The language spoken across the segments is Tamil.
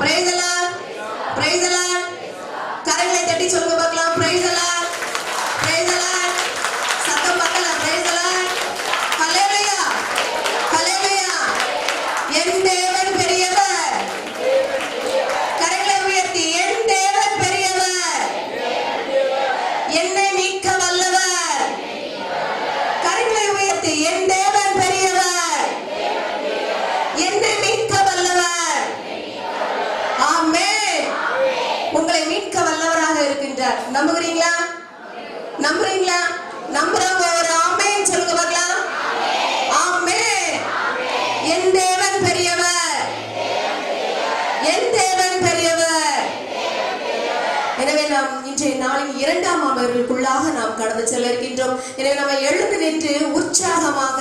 Price the Lord, praise the Lord. கரங்களை தட்டி சொல்லுங்க பார்க்கலாம். Price the Lord, praise the Lord. சத்தம் பத்தல. Price the Lord. ஹalleluya, ஹalleluya. என் தேவன் பெரியவர். கரங்களை உயர்த்தி என் தேவன் பெரியவர், என்னை மீட்க வல்லவர். கரங்களை உயர்த்தி என் தேவன் பெரியவர், என்னை மீட்க வல்லவர். ஆமென். உங்களை மீட்க வல்லவராக இருக்கின்றார். நம்புகிறீங்களா? நம்புறீங்களா? நம்புறவங்க ஒரு ஆமென் சொல்லுங்க பார்க்கலாம். ஆமென். என் தேவன் பெரியவர், என் தேவன் பெரியவர். எனவே நாம் இன்றைய நாளின் 2ஆம் அமர்வுக்குள்ளாக நாம் கடந்து செல்ல இருக்கின்றோம். எனவே நம்ம எழுந்து நின்று உற்சாகமாக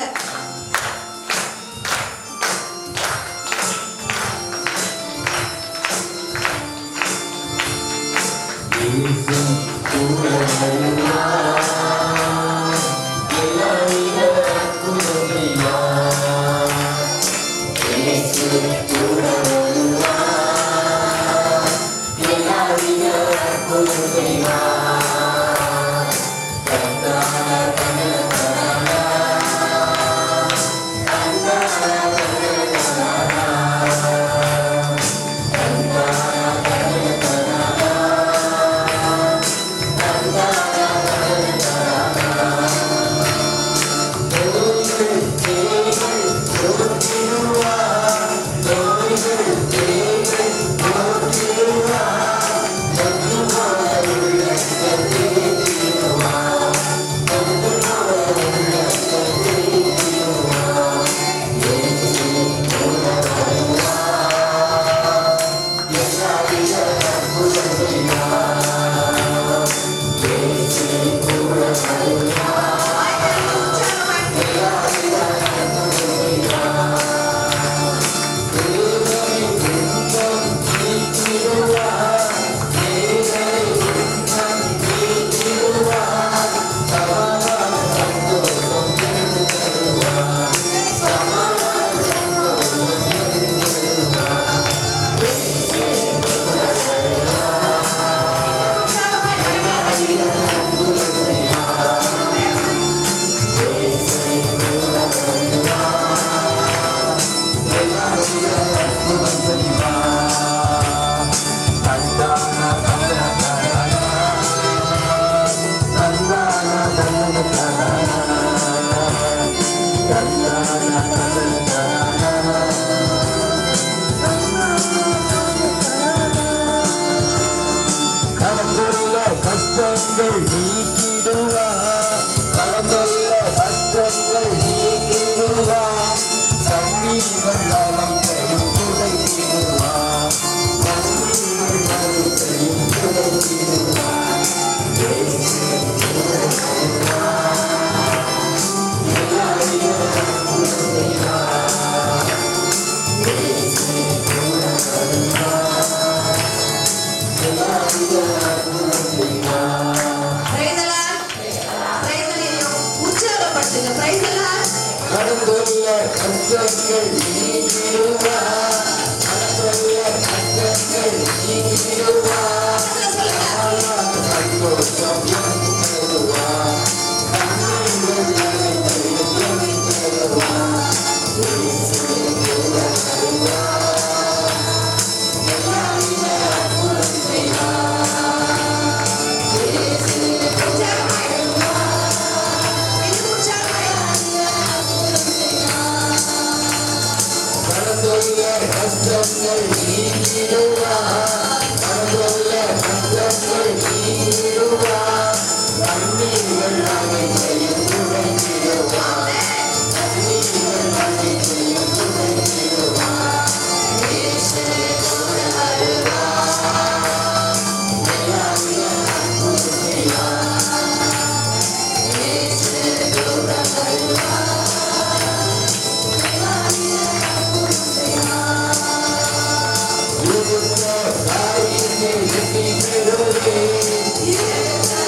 Yeah.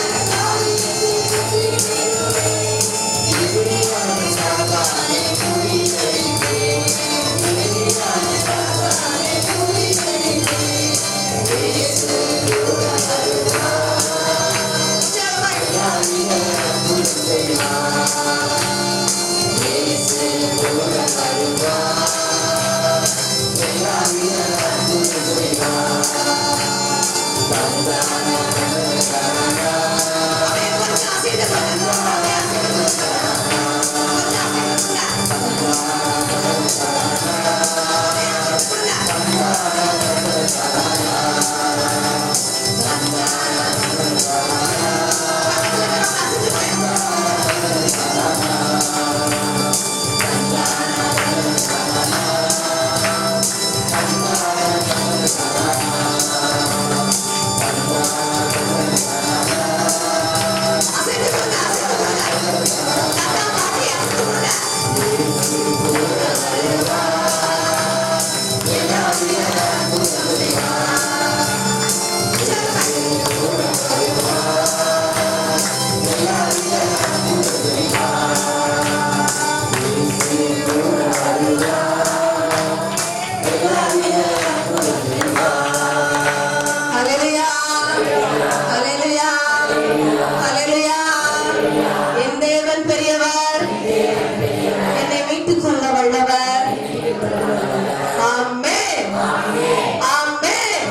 ஆமென்.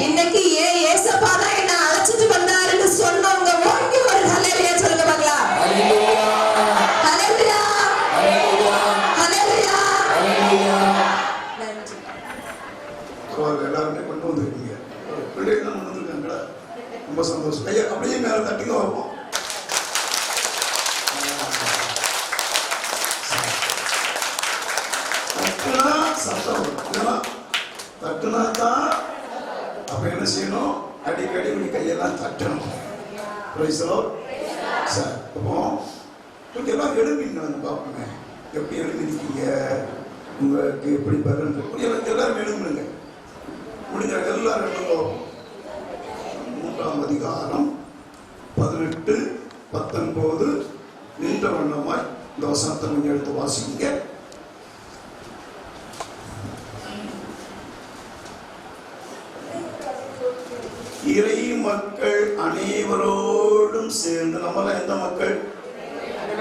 இன்னைக்கு ஏன் ஏசப்பா தான் என்ன அழைச்சிட்டு வந்தாருன்னு சொன்னவங்க ஓங்கி ஒரு ஹல்லேலூயா சொல்லுங்க பார்க்கலாம். ஹல்லேலூயா, ஹல்லேலூயா. நன்றி. எல்லாருமே கொண்டு வந்திருக்கீங்க, பிள்ளைகள் கொண்டு வந்திருக்காங்களா? ரொம்ப சந்தோஷம். ஐயா அப்படியே மேல தட்டிங்க வைப்போம். தட்டுனா சத்தம் வரும், தட்டுனா தான். அப்ப என்ன செய்யணும்? அடிக்கடி உங்க கையெல்லாம் தட்டணும். சார் அப்போ கொஞ்சம் எல்லாம் எழுப்பிங்க பார்ப்போங்க. எப்படி எழுப்பிருக்கீங்க, உங்களுக்கு எப்படி பலன் எல்லாரும் எழுப்புங்க. முடிஞ்ச எல்லாரும் எழுதுவோம். 3ஆம் அதிகாரம் 18, 19 நின்ற வண்ணமாய் இந்த வசனத்தை கொஞ்சம் எடுத்து வாசிங்க. இறை மக்கள் அனைவரோடும் சேர்ந்து, நம்மளாம் எந்த மக்கள்?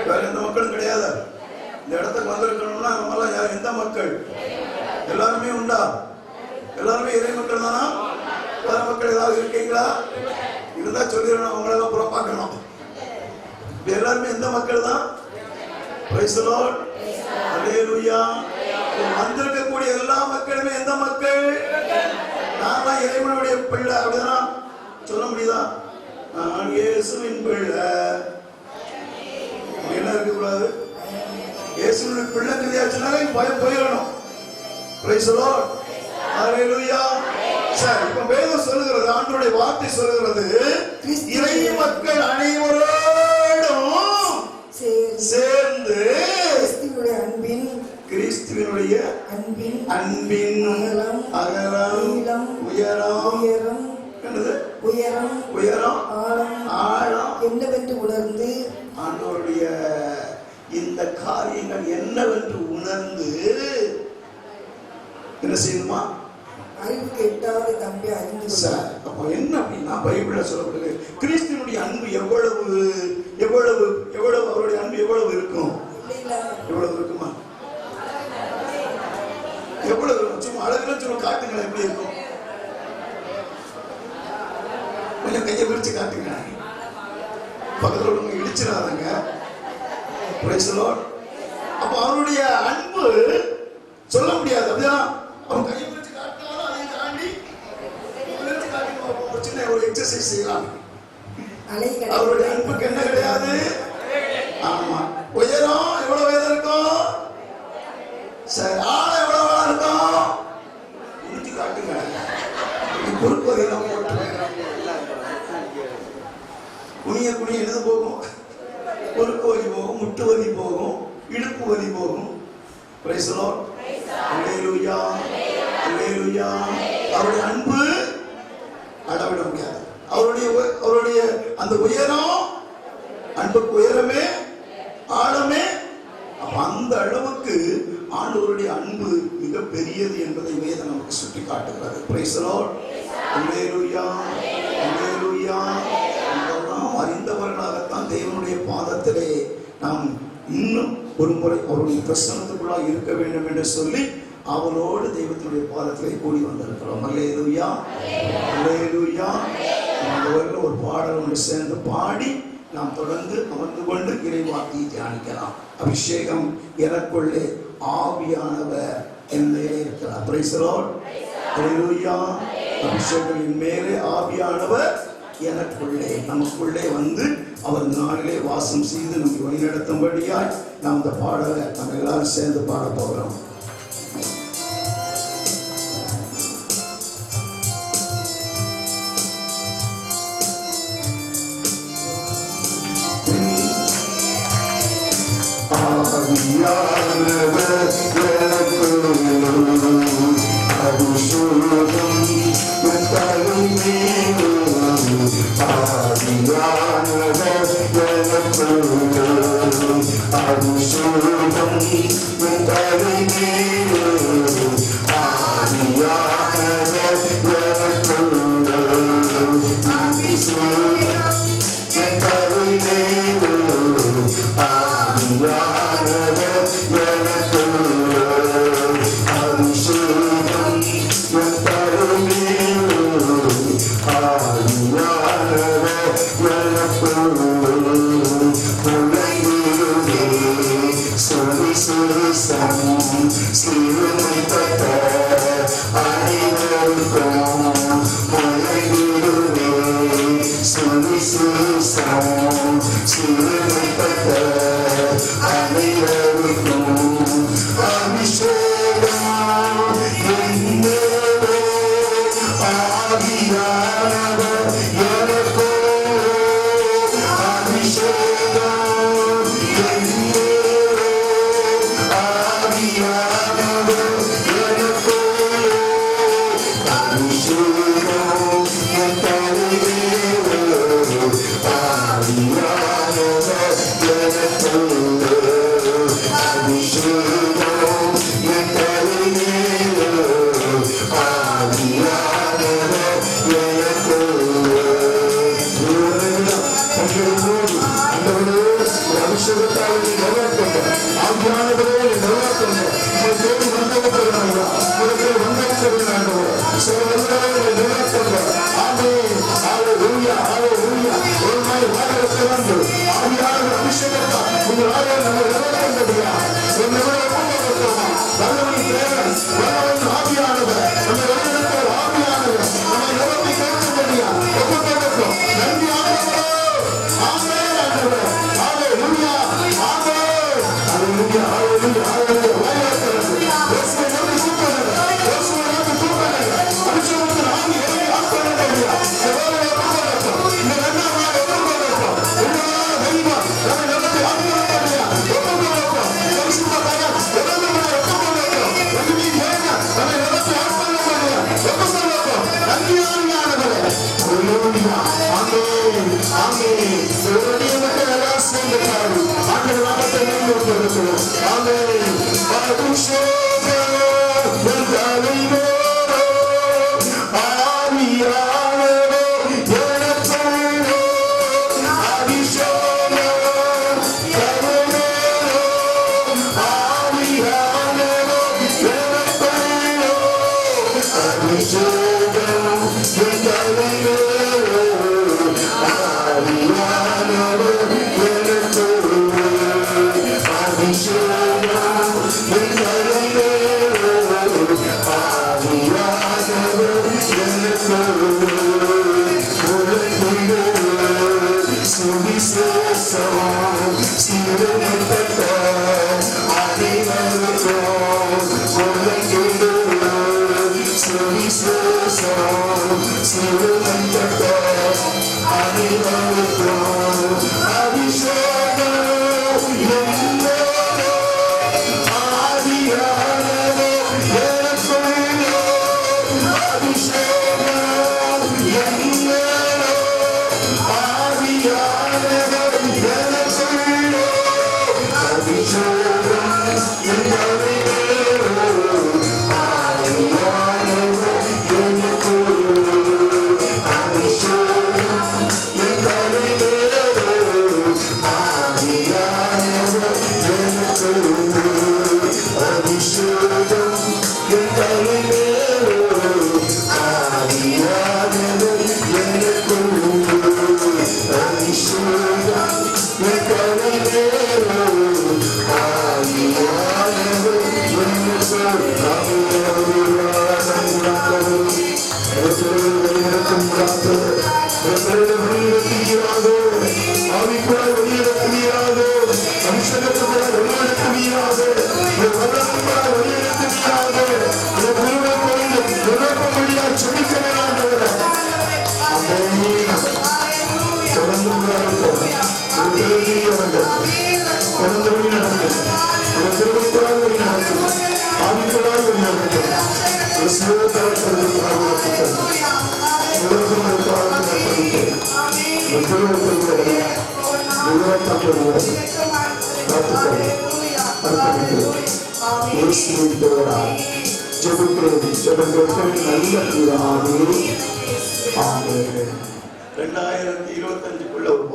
வேற எந்த மக்களும் கிடையாது. இந்த இடத்துக்கு வந்திருக்கணும்னா நம்மளாம் எந்த மக்கள்? எல்லாருமே உண்டா? எல்லாருமே இறை மக்கள் தானா? வேற மக்கள் ஏதாவது இருக்கீங்களா? இருந்தா சொல்லிடணும், அவங்களெல்லாம் புறப்பாக்கணும். எல்லாருமே எந்த மக்கள் தான்? பிரைஸ் தி லார்ட், ஹல்லேலூயா. வந்திருக்கக்கூடிய எல்லா மக்களுமே எந்த மக்கள்? நான் இறைவனுடைய பிள்ளை, அப்படிதான் சொல்ல முடியுதா? நான் இயேசுவின் பிள்ளை. என்ன இருக்கக்கூடாது? இயேசுவின் பிள்ளை தெரியாச்சுனாலே பயம் போயிடணும். பிரைஸ் தி லார்ட், ஹல்லேலூயா. சரி, இப்ப வேதம் சொல்லுகிறது, ஆண்டவருடைய வார்த்தை சொல்லுகிறது, இறை மக்கள் அனைவரோடும் சேர்ந்து கிறிஸ்துவினுடைய அன்பின் அகலம் உயரம் ஆழம் என்னவென்று உணர்ந்து, ஆண்டவருடைய இந்த காரியங்கள் என்னவென்று உணர்ந்து என்ன செய்யணுமா? அறிவுக்கு எட்டாவது தம்பி அறிந்து. சார் அப்போ என்ன அப்படின்னா, பைபிள்ல சொல்லப்படுது, கிறிஸ்துவினுடைய அன்பு எவ்வளவு எவ்வளவு எவ்வளவு, அவருடைய அன்பு எவ்வளவு இருக்கும்? எவ்வளவு இருக்குமா? எவ்வளவு இருக்கும்? சும்மா அழகுல சும்மா காட்டுங்களேன், எப்படி இருக்கும்? கொஞ்சம் கையை விரிச்சு காட்டுங்க, பக்கத்தில் உள்ளவங்க இடிச்சிடாதங்க. Price the Lord. அப்ப அவருடைய அன்பு சொல்ல முடியாது. அப்படிதான் அவன் கையை விரிச்சு காட்டினாலும் அதையும் தாண்டி விரிச்சு காட்டினோம். ஒரு சின்ன ஒரு எக்ஸசைஸ் செய்யலாம். அவருடைய அன்புக்கு என்ன கிடையாது? ஆமா. உயரம் எவ்வளவு உயரம் இருக்கும்? சரி, ஆழம் எவ்வளவு ஆழம் இருக்கும்? விரிச்சு காட்டுங்க. குறுக்கு வரையெல்லாம் குனிய குனிய எழுது போகும், குறுக்கு வலி போகும், முட்டு வலி போகும், இடுப்பு வலி போகும். பிரைஸ் தி லார்ட், ஹல்லேலூயா, ஹல்லேலூயா. அவருடைய அன்பு அளவிட முடியாது. அவருடைய அந்த உயரம், அன்புக்கு உயரமே ஆழமே. அப்ப அந்த அளவுக்கு ஆண்டவருடைய அன்பு மிக பெரியது என்பதை வேதம் நமக்கு சுட்டி காட்டுகிறது. பிரைஸ் தி லார்ட், ஹல்லேலூயா, ஹல்லேலூயா. அறிந்தவர்களாகத்தான் தேவனுடைய பாதத்திலே நாம் இன்னும் ஒரு முறை அவருடைய பிரசன்னத்துக்குள்ளாக இருக்க வேண்டும் என்று சொல்லி அவரோடு தெய்வத்தினுடைய பாதத்திலே கூடி வந்திருக்கிறோம். ஹல்லேலூயா, ஹல்லேலூயா. அவர்கள் ஒரு பாடல் ஒன்று சேர்ந்து பாடி நாம் தொடர்ந்து அமர்ந்து கொண்டு இறைவார்த்தையை தியானிக்கலாம். அபிஷேகம் எனக்குள்ளே, ஆவியானவர் என் மேலே இருக்கிறார். பிரைஸ் தி லார்ட், ஹல்லேலூயா. அபிஷேகம் என் மேலே, ஆவியானவர் எனக்குள்ளே, நமக்குள்ளே வந்து அவர் நாளிலே வாசம் செய்து நம்மை வழிநடத்தும்படியாய் நாம் இந்த பாடலை நம்ம எல்லாரும் சேர்ந்து பாட போகிறோம். ஒரு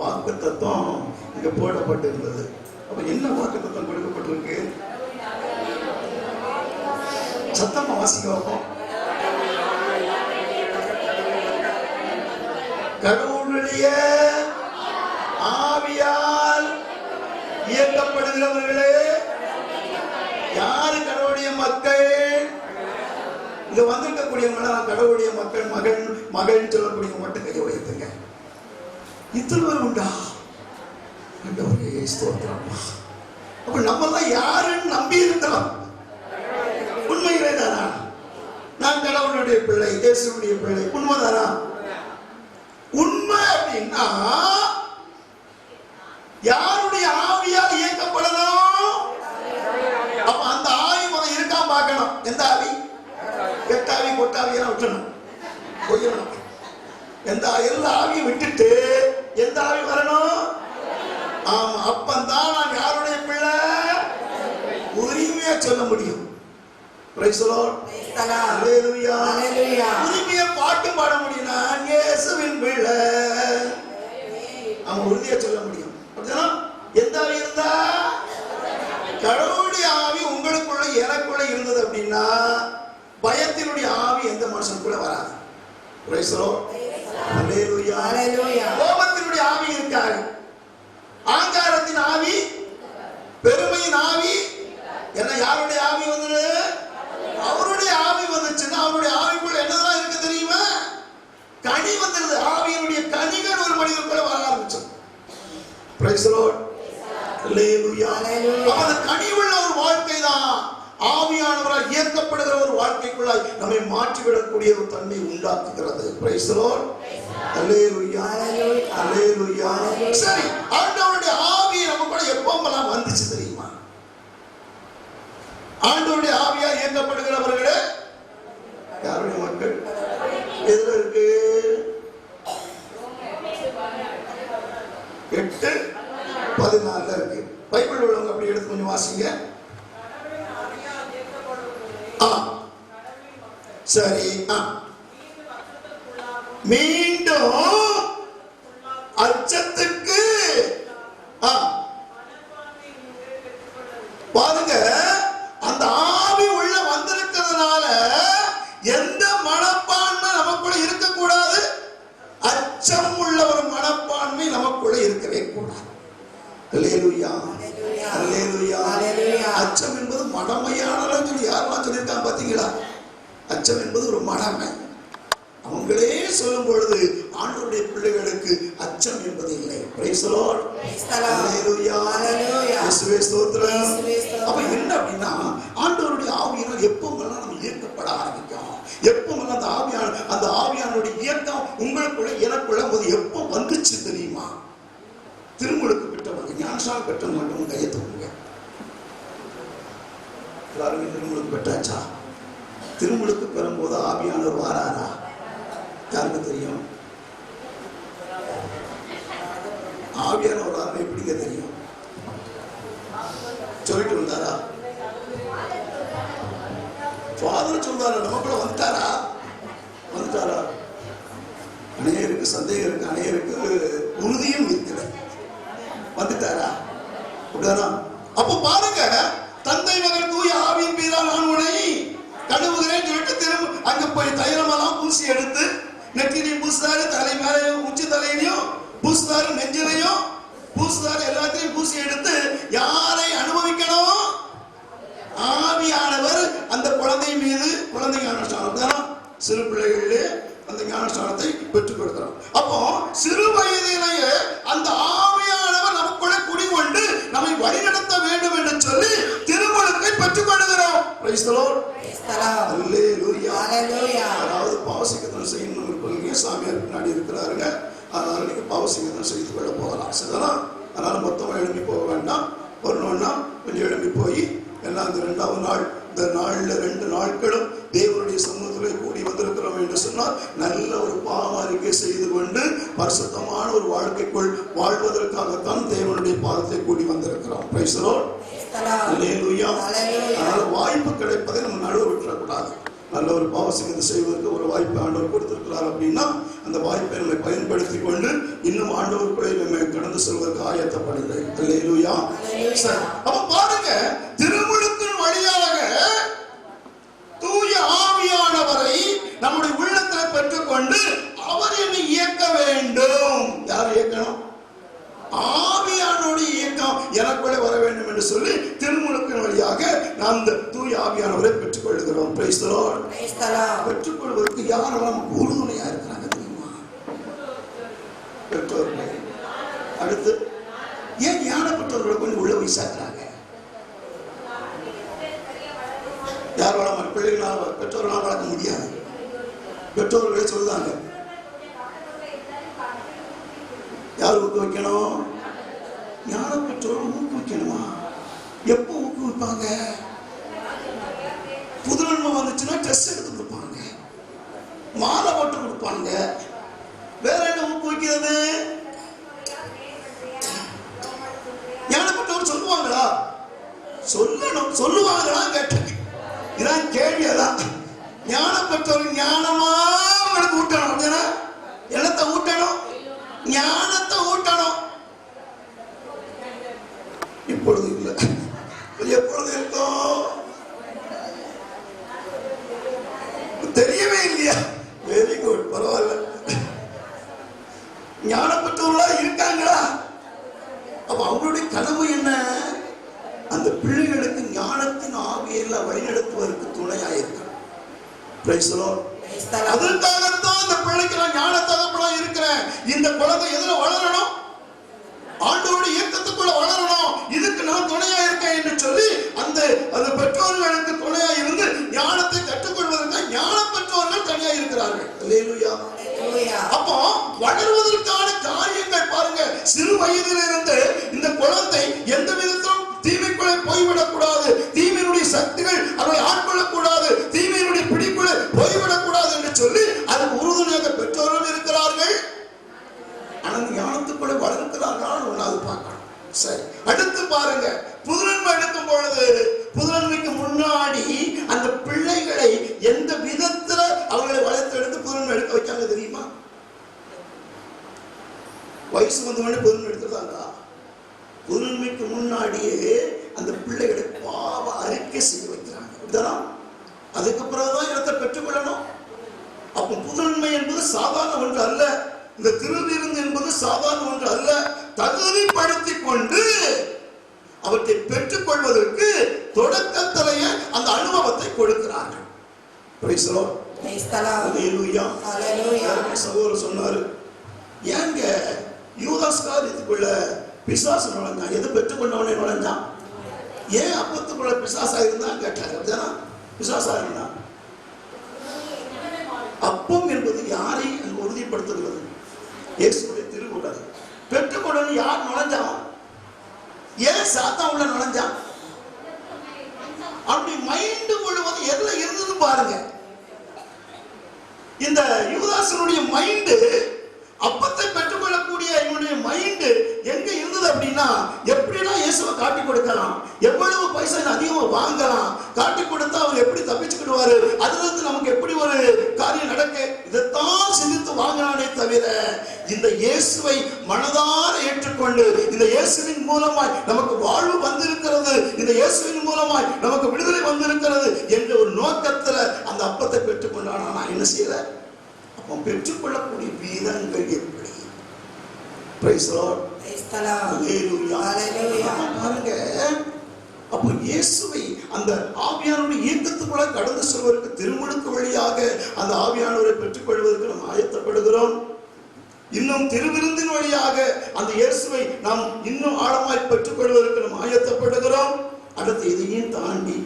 வாக்குத்தத்தம் இங்க போடப்பட்டிருந்தது. அப்ப என்ன வாக்குத்தத்தம் கொடுக்கப்பட்டிருக்கு? சத்தமா வாசிக்க வைப்போம். கடவுளுடைய ஆவியால் இயக்கப்படுகிறவர்களே. யாரு கடவுளுடைய மக்கள்? இங்க வந்திருக்கக்கூடியவங்க நான் கடவுளுடைய மக்கள் மகன் சொல்லக்கூடியவங்க மட்டும் கையை வைத்துங்க. இத்தனை பேர் உண்டா? ஸ்தோத்திரம்மா. அப்ப நம்ம எல்லாம் யாருன்னு நம்பி இருக்கிறோம்? உண்மையிலே தானா? நான் கடவுளுடைய பிள்ளை, இயேசுடைய பிள்ளை, உண்மைதானா? உண்மை அப்படின்னா யாருடைய ஆவியால் இயக்கப்படணும்? அப்ப அந்த ஆவி முதல் இருக்கா பார்க்கணும். எந்த ஆவி? கெட்டாவி கொட்டாவியெல்லாம் விட்டுணும், போயிடணும். எல்லா ஆவியும் விட்டுட்டு எந்த ஆவி வரணும்? ஆமா, அப்பந்தான் நான் யாருடைய பிள்ளை உரிமையா சொல்ல முடியும். Praise the Lord. ஹalleluya. உரிமையா பாட்டு பாட முடியும். நான் இயேசுவின் பிள்ளை, அவன் உறுதியா சொல்ல முடியும். அப்படின்னா எந்த ஆவி இருந்தா? கடவுளுடைய ஆவி உங்களுக்குள்ள எனக்குள்ள இருந்தது அப்படின்னா பயத்தினுடைய ஆவி எந்த மனுஷனுக்குள்ள வராது. Price the Lord. ஹalleluya. கோபத்தினுடைய ஆவி இருக்காது. ஆங்காரத்தின் ஆவி, பெருமையின் ஆவி, என்ன யாருடைய ஆவி வந்து? அவருடைய ஆவி வந்துச்சுன்னா அவருடைய ஆவிக்குள்ள என்னதான் இருக்கு தெரியுமா? கனி வந்துருது. ஆவியினுடைய கனிகள் ஒரு மனிதனுக்குள்ள வர ஆரம்பிச்சது. Praise the Lord. ஹalleluya. அந்த கனி உள்ள ஒரு வாழ்க்கை தான் ஆவியானவரால் இயக்கப்படுகிற ஒரு வாழ்க்கைக்குள்ளாய் நம்மை மாற்றிவிடக்கூடிய ஒரு தன்மை உண்டாக்குகிறது. Praise the Lord. ஹalleluya. ஹalleluya. சரி, ஆண்டவருடைய ஆவி நமக்குள்ள எப்போமெல்லாம் வந்துச்சு தெரியுமா? ஆண்டவருடைய ஆவியால் இயக்கப்படுகிறவர்களே யாருடைய மக்கள்? எதுல இருக்கு? 8:14 இருக்கு. பைபிள் உள்ளவங்க அப்படி எடுத்து கொஞ்சம் வாசிங்க. சரி, மீண்டும் அச்சத்துக்கு பாருங்க. அந்த ஆவி உள்ள வந்திருக்கிறதுனால எந்த மனப்பான்மை நமக்குள்ள இருக்கக்கூடாது? அச்சம் உள்ள ஒரு மனப்பான்மை நமக்குள்ள இருக்கவே கூடாது. ஹalleluya. ஹalleluya. அச்சம் என்பது மடமையானதுன்னு சொல்லி யாரெல்லாம் சொல்லியிருக்காங்க பாத்தீங்களா? அச்சம் என்பது ஒரு மடமை. அவங்களே சொல்லும் பொழுது ஆண்டவருடைய பிள்ளைகளுக்கு அச்சம் என்பது இல்லை. Praise the Lord. ஹalleluya. இயேசுவே ஸ்தோத்திரம். அப்ப என்ன அப்படின்னா ஆண்டவருடைய ஆவியினால் எப்போமெல்லாம் நம்ம ஈர்க்கப்பட ஆரம்பிக்கும், எப்போமெல்லாம் அந்த ஆவியானுடைய இயக்கம் உங்களுக்குள்ள எனக்குள்ள போது எப்போ வந்துச்சு தெரியுமா? திருமுழுக்கு பெற்றவங்க, ஞானஸ்நானம் பெற்றவங்க மட்டும் கையை தூக்குங்க. எல்லாருமே திருமுழுக்கு பெற்றாச்சா? திருமுழுக்கு பெறும்போது ஆவியானவர் வாராரா? யாருக்கு தெரியும்? ஆவியானவர் வாரா எப்படிங்க தெரியும்? சொல்லிட்டு வந்தாரா? ஃபாதர் சொல்றாரு, நமக்குள்ள வந்துட்டாரா? அநேகருக்கு சந்தேகம் இருக்கு, அநேகருக்கு உறுதியும் இருக்கிறது. வந்துட்டாரா? அப்ப பாருங்க, தந்தை மகன் தூய ஆவியின் பேரால் நான் உன்னை கழுவுகிறேன் சொல்லிட்டு திரும்ப அங்க போய் தைலமெல்லாம் பூசி எடுத்து நெற்றிலையும் பூசுதாரு, தலை மேல உச்சி தலையிலையும் பூசுதாரு, நெஞ்சிலையும் பூசுதாரு, எல்லாத்தையும் பூசி எடுத்து யாரை அனுபவிக்கணும்? ஆவியானவர் அந்த குழந்தை மீது, குழந்தை ஞானஸ்நானம் சிறு பிள்ளைகளிலே அந்த ஞானஸ்நானத்தை பெற்றுக் கொடுக்கிறோம். அப்போ சிறு வயதிலேயே அந்த ஆவியானவர் நமக்குள்ள குடிகொண்டு நம்மை வழிநடத்த வேண்டும் என்று சொல்லி திருமுழுக்கை பெற்றுக் கொள்கிறோம். Praise the Lord. ஹalleluya. அதாவது பாவசிக்கத்தனம் செய்யணும் இருப்பீங்க, சாமியார் பின்னாடி இருக்கிறாருங்க, அதனால நீங்க பாவசிக்கத்தனம் செய்து கொள்ள போகலாம். சரிதானா? அதனால மொத்தமா எழுப்பி போக வேண்டாம். வரணும்னா கொஞ்சம் எழுப்பி போய் எல்லாம் இந்த 2வது நாள், இந்த நாள்ல 2 நாட்களும் தேவனுடைய சமூகத்தில் கூடி வந்திருக்கிறோம் என்று சொன்னால் நல்ல ஒரு பாவ அறிக்கை செய்து கொண்டு பரிசுத்தமான ஒரு வாழ்க்கைக்குள் வாழ்வதற்காகத்தான் தேவனுடைய பாதத்தை கூடி வந்திருக்கிறோம். Praise the Lord. ஹalleluya. அதனால வாய்ப்பு கிடைப்பதை நம்ம நடுவு விட்டுறக்கூடாது. நல்ல ஒரு பாவசிக்கத்தை செய்வதற்கு ஒரு வாய்ப்பு ஆண்டவர் கொடுத்திருக்கிறார் அப்படின்னா அந்த வாய்ப்பை நம்ம பயன்படுத்தி கொண்டு இன்னும் ஆண்டவருக்குள்ளே நம்ம கடந்து செல்வதற்கு ஆயத்தப்படுகிறேன். ஹalleluya. அப்ப பாருங்க, திருமுழுக்கின் வழியாக தூய ஆவியானவரை நம்முடைய உள்ளத்தில் பெற்றுக்கொண்டு அவர் என்னை இயக்க வேண்டும். யார் இயக்கணும்? ஆவியானுடைய இயக்கம் எனக்குள்ளே வர வேண்டும் என்று சொல்லி திருமுழுக்கின் வழியாக நாம் இந்த தூய ஆவியானவரை பெற்றுக் கொள்கிறோம். Praise the Lord. Praise the Lord. பெற்றுக்கொள்வதற்கு யாரெல்லாம் நமக்கு உறுதுணையா இருக்கிறாங்க தெரியுமா? பெற்றோர்கள். அடுத்து ஏன் ஞான பெற்றோர்களை கொஞ்சம் உள்ள போய் சேர்க்கிறாங்க? யார் வளர்க்க பிள்ளைகளால் பெற்றோர்களால் வளர்க்க முடியாது. பெற்றோர்களே சொல்றாங்க, யார் ஊக்குவிக்கணும்? ஞான பெற்றோர் ஊக்குவிக்கணுமா? எப்போ ஊக்குவிப்பாங்க? புது நன்மை வந்துச்சுன்னா ட்ரெஸ் எடுத்து கொடுப்பாங்க, மாலை போட்டு கொடுப்பாங்க. வேற என்ன ஊக்குவிக்கிறது? ஞானப்பட்டவர் சொல்லுவாங்களா? சொல்லணும். சொல்லுவாங்களா கேட்டேன். இதான் கேள்வி. அதான் ஞானப்பட்டவர் ஞானமா உங்களுக்கு ஊட்டணும். அப்படின்னா என்னத்தை ஊட்டணும்? ஞானத்தை ஊட்டணும். இப்பொழுது இல்லை, எப்பொழுது இருக்கும் தெரியவே இல்லையா? வெரி குட், பரவாயில்ல. ஞானப்பட்டவர்களா இருக்காங்களா? அப்ப அவங்களுடைய கனவு என்ன? அந்த பிள்ளைகளுக்கு ஞானத்தின் ஆவியெல்லாம் வழிநடத்துவதற்கு துணையா இருக்க. அதற்காகத்தான் அந்த பிள்ளைக்கு நான் ஞான தகப்பனா இருக்கிறேன். இந்த குழந்தை எதுல வளரணும்? ஆண்டோட இயக்கத்துக்குள்ள வளரணும். இதுக்கு நான் துணையா இருக்கேன் என்று சொல்லி அந்த பெற்றோர்களுக்கு துணையா இருந்து ஞானத்தை கற்றுக்கொள்வதற்கு ஞான பெற்றோர்கள் தனியா இருக்கிறார்கள். அல்லேலூயா. அப்போ வளர்வதற்கான காரியங்கள் பாருங்க. சிறு வயதிலிருந்து இந்த குழந்தை எந்த விதத்திலும் தீமைக்குள்ளே போய்விடக்கூடாது, தீமையினுடைய சக்திகள் அதை ஆட்கொள்ளக்கூடாது, தீமையினுடைய பிடிக்குள்ளே போய்விடக்கூடாது என்று சொல்லி அதுக்கு உறுதுணையாக பெற்றோர்கள் இருக்கிறார்கள். ஆனால் ஞானத்துக்குள்ளே வளர்க்கிறார்கள். ஒன்றாவது பார்க்கணும். சரி, அடுத்து பாருங்க. புதுநன்மை எடுக்கும் பொழுது புதுநன்மைக்கு முன்னாடி அந்த பிள்ளைகளை எந்த விதத்துல அவர்களை வளர்த்து எடுத்து புதுநன்மை எடுக்க வைக்காங்க தெரியுமா? வயசு வந்தவொடனே புதுநன்மை எடுத்துருந்தாங்க. புதுநன்மைக்கு முன்னாடியே அந்த பிள்ளைகளை பாவ அறிக்கை செய்ய வைக்கிறாங்க. அப்படிதான் அதுக்கு பிறகுதான் இடத்தை பெற்றுக்கொள்ளணும். அப்போ புதுநன்மை என்பது சாதாரண ஒன்று அல்ல. இந்த திருவிருந்து என்பது சாதாரண ஒன்று அல்ல. தகுதிப்படுத்திக் கொண்டு அவற்றை பெற்றுக் கொள்வதற்கு தொடக்கத்திலேயே அந்த அனுபவத்தை கொடுக்கிறார்கள். சகோதரர் சொன்னாரு, ஏங்க யூதாஸ் காரியத்துக்குள்ள பிசாசு நுழைஞ்சான், எது பெற்றுக்கொண்டவனே நுழைஞ்சான், ஏன் அப்பத்துக்குள்ள பிசாசா இருந்தான் கேட்டாங்க. பிசாசா இருந்தான். அப்பம் என்பது யாரை உறுதிப்படுத்துகிறது? இயேசுடைய திருவுடல். பெற்றுக்கொள்ளணும். யார் நுழைஞ்சான்? ஏன் சாத்தான் உள்ள நுழைஞ்சான்? அப்படி மைண்டு முழுவது எதுல இருந்தது பாருங்க. இந்த யூதாசனுடைய மைண்டு, அப்பத்தை பெற்றுக்கொள்ளக்கூடிய இவனுடைய மைண்டு எங்க இருந்தது அப்படின்னா, எப்படின்னா இயேசுவை காட்டி கொடுக்கலாம், எவ்வளவு பைசா அதிகமா வாங்கலாம், காட்டி கொடுத்தா அவர் எப்படி தப்பிச்சுக்கிடுவாரு, அதுல இருந்து நமக்கு எப்படி ஒரு காரியம் நடக்க, இதைத்தான் சிந்தித்து வாங்கினானே தவிர இந்த இயேசுவை மனதார ஏற்றுக்கொண்டு இந்த இயேசுவின் மூலமாய் நமக்கு வாழ்வு வந்திருக்கிறது, இந்த இயேசுவின் மூலமாய் நமக்கு விடுதலை வந்திருக்கிறது என்ற ஒரு நோக்கத்துல அந்த அப்பத்தை பெற்றுக்கொண்டானா. நான் என்ன செய்யல? அப்போ பெற்றுக்கொள்ளக்கூடிய வீரங்கள் எப்படி? Praise the Lord. பாருங்க, அப்போ இயேசுவை அந்த ஆவியானவருடைய இயக்கத்துக்குள்ள கடந்து செல்வதற்கு திருமுழுக்கு வழியாக அந்த ஆவியானவரை பெற்றுக்கொள்வதற்கு நாம் ஆயத்தப்படுகிறோம். இன்னும் திருவிருந்தின் வழியாக அந்த இயேசுவை நாம் இன்னும் ஆழமாய் பெற்றுக்கொள்வதற்கு நாம் ஆயத்தப்படுகிறோம். அடுத்து இதையும் தாண்டி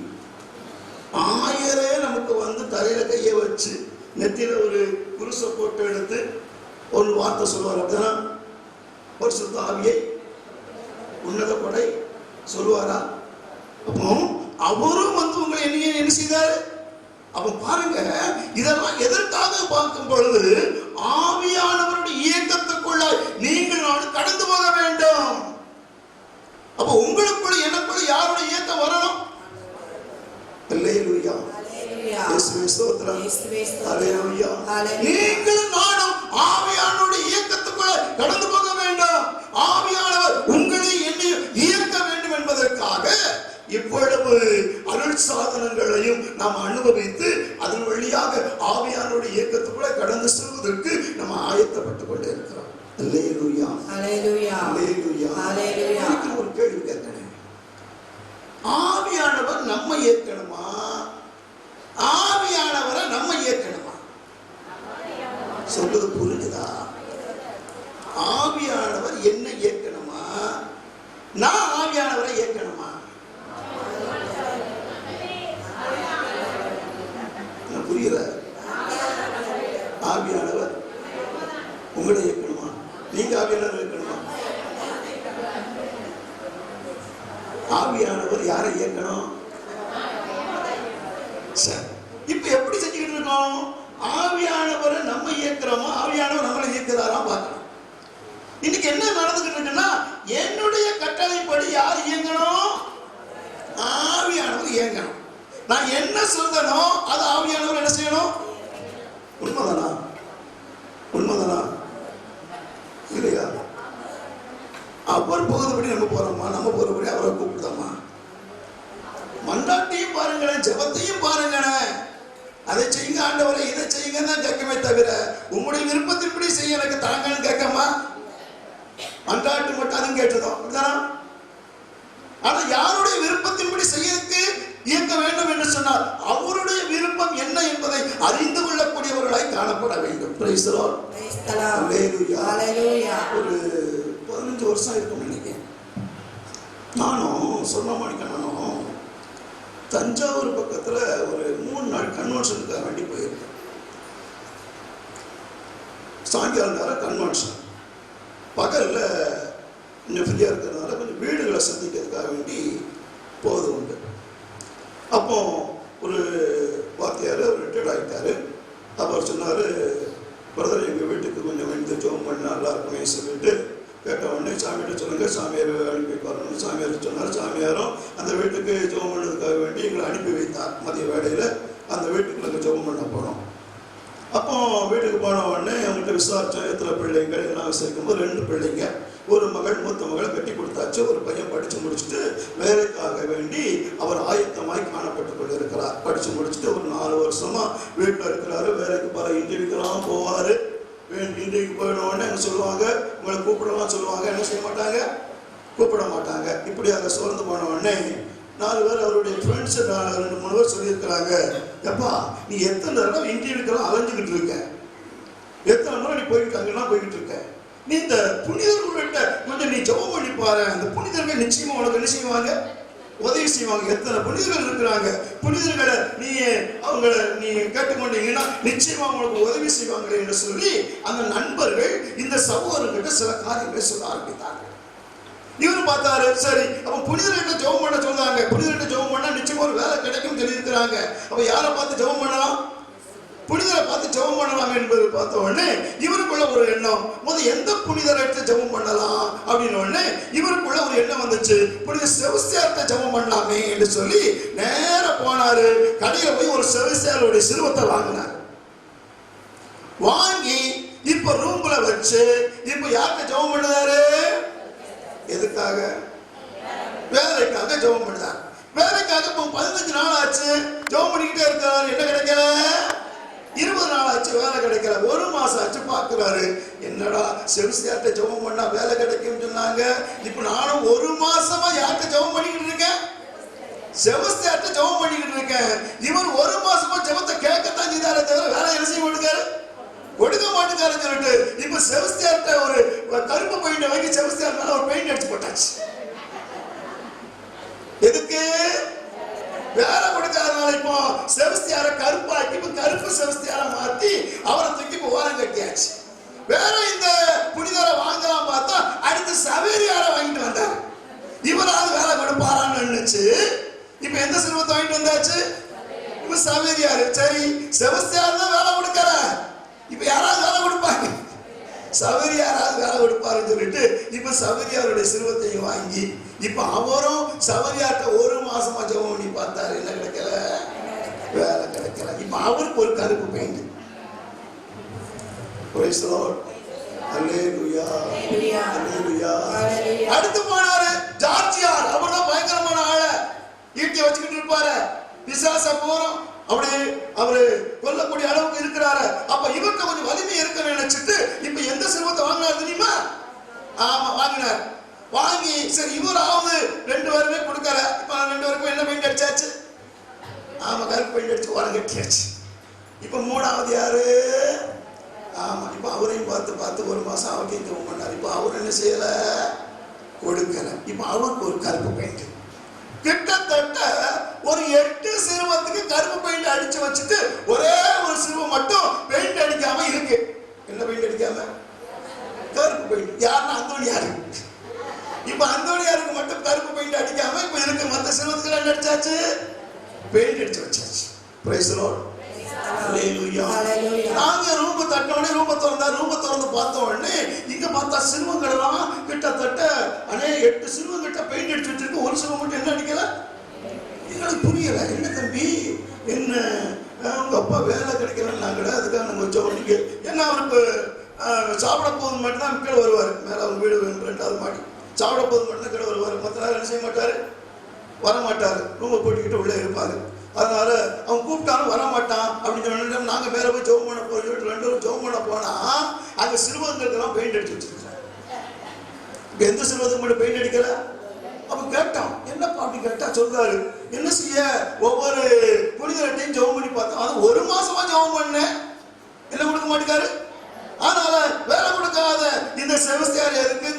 ஆயரே நமக்கு வந்து தலையில கையை வச்சு நெத்தியில ஒரு குருசை போட்டு எடுத்து ஒரு வார்த்தை சொல்லுவார். அப்படின்னா பரிசுத்த ஆவியை உன்னத கொடை சொல்லுவாரா? அப்போ அவரும் வந்து உங்களை என்ன செய்தாரு? அப்ப பாருங்க, இதெல்லாம் எதற்காக பார்க்கும் பொழுது ஆவியானவருடைய இயக்கத்துக்குள்ள நீங்கள் கடந்து போக வேண்டும். அப்ப உங்களுக்குள்ள எனக்குள்ள யாருடைய இயக்கம் வரணும்? அல்லேலூயா. இயேசுவே ஸ்தோத்திரம். அல்லேலூயா. நீங்களும் நானும் ஆவியானவருடைய இயக்கத்துக்குள்ள கடந்து போக வேண்டும். ஆவியானவர் உங்களை என்னை இயக்க வேண்டும் என்பதற்காக இவ்வளவு அருள் சாதனங்களையும் நாம் அனுபவித்து அதன் வழியாக ஆவியானவருடைய இயக்கத்துக்குள்ள கடந்து செல்வதற்கு நம்ம ஆயத்தப்பட்டுக் கொண்டே இருக்கிறோம். அல்லேலூயா. அல்லேலூயா. அல்லேலூயா. அல்லேலூயா. ஒரு கேள்வி கேட்கிறேன். ஆவியானவர் நம்ம இயக்கணுமா? சொல்றது புரிஞ்சுதா? ஆவியானவர் என்ன ஏற்கணுமா, நான் ஆவியானவரை ஏற்கணுமா? புரியல? ஆவியானவர் உங்களை ஏற்கணுமா, நீங்க ஆவியானவர் ஏற்கணுமா? ஆவியானவர் யாரை ஏற்கணும்? இப்ப எப்படி செஞ்சுக்கிட்டு இருக்கோம்? ஆவியானவரை நம்ம இயக்கிறோமா, ஆவியானவர் நம்மளை இயக்குறாரா பார்க்கணும். இன்னைக்கு என்ன நடந்துகிட்டு இருக்குன்னா, என்னுடைய கட்டளைப்படி யார் இயங்கணும்? ஆவியானவர் இயங்கணும். நான் என்ன சொல்றனோ அது ஆவியானவர் என்ன செய்யணும்? உண்மைதானா? உண்மைதானா இல்லையா? அவர் போகிறபடி நம்ம போறோமா, நம்ம போறபடி அவரை கூப்பிடுதோமா? மண்டாட்டியும் பாருங்களேன், ஜெபத்தையும் பாருங்களேன். அதை செய்யுங்க ஆண்டவரை, இதை செய்யுங்க தான் கேட்கமே தவிர உங்களுடைய விருப்பத்தின்படி செய்ய எனக்கு தாங்கன்னு கேட்கமா? மண்டாட்டு மட்டும் அதுவும் கேட்டதும். ஆனா யாருடைய விருப்பத்தின்படி செய்யறதுக்கு இயக்க வேண்டும் என்று சொன்னால் அவருடைய விருப்பம் என்ன என்பதை அறிந்து கொள்ளக்கூடியவர்களாய் காணப்பட வேண்டும். Praise the Lord. ஹல்லேலூயா. ஒரு 15 வருஷம் இருக்கும் நினைக்கிறேன். நானும் சொன்னமானிக்கணும் தஞ்சாவூர் பக்கத்துல ஒரு 3 நாள் கன்வென்ஷனுக்காக வேண்டி போயிருக்கேன். சாயங்காலம் நேரம் கன்வென்ஷன், பகல்ல கொஞ்சம் ஃப்ரீயா இருக்கிறதுனால கொஞ்சம் வீடுகளை சந்திக்கிறதுக்காக வேண்டி போவது உண்டு. அப்போ ஒரு வாத்தியார் ரிட்டையர்ட் ஆகிட்டாரு. அவர் சொன்னார், பிரதர் எங்கள் வீட்டுக்கு கொஞ்சம் வந்து ஜோம் பண்ண நல்லா இருக்குமே சொல்லிட்டு கேட்ட உடனே சாமிகிட்ட சொல்லுங்கள், சாமியார் அனுப்பி வரணும்னு சாமியார் சொன்னார். சாமியாரும் அந்த வீட்டுக்கு ஜோம் பண்ணதுக்காக வேண்டி எங்களை அனுப்பி வைத்தார். மதிய வேளையில் அந்த வீட்டுக்கு நாங்கள் ஜோம் பண்ண போனோம். அப்போ வீட்டுக்கு போன உடனே அவங்கள்ட்ட விசாரித்தோம், எத்தனை பிள்ளைங்க எல்லாம் விசாரிக்கும்போது 2 பிள்ளைங்க, ஒரு மகள், மூத்த மகளை கட்டி கொடுத்தாச்சு. ஒரு பையன் படித்து முடிச்சுட்டு வேலைக்காக வேண்டி அவர் ஆயத்தமாய் காணப்பட்டு கொண்டு இருக்கிறார். படித்து முடிச்சுட்டு ஒரு 4 வருஷமா வீட்டில் இருக்கிறாரு. வேலைக்கு பல இன்டர்வியூக்கெல்லாம் போவார். இன்டர்வியூக்கு போயிட உடனே என்ன சொல்லுவாங்க, உங்களை கூப்பிடலாம் சொல்லுவாங்க. என்ன செய்ய மாட்டாங்க, கூப்பிட மாட்டாங்க. இப்படி அதை சோர்ந்து போன உடனே 4 பேர் அவருடைய ஃப்ரெண்ட்ஸு 2-3 பேர் சொல்லியிருக்கிறாங்க, எப்பா நீ எத்தனை தடவை இன்டர்வியூக்கெல்லாம் அலைஞ்சிக்கிட்டு இருக்க, எத்தனை முறை நீ போய்கிட்டு அங்கெல்லாம் போய்கிட்டு இருக்க, நீ இந்த புனிதர்கள்கிட்ட கொஞ்சம் நீ ஜெபம் பண்ணி பாரு, அந்த புனிதர்கள் நிச்சயமா உனக்கு என்ன செய்வாங்க, உதவி செய்வாங்க. எத்தனை புனிதர்கள் இருக்கிறாங்க, புனிதர்களை அவங்கள நீ கேட்டுக்கொண்டீங்கன்னா நிச்சயமா உங்களுக்கு உதவி செய்வாங்க என்று சொல்லி அந்த நண்பர்கள் இந்த சகோதரர்கிட்ட சில காரியங்களை சொல்ல ஆரம்பித்தாங்க. இவர் பார்த்தாரு, சரி அப்ப புனிதர்கிட்ட ஜெபம் பண்ண சொல்றாங்க, புனிதர்கிட்ட ஜெபம் பண்ணா நிச்சயமா ஒரு வேலை கிடைக்கும் சொல்லி இருக்கிறாங்க. அப்ப யாரை பார்த்து ஜெபம் பண்ணலாம், புனிதரை பார்த்து ஜெபம் பண்ணலாம் என்பது பார்த்த உடனே இவருக்குள்ள ஒரு எண்ணம், முதல் எந்த புனிதரை எடுத்து ஜெபம் பண்ணலாம் அப்படின்னு உடனே இவருக்குள்ள ஒரு எண்ணம் வந்துச்சு, புனித செபஸ்தியார்ட்ட ஜெபம் பண்ணலாமே என்று சொல்லி நேர போனாரு. கடையில போய் ஒரு செபஸ்தியாருடைய சிறுவத்தை வாங்கினார். வாங்கி இப்ப ரூம்ல வச்சு இப்ப யார்கிட்ட ஜெபம் பண்ணுறாரு, எதுக்காக, வேலைக்காக ஜெபம் பண்ணுறார். வேலைக்காக 15 நாள் ஆச்சு ஜெபம் பண்ணிக்கிட்டே இருக்காரு. என்ன கிடைக்கல, 20 நாள் ஆச்சு வேலை கிடைக்கல. 1 மாசம் ஆச்சு பார்க்கிறாரு, என்னடா செபஸ்தியார்ட்ட ஜெபம் பண்ணா வேலை கிடைக்கும் சொன்னாங்க, இப்ப நானும் 1 மாசமா யார்கிட்ட ஜெபம் பண்ணிக்கிட்டு இருக்கேன், செபஸ்தியார்ட்ட ஜெபம் பண்ணிக்கிட்டு இருக்கேன். இவர் 1 மாசமா ஜெபத்தை கேட்கத்தான் செய்தாரே தவிர வேலை என்ன செய்ய மாட்டேங்காரு, கொடுக்க மாட்டேங்காருன்னு சொல்லிட்டு இப்ப செபஸ்தியார்ட்ட ஒரு கருப்பு பெயிண்ட் வாங்கி செபஸ்தியார் மேல ஒரு பெயிண்ட் அடிச்சு போட்டாச்சு. எதுக்கு, வேலை கொடுக்காதனால இப்போ செபஸ்தியாரை கருப்பாக்கி இப்ப கருப்பு செபஸ்தியாரை மாத்தி அவரை தூக்கி ஓரம் கட்டியாச்சு. வேற இந்த புனிதரை வாங்கலாம் பார்த்தா அடுத்து சவேரியாரை வாங்கிட்டு வந்தாரு. இவராது வேலை கொடுப்பாரான்னு நினைச்சு இப்ப எந்த சிறுவத்தை வாங்கிட்டு வந்தாச்சு, இப்ப சவேரியாரு. சரி செபஸ்தியார் தான் வேலை கொடுக்கற, இப்ப யாராவது வேலை கொடுப்பாங்க, சவேரியாராவது வேலை கொடுப்பாருன்னு சொல்லிட்டு இப்ப சவேரியாருடைய சிறுவத்தையும் வாங்கி இப்ப அவரும் சவேரியார்ட்ட 1 மாசமா ஜெபம் பண்ணி பார்த்தாரு, என்ன கிடைக்கல, வேலை கிடைக்கல. இப்ப அவருக்கு ஒரு கருப்பு பெயிண்ட். Praise the Lord. ஹல்லேலூயா, ஹல்லேலூயா. அடுத்து போனாரு ஜார்ஜியார். அவர்தான் பயங்கரமான ஆளை ஈட்டியை வச்சுக்கிட்டு இருப்பாரு, பிசாச போறோம் அப்படியே அவரு கொல்லக்கூடிய அளவுக்கு இருக்கிறாரு. அப்ப இவர்கிட்ட கொஞ்சம் வலிமை இருக்குன்னு நினைச்சிட்டு இப்ப எந்த சிறுவத்தை வாங்கினார் தெரியுமா, ஆமா வாங்கினார். வாங்கி சரி இவராவது 2 பேருமே கொடுக்கல. இப்ப 2 பேருக்கும் என்ன பெயிண்ட் அடிச்சாச்சு, ஆமா கருப்பு பெயிண்ட் அடிச்சு ஓரம் கட்டியாச்சு. இப்ப 3வது யாரு, ஆமா பார்த்து ஒரு மாசம் அவர்கிட்ட ஜெபம் பண்ணார். இப்போ அவர் என்ன செய்யல, கொடுக்கல. இப்போ அவருக்கு ஒரு கருப்பு பெயிண்ட், கிட்டத்தட்ட ஒரு 8 சிறுவத்துக்கு கருப்பு பெயிண்ட் அடிச்சு வச்சுட்டு ஒரே ஒரு சிறுவம் மட்டும் பெயிண்ட் அடிக்காம இருக்கு. என்ன பெயிண்ட் அடிக்காம? கருப்பு பெயிண்ட். யாருன்னா அந்தோணியாரு. இப்ப அந்தோணியாருக்கு மட்டும் கருப்பு பெயிண்ட் அடிக்காம இப்ப இருக்கு. மத்த சிறுவத்துக்கு என்ன அடிச்சாச்சு? பெயிண்ட் அடிச்சு வச்சாச்சு. Praise the Lord. ஹalleluya. நாங்க ரூம் தட்டனோட ரூம் திறந்து பார்த்த உடனே இங்க பார்த்தா சிறுவங்கள் எல்லாம் கிட்டத்தட்ட 8 சிறுவங்கிட்ட பெயிண்ட் அடிச்சு வச்சிருக்கு. ஒரு சிறுவன் மட்டும் என்ன அடிக்கல. எங்களுக்கு புரியல. என்ன தம்பி, என்ன உங்க அப்பா வேலை கிடைக்கலன்னாங்கட, அதுக்காக நம்ம ஜோடிங்க. ஏன்னா அவருக்கு சாப்பிட போது மட்டும்தான் கீழே வருவார். மேலே அவங்க வீடு 2வது மாடி. சாப்பிட போது மட்டும்தான் கீழே வருவார். மற்ற நேரம் என்ன செய்ய மாட்டாரு, வரமாட்டாரு. ரூமை போட்டுக்கிட்டு உள்ளே இருப்பாரு. அதனால அவன் கூப்பிட்டாலும் வரமாட்டான். அப்படின்னு சொன்ன நாங்கள் மேலே போய் ஜெபம் பண்ண போய் 2 பேரும் ஜெபம் பண்ண போனா அங்கே சிறுவங்களுக்கெல்லாம் பெயிண்ட் அடிச்சு வச்சிருக்கிறாங்க. இப்போ எந்த சிறுவத்துக்கு மட்டும் பெயிண்ட் அடிக்கல. அப்ப கேட்டோம், என்னப்பா அப்படி கேட்டா சொல்றாரு, என்ன செய்ய ஒவ்வொரு புனிதரையும் ஜெபம் பண்ணி பார்த்தோம். அது 1 மாசமா ஜெபம் பண்ணேன், என்ன கொடுக்க மாட்டேங்காரு. அதனால வேலை கொடுக்காத இந்த செவஸ்தியார் எதுக்கு,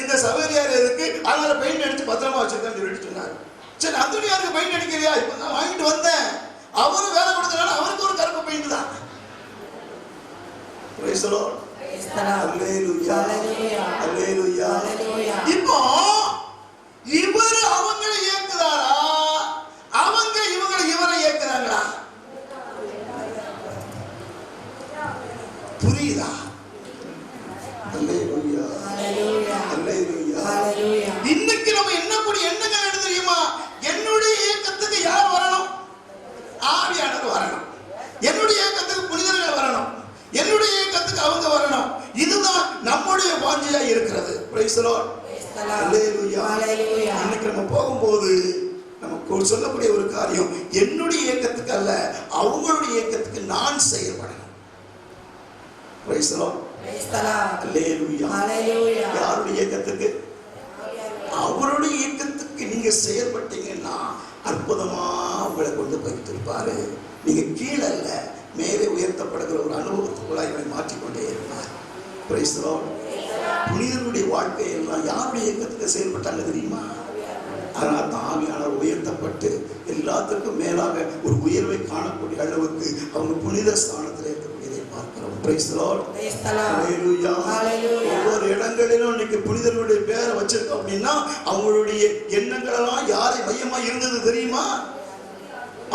இந்த சவேரியார் எதுக்கு, அதனால பெயிண்ட் அடிச்சு பத்திரமா வச்சிருக்கேன்னு சொல்லிட்டு சொன்னாரு. சரி, அந்தோனியாருக்கு பெயிண்ட் அடிக்கிறியா? இப்ப நான் வாங்கிட்டு வந்தேன். அவரும் வேலை கொடுக்கறாரு, அவருக்கு ஒரு கருப்பு பெயிண்ட் தான். Praise the Lord. ஹalleluya. ஹalleluya. இப்போ இவர் அவங்களை ஏக்குறாரா, அவங்க இவரை ஏக்குறாங்களா? புரியுதா? ஹalleluya. ஹalleluya. ஹalleluya. இன்னைக்கு நம்ம என்னக்கூடிய எண்ணங்கள் எடுத்து தெரியுமா? என்னுடைய இயக்கத்துக்கு யார் வரணும்? ஆவியானவர் வரணும். என்னுடைய இயக்கத்துக்கு புனிதர்கள் வரணும். என்னுடைய இயக்கத்துக்கு அவங்க வரணும். இதுதான் நம்முடைய வாஞ்சையா இருக்கிறது. Praise the Lord. ஹalleluya. ஹalleluya. இன்னைக்கு நம்ம போகும்போது நமக்கு சொல்லக்கூடிய ஒரு காரியம், என்னுடைய இயக்கத்துக்கு அல்ல, அவங்களுடைய இயக்கத்துக்கு நான் செயல்படணும். Praise the Lord. ஹalleluya. ஹalleluya. யாருடைய இயக்கத்துக்கு? அவருடைய இயக்கத்துக்கு நீங்க செயல்பட்டீங்கன்னா அற்புதமா உங்களை கொண்டு போய்த்திருப்பாரு. நீங்க கீழே அல்ல, மேலே உயர்த்தப்படுகிற ஒரு அனுபவத்துக்குள்ளாய் இவரை மாற்றிக்கொண்டே இருப்பார். Price the Lord. புனிதனுடைய வாழ்க்கையெல்லாம் யாருடைய இயக்கத்துக்கு செயல்பட்டாங்க தெரியுமா? அதனால தான் ஆவியானவர் உயர்த்தப்பட்டு எல்லாத்துக்கும் மேலாக ஒரு உயர்வை காணக்கூடிய அளவுக்கு அவங்க புனித ஸ்தானத்தில் இருக்கக்கூடியதை பார்க்கிறோம். Praise the Lord. ஹalleluya. ஒவ்வொரு இடங்களிலும் இன்னைக்கு புனிதர்களுடைய பேரை வச்சிருக்கோம் அப்படின்னா அவங்களுடைய எண்ணங்கள் எல்லாம் யாரை மையமா இருந்தது தெரியுமா?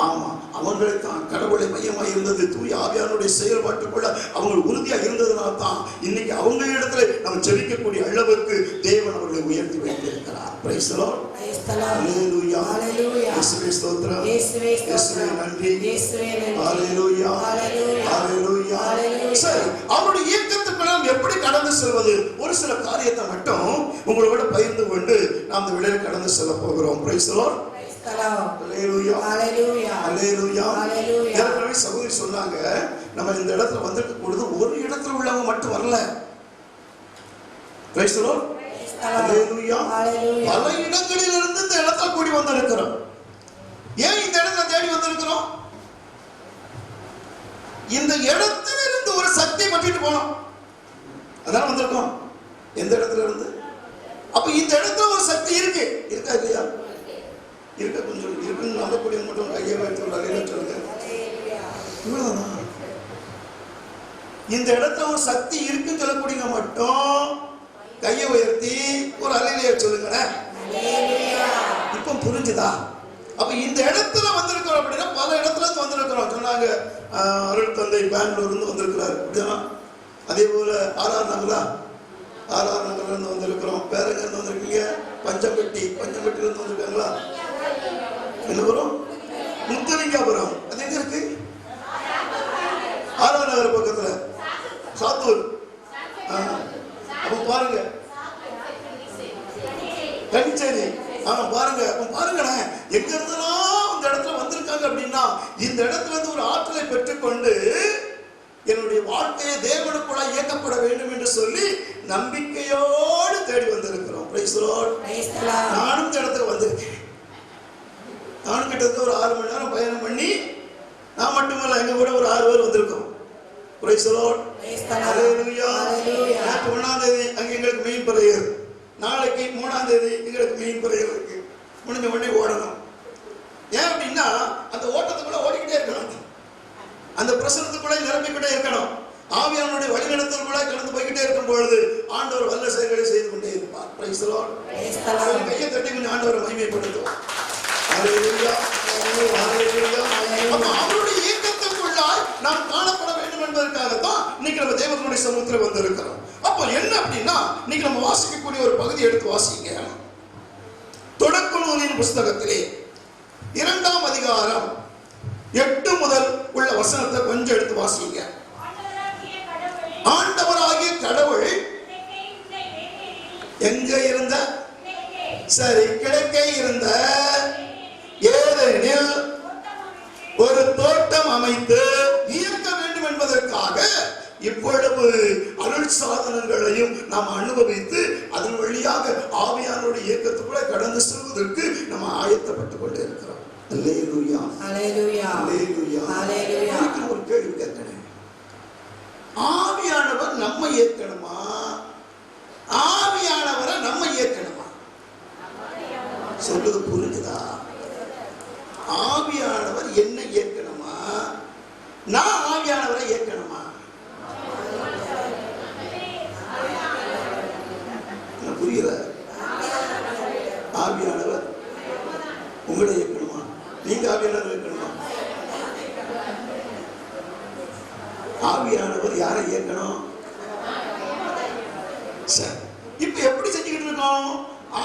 ஆமா, அவங்களுக்கு தான் கடவுளை மையமா இருந்தது. தூய ஆவியானுடைய செயல்பாட்டுக்குள்ள அவங்க உறுதியா இருந்ததுனால தான் இன்னைக்கு அவங்க இடத்துல நம்ம ஜெபிக்கக்கூடிய அளவுக்கு தேவன் அவர்களை உயர்த்தி வைத்திருக்கிறார். Praise the Lord. ஹalleluya. ஹalleluya. இயேசுவே ஸ்தோத்திரம். இயேசுவே நன்றி. ஹalleluya. ஹalleluya. சரி, அவருடைய இயக்கத்துக்குள்ள நாம் எப்படி கடந்து செல்வது? ஒரு சில காரியத்தை மட்டும் உங்களோட பகிர்ந்து கொண்டு நாம் இந்த விளையாட கடந்து செல்ல போகிறோம். Praise the Lord. ஹalleluya. ஹalleluya. ஹalleluya. ஏற்கனவே சகோதரி சொன்னாங்க, நம்ம இந்த இடத்துல வந்துட்டு பொழுது ஒரு இடத்துல உள்ளவங்க மட்டும் வரல. Praise the Lord. ஹalleluya. பல இடங்களில் இருந்து இந்த இடத்துல கூடி வந்திருக்கிறோம். ஏன் இந்த இடத்துல தேடி வந்திருக்கிறோம்? இந்த இடத்துல இருந்து ஒரு சக்தி பற்றிட்டு போனோம், அதான் வந்திருக்கோம். எந்த இடத்துல இருந்து? அப்ப இந்த இடத்துல ஒரு சக்தி இருக்கு, இருக்கா இல்லையா? இருக்க கொஞ்சம் இருக்குன்னு நம்பக்கூடிய மட்டும் ஐயமா சொல்லுங்க. இவ்வளவுதான். இந்த இடத்துல ஒரு சக்தி இருக்குன்னு சொல்லக்கூடிய மட்டும் கையை உயர்த்தி ஒரு அல்லேலூயா சொல்லுங்களேன். இப்ப புரிஞ்சுதா? அப்ப இந்த இடத்துல வந்திருக்கிறோம் அப்படின்னா பல இடத்துல இருந்து வந்திருக்கிறோம். சொன்னாங்க அருள் தந்தை பெங்களூர்ல இருந்து வந்திருக்கிறாரு. அதே போல ஆர்ஆர் நகர்ல இருந்து வந்திருக்கிறோம். வேற எங்க இருந்து வந்திருக்கீங்க? பஞ்சம்பட்டியில இருந்து வந்திருக்காங்களா? என்ன வரும்? முத்துலிங்காபுரம். அது எங்க இருக்கு? ஆர்ஆர் நகர் பக்கத்துல சாத்தூர். அப்ப பாருங்க, கனிச்சேரி. பாருங்க, பாருங்களேன், எங்க இருந்தெல்லாம் இந்த இடத்துல வந்திருக்காங்க அப்படின்னா இந்த இடத்துல இருந்து ஒரு ஆற்றலை பெற்றுக்கொண்டு என்னுடைய வாழ்க்கையை தேவனுக்குள்ள இயக்கப்பட வேண்டும் என்று சொல்லி நம்பிக்கையோடு தேடி வந்திருக்கிறோம். Praise the Lord. நானும் இந்த இடத்துக்கு வந்திருக்கேன். நானும் கிட்டத்தட்ட ஒரு 6 மணி நேரம் பயணம் பண்ணி, நான் மட்டுமல்ல, எங்க கூட ஒரு 6 பேர் வந்திருக்கோம். Praise the Lord. Praise the Lord. Hallelujah. Hallelujah. நேற்று 1ஆம் தேதி அங்கே எங்களுக்கு மெயின் பிரேயர், நாளைக்கு 3ஆம் தேதி எங்களுக்கு மெயின் பிரேயர் இருக்கு. முடிஞ்ச உடனே ஓடணும். ஏன் அப்படின்னா அந்த ஓட்டத்துக்குள்ள ஓடிக்கிட்டே இருக்கணும், அந்த பிரசனத்துக்குள்ள நிரம்பிக்கிட்டே இருக்கணும். ஆவியானுடைய வழிநடத்தலுக்குள்ள கடந்து போய்கிட்டே இருக்கும் பொழுது ஆண்டவர் வல்ல செயல்களை செய்து கொண்டே இருப்பார். Price the Lord. கையை தட்டி கொஞ்சம் ஆண்டவரை மகிமைப்படுத்துவோம். ஹalleluya, ஹalleluya. அப்ப அவருடைய இயக்கத்துக்குள்ளாய் நாம் காணப்பட வேண்டும் என்பதற்காக தான் இன்னைக்கு நம்ம தேவனுடைய சமூகத்தில் வந்திருக்கிறோம். அப்போ என்ன அப்படின்னா இன்னைக்கு நம்ம வாசிக்கக்கூடிய ஒரு பகுதி எடுத்து வாசிங்க. தொடக்க நூலின் புஸ்தகத்திலே 2ஆம் அதிகாரம் 8 முதல் உள்ள வசனத்தை கொஞ்சம் எடுத்து வாசிங்க. ஆண்டவராகிய கடவுள் எங்க இருந்த, சரி, கிழக்கே இருந்த ஏதேனில் ஒரு தோட்டம் அமைத்து இயக்க வேண்டும் என்பதற்காக இவ்வளவு அருள் சாதனங்களையும் நாம் அனுபவித்து அதன் வழியாக ஆவியானுடைய இயக்கத்துக்குள்ள கடந்து செல்வதற்கு நம்ம ஆயத்தப்பட்டுக் கொண்டே இருக்கிறோம். அல்லேலூயா, அல்லேலூயா, அல்லேலூயா, அல்லேலூயா. ஒரு கேள்வி கேட்கிறேன். ஆவியானவர் நம்ம இயக்கணுமா, ஆவியானவரை நம்ம இயக்கணுமா? சொல்றது புரிஞ்சுதா? ஆவியானவர் என்ன இயக்கணுமா, நான் ஆவியானவரை இயக்கணுமா? புரியல? ஆவியானவர் உங்களை இயக்கணுமா, நீங்க ஆவியானவர் இயக்கணுமா? ஆவியானவர் யாரை இயக்கணும்? சரி, இப்ப எப்படி செஞ்சுக்கிட்டு இருக்கோம்?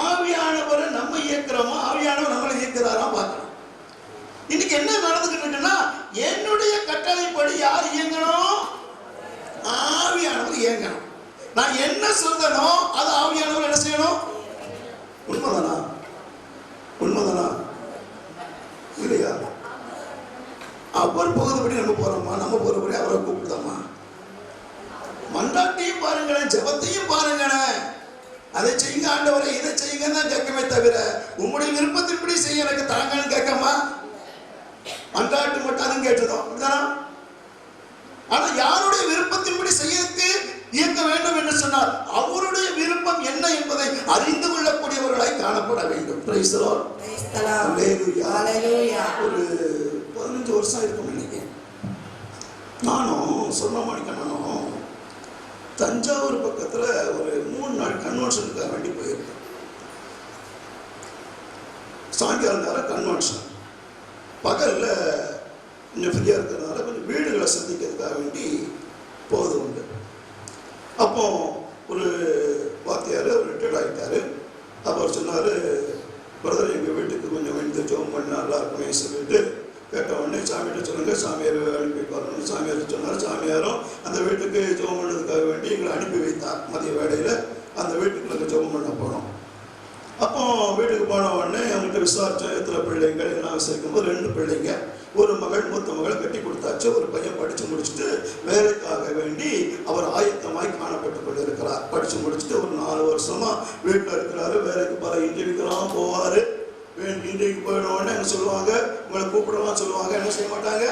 ஆவியானவரை நம்ம இயக்கிறோமா, ஆவியானவர் நம்மளை இயக்கிறாரா பார்க்கணும். இன்னைக்கு என்ன நடந்துகிட்டு இருக்குன்னா, என்னுடைய கட்டளைப்படி யார் இயங்கணும்? ஆவியானவர் இயங்கணும். நான் என்ன சொல்றனோ அது ஆவியானவர் என்ன செய்யணும்? உண்மைதானா? உண்மைதானா இல்லையா? அவர் போகிறபடி நம்ம போறோமா, நம்ம போறபடி அவரை கூப்பிடுதோமா? மன்றாட்டையும் பாருங்களேன், ஜெபத்தையும் பாருங்களேன். அதை செய்யுங்க ஆண்டவரை, இதை செய்யுங்க தான் கேட்கமே தவிர உங்களுடைய விருப்பத்தின்படி செய்ய எனக்கு தாங்கன்னு கேட்கமா? மன்றாட்டு மட்டும் அதுவும் கேட்டுதோம். ஆனா யாருடைய விருப்பத்தின்படி செய்யறதுக்கு இயக்க வேண்டும் என்று சொன்னால் அவருடைய விருப்பம் என்ன என்பதை அறிந்து கொள்ளக்கூடியவர்களாய் காணப்பட வேண்டும். Praise the Lord. அல்லேலூயா, அல்லேலூயா. ஒரு 15 வருஷம் இருக்கும் நினைக்கிறேன். நானும் சொன்னமாணிக்கணும் தஞ்சாவூர் பக்கத்துல ஒரு 3 நாள் கன்வென்ஷனுக்காக வேண்டி போயிருக்கேன். சாயங்காலம் நேரம் கன்வென்ஷன், பகல்ல கொஞ்சம் ஃப்ரீயா இருக்கிறதுனால கொஞ்சம் வீடுகளை சந்திக்கிறதுக்காக வேண்டி போவது உண்டு. அப்போ ஒரு வாத்தியார், அவர் ரிட்டையர்ட் ஆகிட்டாரு. அவர் சொன்னார், பிரதர் எங்கள் வீட்டுக்கு கொஞ்சம் வந்து ஜோம் பண்ண நல்லா இருக்குமே சொல்லிட்டு கேட்ட உடனே சாமிகிட்ட சொல்லுங்க, சாமியார் அனுப்பி வரணும்னு சாமியார் சொன்னார். சாமியாரும் அந்த வீட்டுக்கு ஜோம் பண்ணதுக்காக வேண்டி எங்களை அனுப்பி வைத்தார். மதிய வேளையில் அந்த வீட்டுக்கு நாங்கள் ஜோம் பண்ண போனோம். அப்போ வீட்டுக்கு போன உடனே அவங்ககிட்ட விசாரிச்சோம், எத்தனை பிள்ளைங்கள் எல்லாம் விசாரிக்கும்போது 2 பிள்ளைங்க, ஒரு மகள், மூத்த மகளை கட்டி கொடுத்தாச்சு. ஒரு பையன் படித்து முடிச்சுட்டு வேலைக்காக வேண்டி அவர் ஆயத்தமாய் காணப்பட்டு கொண்டு இருக்கிறார். படித்து முடிச்சுட்டு ஒரு 4 வருஷமா வீட்டில் இருக்கிறாரு. வேலைக்கு பல இன்டர்வியூக்கெல்லாம் போவார். இன்றைக்கு போயிட உடனே என்ன சொல்லுவாங்க, உங்களை கூப்பிடலாம் சொல்லுவாங்க. என்ன செய்ய மாட்டாங்க,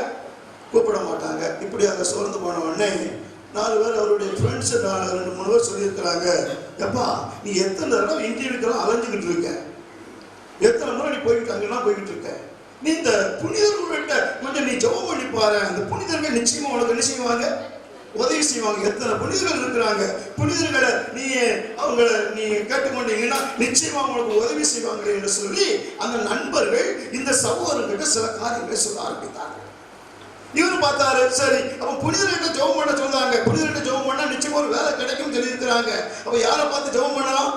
கூப்பிட மாட்டாங்க. இப்படி அதை சோர்ந்து போன உடனே 4 பேர் அவருடைய ஃப்ரெண்ட்ஸ் 2-3 பேர் சொல்லியிருக்கிறாங்க, எப்பா நீ எத்தனை தடவை இன்டர்வியூக்கெல்லாம் அலைஞ்சிக்கிட்டு இருக்க, எத்தனை முறை நீ போய்கிட்டு இருக்க, நீ இந்த புனிதர்கள்ட்ட கொஞ்சம் நீ ஜெபம் பண்ணி பாரு, அந்த புனிதர்கள் நிச்சயமா உனக்கு என்ன செய்வாங்க, உதவி செய்வாங்க. எத்தனை புனிதர்கள் இருக்கிறாங்க, புனிதர்களை அவங்களை நீ கேட்டுக்கொண்டீங்கன்னா நிச்சயமா உங்களுக்கு உதவி செய்வாங்க என்று சொல்லி அந்த நண்பர்கள் இந்த சகோதரர்கிட்ட சில காரியங்களை சொல்ல ஆரம்பித்தாங்க. இவரு பார்த்தாரு, சரி அப்ப புனிதர்கிட்ட ஜெபம் பண்ண சொல்றாங்க, புனிதர்கிட்ட ஜெபம் பண்ணா நிச்சயமா ஒரு வேலை கிடைக்கும் சொல்லி இருக்கிறாங்க. அப்ப யாரை பார்த்து ஜெபம் பண்ணலாம்,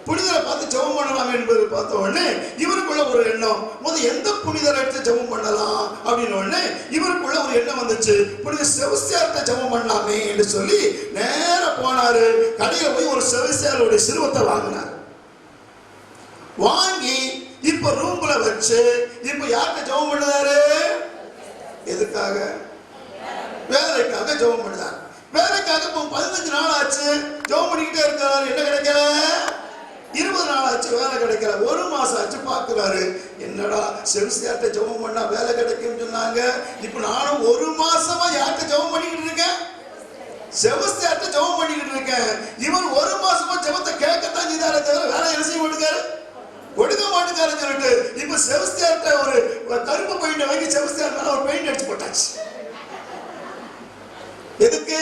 புனிதரை பார்த்து ஜெபம் பண்ணலாம் என்பது பார்த்த உடனே இவருக்குள்ள ஒரு எண்ணம், முதல் எந்த புனிதரை எடுத்து ஜெபம் பண்ணலாம் அப்படின்னு உடனே இவருக்குள்ள ஒரு எண்ணம் வந்துச்சு, புனித செபஸ்தியார்ட்ட ஜெபம் பண்ணலாமே என்று சொல்லி நேர போனாரு. கடையில போய் ஒரு செபஸ்தியாருடைய சிறுவத்தை வாங்கினார். வாங்கி இப்ப ரூம்ல வச்சு இப்ப யார்கிட்ட ஜெபம் பண்ணுறாரு, எதுக்காக, வேலைக்காக ஜெபம் பண்ணுறாரு. வேலைக்காக 15 நாள் ஆச்சு, ஜெபம் பண்ணிக்கிட்டே இருக்கிறாரு. என்ன கிடைக்கல, 20 நாள் ஆச்சு வேலை கிடைக்கல. 1 மாசம் ஆச்சு பார்க்கிறாரு. என்னடா செபஸ்தியார்ட்ட ஜெபம் பண்ணா வேலை கிடைக்கும்னு சொன்னாங்க. இப்ப நானும் 1 மாசமா யார்கிட்ட ஜெபம் பண்ணிக்கிட்டு இருக்கேன்? செபஸ்தியார்ட்ட ஜெபம் பண்ணிக்கிட்டு இருக்கேன். இவர் 1 மாசமா ஜெபத்தை கேட்கத்தான் செய்தாரே தவிர வேலை என்ன செய்ய மாட்டேங்காரு, கொடுக்க மாட்டேங்காருன்னு சொல்லிட்டு இப்ப செபஸ்தியார்ட்ட ஒரு கருப்பு பெயிண்ட் வாங்கி செபஸ்தியார் மேல ஒரு பெயிண்ட் அடிச்சு போட்டாச்சு. எதுக்கு?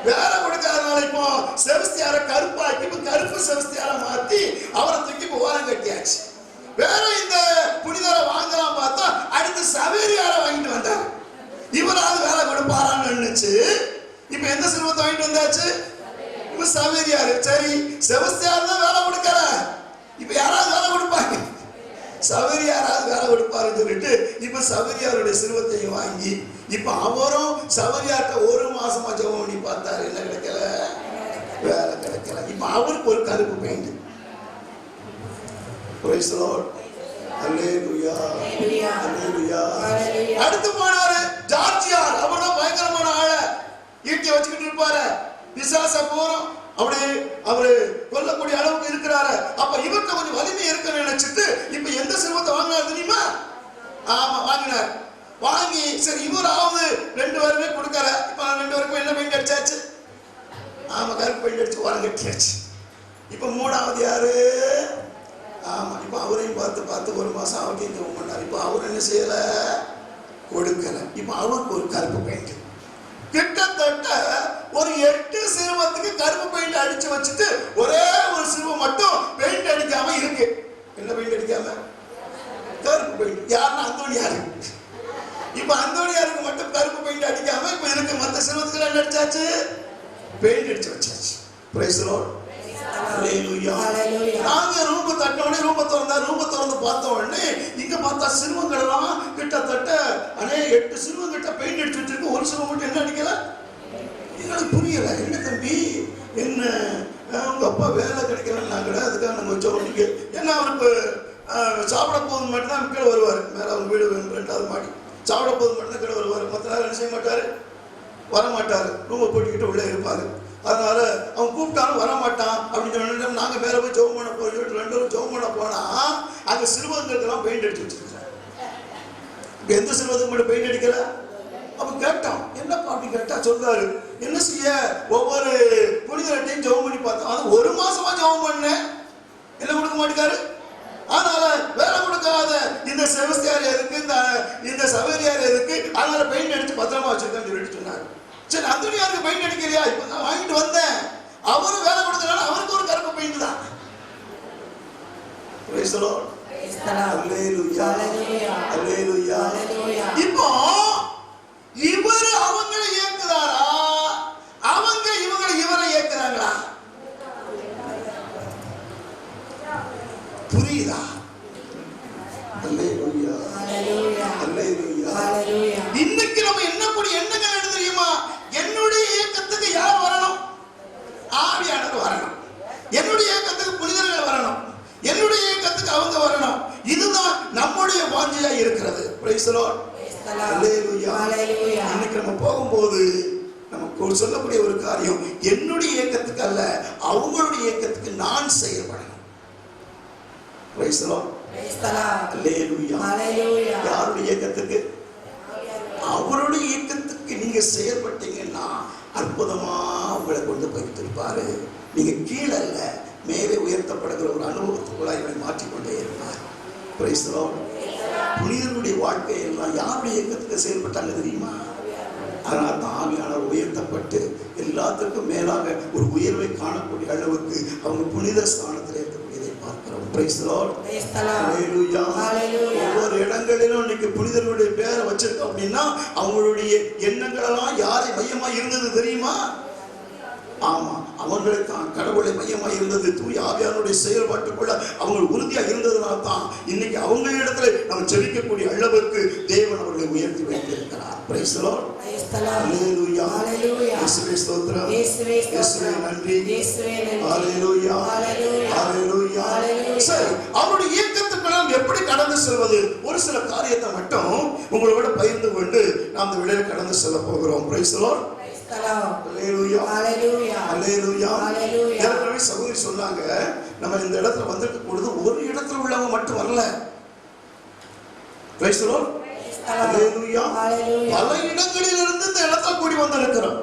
வேலை கொடுக்காதனால. இப்போ செபஸ்தியார கருப்பாக்கி இப்ப கருப்பு செபஸ்தியார மாத்தி அவரை தூக்கி ஓரம் கட்டியாச்சு. வேற இந்த புனிதரை வாங்கலாம் பார்த்தா அடுத்து சவேரியார வாங்கிட்டு வந்தார். இவராது வேலை கொடுப்பாரான்னு நினைச்சு இப்ப எந்த சிறுவத்தை வாங்கிட்டு வந்தாச்சு? இப்ப சவேரியாரு. சரி, செபஸ்தியார் தான் வேலை கொடுக்கற, இப்ப யாராவது வேலை கொடுப்பாங்க, சவேரியாராவது வேலை கொடுப்பாருன்னு சொல்லிட்டு இப்ப சவேரியாருடைய சிறுவத்தையும் வாங்கி இப்ப அவரும் சவேரியார்ட்ட 1 மாசமா ஜெபம் பண்ணி பார்த்தாரு. என்ன கிடைக்கல, வேலை கிடைக்கல. இப்ப அவருக்கு ஒரு கருப்பு பெயிண்ட். Praise the Lord. அல்லேலூயா, அல்லேலூயா. அடுத்து போனாரு ஜார்ஜியார். அவர்தான் பயங்கரமான ஆள ஈட்டிய வச்சுக்கிட்டு இருப்பாரு. பிசாச போறோம் அப்படியே அவரு கொல்லக்கூடிய அளவுக்கு இருக்கிறாரு. அப்ப இவர்கிட்ட கொஞ்சம் வலிமை இருக்குன்னு நினைச்சிட்டு இப்ப எந்த சிறுவத்தை வாங்கினார் தெரியுமா? ஆமா, வாங்கினார். வாங்கி சரி இவராவது 2 பேருமே கொடுக்கற. இப்ப 2 பேருக்கும் என்ன பெயிண்ட் அடிச்சாச்சு? ஆமா, கருப்பு பெயிண்ட் அடிச்சு ஓரம் கட்டியாச்சு. இப்ப 3வது யாரு? ஆமா, இப்ப அவரையும் பார்த்து 1 மாசம் அவரையும் ஜெபம் பண்ணார். இப்ப அவர் என்ன செய்யல, கொடுக்கல. இப்ப அவருக்கு ஒரு கருப்பு பெயிண்ட். கிட்டத்தட்ட ஒரு 8 சிறுவத்துக்கு கருப்பு பெயிண்ட் அடிச்சு வச்சுட்டு ஒரே ஒரு சிறுவம் மட்டும் பெயிண்ட் அடிக்காம இருக்கு. என்ன பெயிண்ட் அடிக்காம? கருப்பு பெயிண்ட். யாருன்னா அந்தோனியாரு. இப்ப அந்தோனியாருக்கு மட்டும் கருப்பு பெயிண்ட் அடிக்காம இப்ப இருக்கு. மத்த சிறுவத்துக்கு என்ன அடிச்சாச்சு? பெயிண்ட் அடிச்சு வச்சாச்சு. Praise the Lord. அல்லேலூயா. நாங்க ரூம் தட்டோடனே ரூம் திறந்து பார்த்த உடனே இங்க பார்த்தா சிறுவங்கள் எல்லாம் கிட்டத்தட்ட 8 சிறுவங்கிட்ட பெயிண்ட் அடிச்சு வச்சிருக்கு. ஒரு சிறுவன் மட்டும் என்ன அடிக்கல. எங்களுக்கு புரியல. என்ன தம்பி, என்ன உங்க அப்பா வேலை கிடைக்கலன்னாங்கடா, அதுக்காக நம்ம வச்சோம். நீங்க என்ன அவருக்கு சாப்பிட போகுது மட்டும் தான் கீழே வருவார். மேல அவங்க வீடு 2வது மாடி. சாப்பிட போகுது மட்டும் தான் கீழே வருவார். மற்ற நேரம் என்ன செய்ய மாட்டாரு, வரமாட்டாரு. ரூமை போட்டுக்கிட்டு உள்ளே இருப்பாரு. அதனால அவன் கூப்பிட்டாலும் வரமாட்டான் அப்படின்னு சொன்ன நாங்க வேற போய் ஜெபம் பண்ண போய் 2 பேரும் ஜெபம் பண்ண போனா அங்க சிறுவங்களுக்கெல்லாம் பெயிண்ட் அடிச்சு வச்சிருக்காங்க. எந்த சிறுவத்துக்கு மட்டும் பெயிண்ட் அடிக்கல. அப்ப கேட்டோம், என்னப்பா அப்படி கேட்டா சொல்றாரு, என்ன செய்ய ஒவ்வொரு புனிதரையும் ஜெபம் பண்ணி பார்த்தோம். அது 1 மாசமா ஜெபம் பண்ணேன், என்ன கொடுக்க மாட்டேங்காரு. அதனால வேலை கொடுக்காத இந்த செபஸ்தியார் எதுக்கு, இந்த சவேரியார் எதுக்கு, அதனால பெயிண்ட் அடிச்சு பத்திரமா வச்சிருக்கேன்னு சொல்லிட்டு சொன்னாரு. சரி, அந்தோனியாருக்கு பெயிண்ட் அடிக்கலையா? இப்ப நான் வாங்கிட்டு வந்தேன். அவரும் வேலை கொடுக்கறனால அவருக்கு ஒரு கருப்பு பெயிண்ட் தான். Praise the Lord. அல்லேலூயா, அல்லேலூயா. இப்போ இவர் அவங்களை ஏக்குறாரா, அவங்க இவரை ஏக்குறாங்களா? புரியுதா? அல்லேலூயா, அல்லேலூயா. இன்னைக்கு நம்ம என்னக்கூடிய எண்ணங்கள் என்ன தெரியுமா? என்னுடைய இயக்கத்துக்கு யார் வரணும்? ஆவியானவர் வரணும். என்னுடைய இயக்கத்துக்கு புனிதர்கள் வரணும். என்னுடைய இயக்கத்துக்கு அவங்க வரணும். இதுதான் நம்முடைய வாஞ்சையா இருக்கிறது. Praise the Lord. அல்லேலூயா. இன்னைக்கு நம்ம போகும்போது நமக்கு சொல்லக்கூடிய ஒரு காரியம், என்னுடைய இயக்கத்துக்கு அல்ல, அவங்களுடைய இயக்கத்துக்கு நான் செயல்படணும். Praise the Lord. அல்லேலூயா. யாருடைய இயக்கத்துக்கு? அவருடைய இயக்கத்துக்கு நீங்க செயல்பட்டீங்கன்னா அற்புதமா உங்களை கொண்டு போய் திருப்பாரு. நீங்க கீழே அல்ல, மேலே உயர்த்தப்படுகிற ஒரு அனுபவத்துக்குள்ள இவரை மாற்றிக்கொண்டே இருந்தார். Praise the Lord. புனிதனுடைய வாழ்க்கையெல்லாம் யாருடைய இயக்கத்துக்கு செயல்பட்டாங்க தெரியுமா? அதனால தான் ஆவியானவர் உயர்த்தப்பட்டு எல்லாத்துக்கும் மேலாக ஒரு உயர்வை காணக்கூடிய அளவுக்கு அவங்க புனித ஸ்தானத்தில் இருக்கக்கூடியதை பார்க்கிறோம். Praise the Lord. Hallelujah. ஒவ்வொரு இடங்களிலும் இன்னைக்கு புனிதர்களுடைய பேரை வச்சிருக்கோம் அப்படின்னா அவங்களுடைய எண்ணங்கள் எல்லாம் யாரை மையமா இருந்தது தெரியுமா? ஆமா, அவங்களுக்கான கடவுளை மையமா இருந்தது. தூய ஆவியானுடைய செயல்பாட்டுக்குள்ள அவங்க உறுதியா இருந்ததுனால தான் இன்னைக்கு அவங்க இடத்துல நம்ம ஜெபிக்கக்கூடிய அளவுக்கு தேவன் அவர்களை உயர்த்தி வைத்திருக்கிறார். Praise the Lord. Hallelujah. இயேசுவே ஸ்தோத்திரம். இயேசுவே நன்றி. Hallelujah. Hallelujah. சரி, அவருடைய இயக்கத்துக்குள்ள எப்படி கடந்து செல்வது? ஒரு சில காரியத்தை மட்டும் உங்களோட பகிர்ந்து கொண்டு நாம் இந்த விளையாட கடந்து செல்ல போகிறோம். Praise the Lord. Hallelujah Hallelujah. Hallelujah. Hallelujah. ஏற்கனவே சகோதரி சொன்னாங்க, நம்ம இந்த இடத்துல வந்திருக்க பொழுது ஒரு இடத்துல உள்ளவங்க மட்டும் வரல. Praise the Lord. Hallelujah. Hallelujah. பல இடங்களில் இருந்து இந்த இடத்துல கூடி வந்திருக்கிறோம்.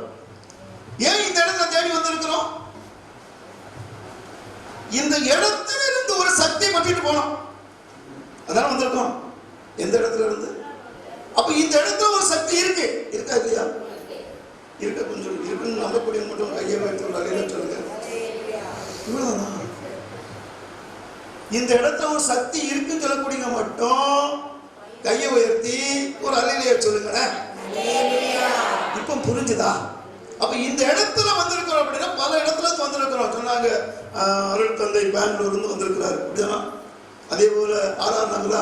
ஏன் இந்த இடத்துல தேடி வந்திருக்கிறோம்? இந்த இடத்துல இருந்து ஒரு சக்தி பற்றிட்டு போனோம், அதான் வந்திருக்கோம். எந்த இடத்துல இருந்து? அப்ப இந்த இடத்துல ஒரு சக்தி இருக்கு, இருக்கா இல்லையா? இருக்க கொஞ்சம் இருக்குன்னு நம்பக்கூடிய மட்டும் ஐயமா சொல்லுங்க. இவ்வளவுதான். இந்த இடத்துல ஒரு சக்தி இருக்குன்னு சொல்லக்கூடிய மட்டும் கையை உயர்த்தி ஒரு அல்லேலூயா சொல்லுங்களேன். இப்ப புரிஞ்சுதா? அப்ப இந்த இடத்துல வந்திருக்கிறோம் அப்படின்னா பல இடத்துல இருந்து வந்திருக்கிறோம். சொன்னாங்க அருள் தந்தை பெங்களூர்ல இருந்து வந்திருக்கிறாரு அப்படின்னா, அதே போல ஆர்ஆர் நகர்ல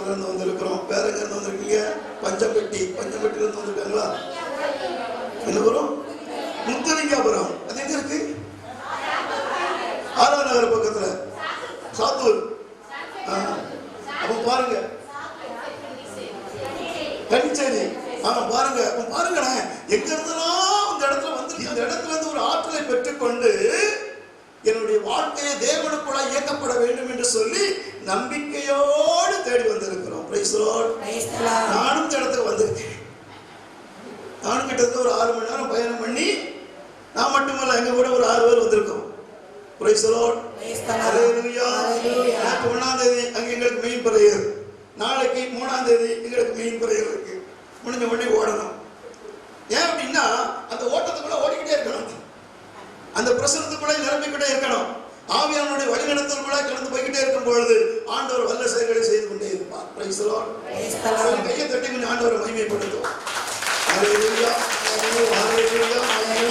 இருந்து வந்திருக்கிறோம். வேற எங்க இருந்து வந்திருக்கீங்க? பஞ்சப்பட்டியில இருந்து வந்திருக்காங்களா? என்ன வரும்? முத்துலிங்காபுரம். அது எங்க இருக்கு? ஆர்ஆர் நகர் பக்கத்துல சாத்தூர். அப்ப பாருங்க, கனிச்சேரி. பாருங்க, பாருங்களேன், எங்க இருந்தெல்லாம் இந்த இடத்துல வந்து இந்த இடத்துல இருந்து ஒரு ஆற்றலை பெற்றுக்கொண்டு என்னுடைய வாழ்க்கையை தேவனுக்குள்ள இயக்கப்பட வேண்டும் என்று சொல்லி நம்பிக்கையோடு தேடி வந்திருக்கிறோம். Praise the Lord. நானும் இந்த இடத்துக்கு வந்திருக்கேன். நானும் கிட்டத்தட்ட ஒரு 6 மணி நேரம் பயணம் பண்ணி, நான் மட்டுமல்ல எங்க கூட ஒரு 6 பேர் வந்திருக்கோம். Praise the Lord. ஹalleluya. நேற்று 1ஆம் தேதி அங்க எங்களுக்கு மெயின் பிரேயர், நாளைக்கு 3ஆம் தேதி எங்களுக்கு மெயின் பிரேயர் இருக்கு. முடிஞ்ச உடனே ஓடணும். ஏன் அப்படின்னா அந்த ஓட்டத்துக்குள்ள ஓடிக்கிட்டே இருக்கணும், அந்த பிரசனத்துக்குள்ள நிரம்பிக்கிட்டே இருக்கணும். ஆவியானுடைய வழிநடத்தலுக்குள்ள கடந்து போய்கிட்டே இருக்கும் பொழுது ஆண்டவர் வல்ல செயல்களை செய்து கொண்டே இருப்பார். Price the Lord. கையை தட்டி கொஞ்சம் ஆண்டவரை மகிமைப்படுத்தும். ஹalleluya.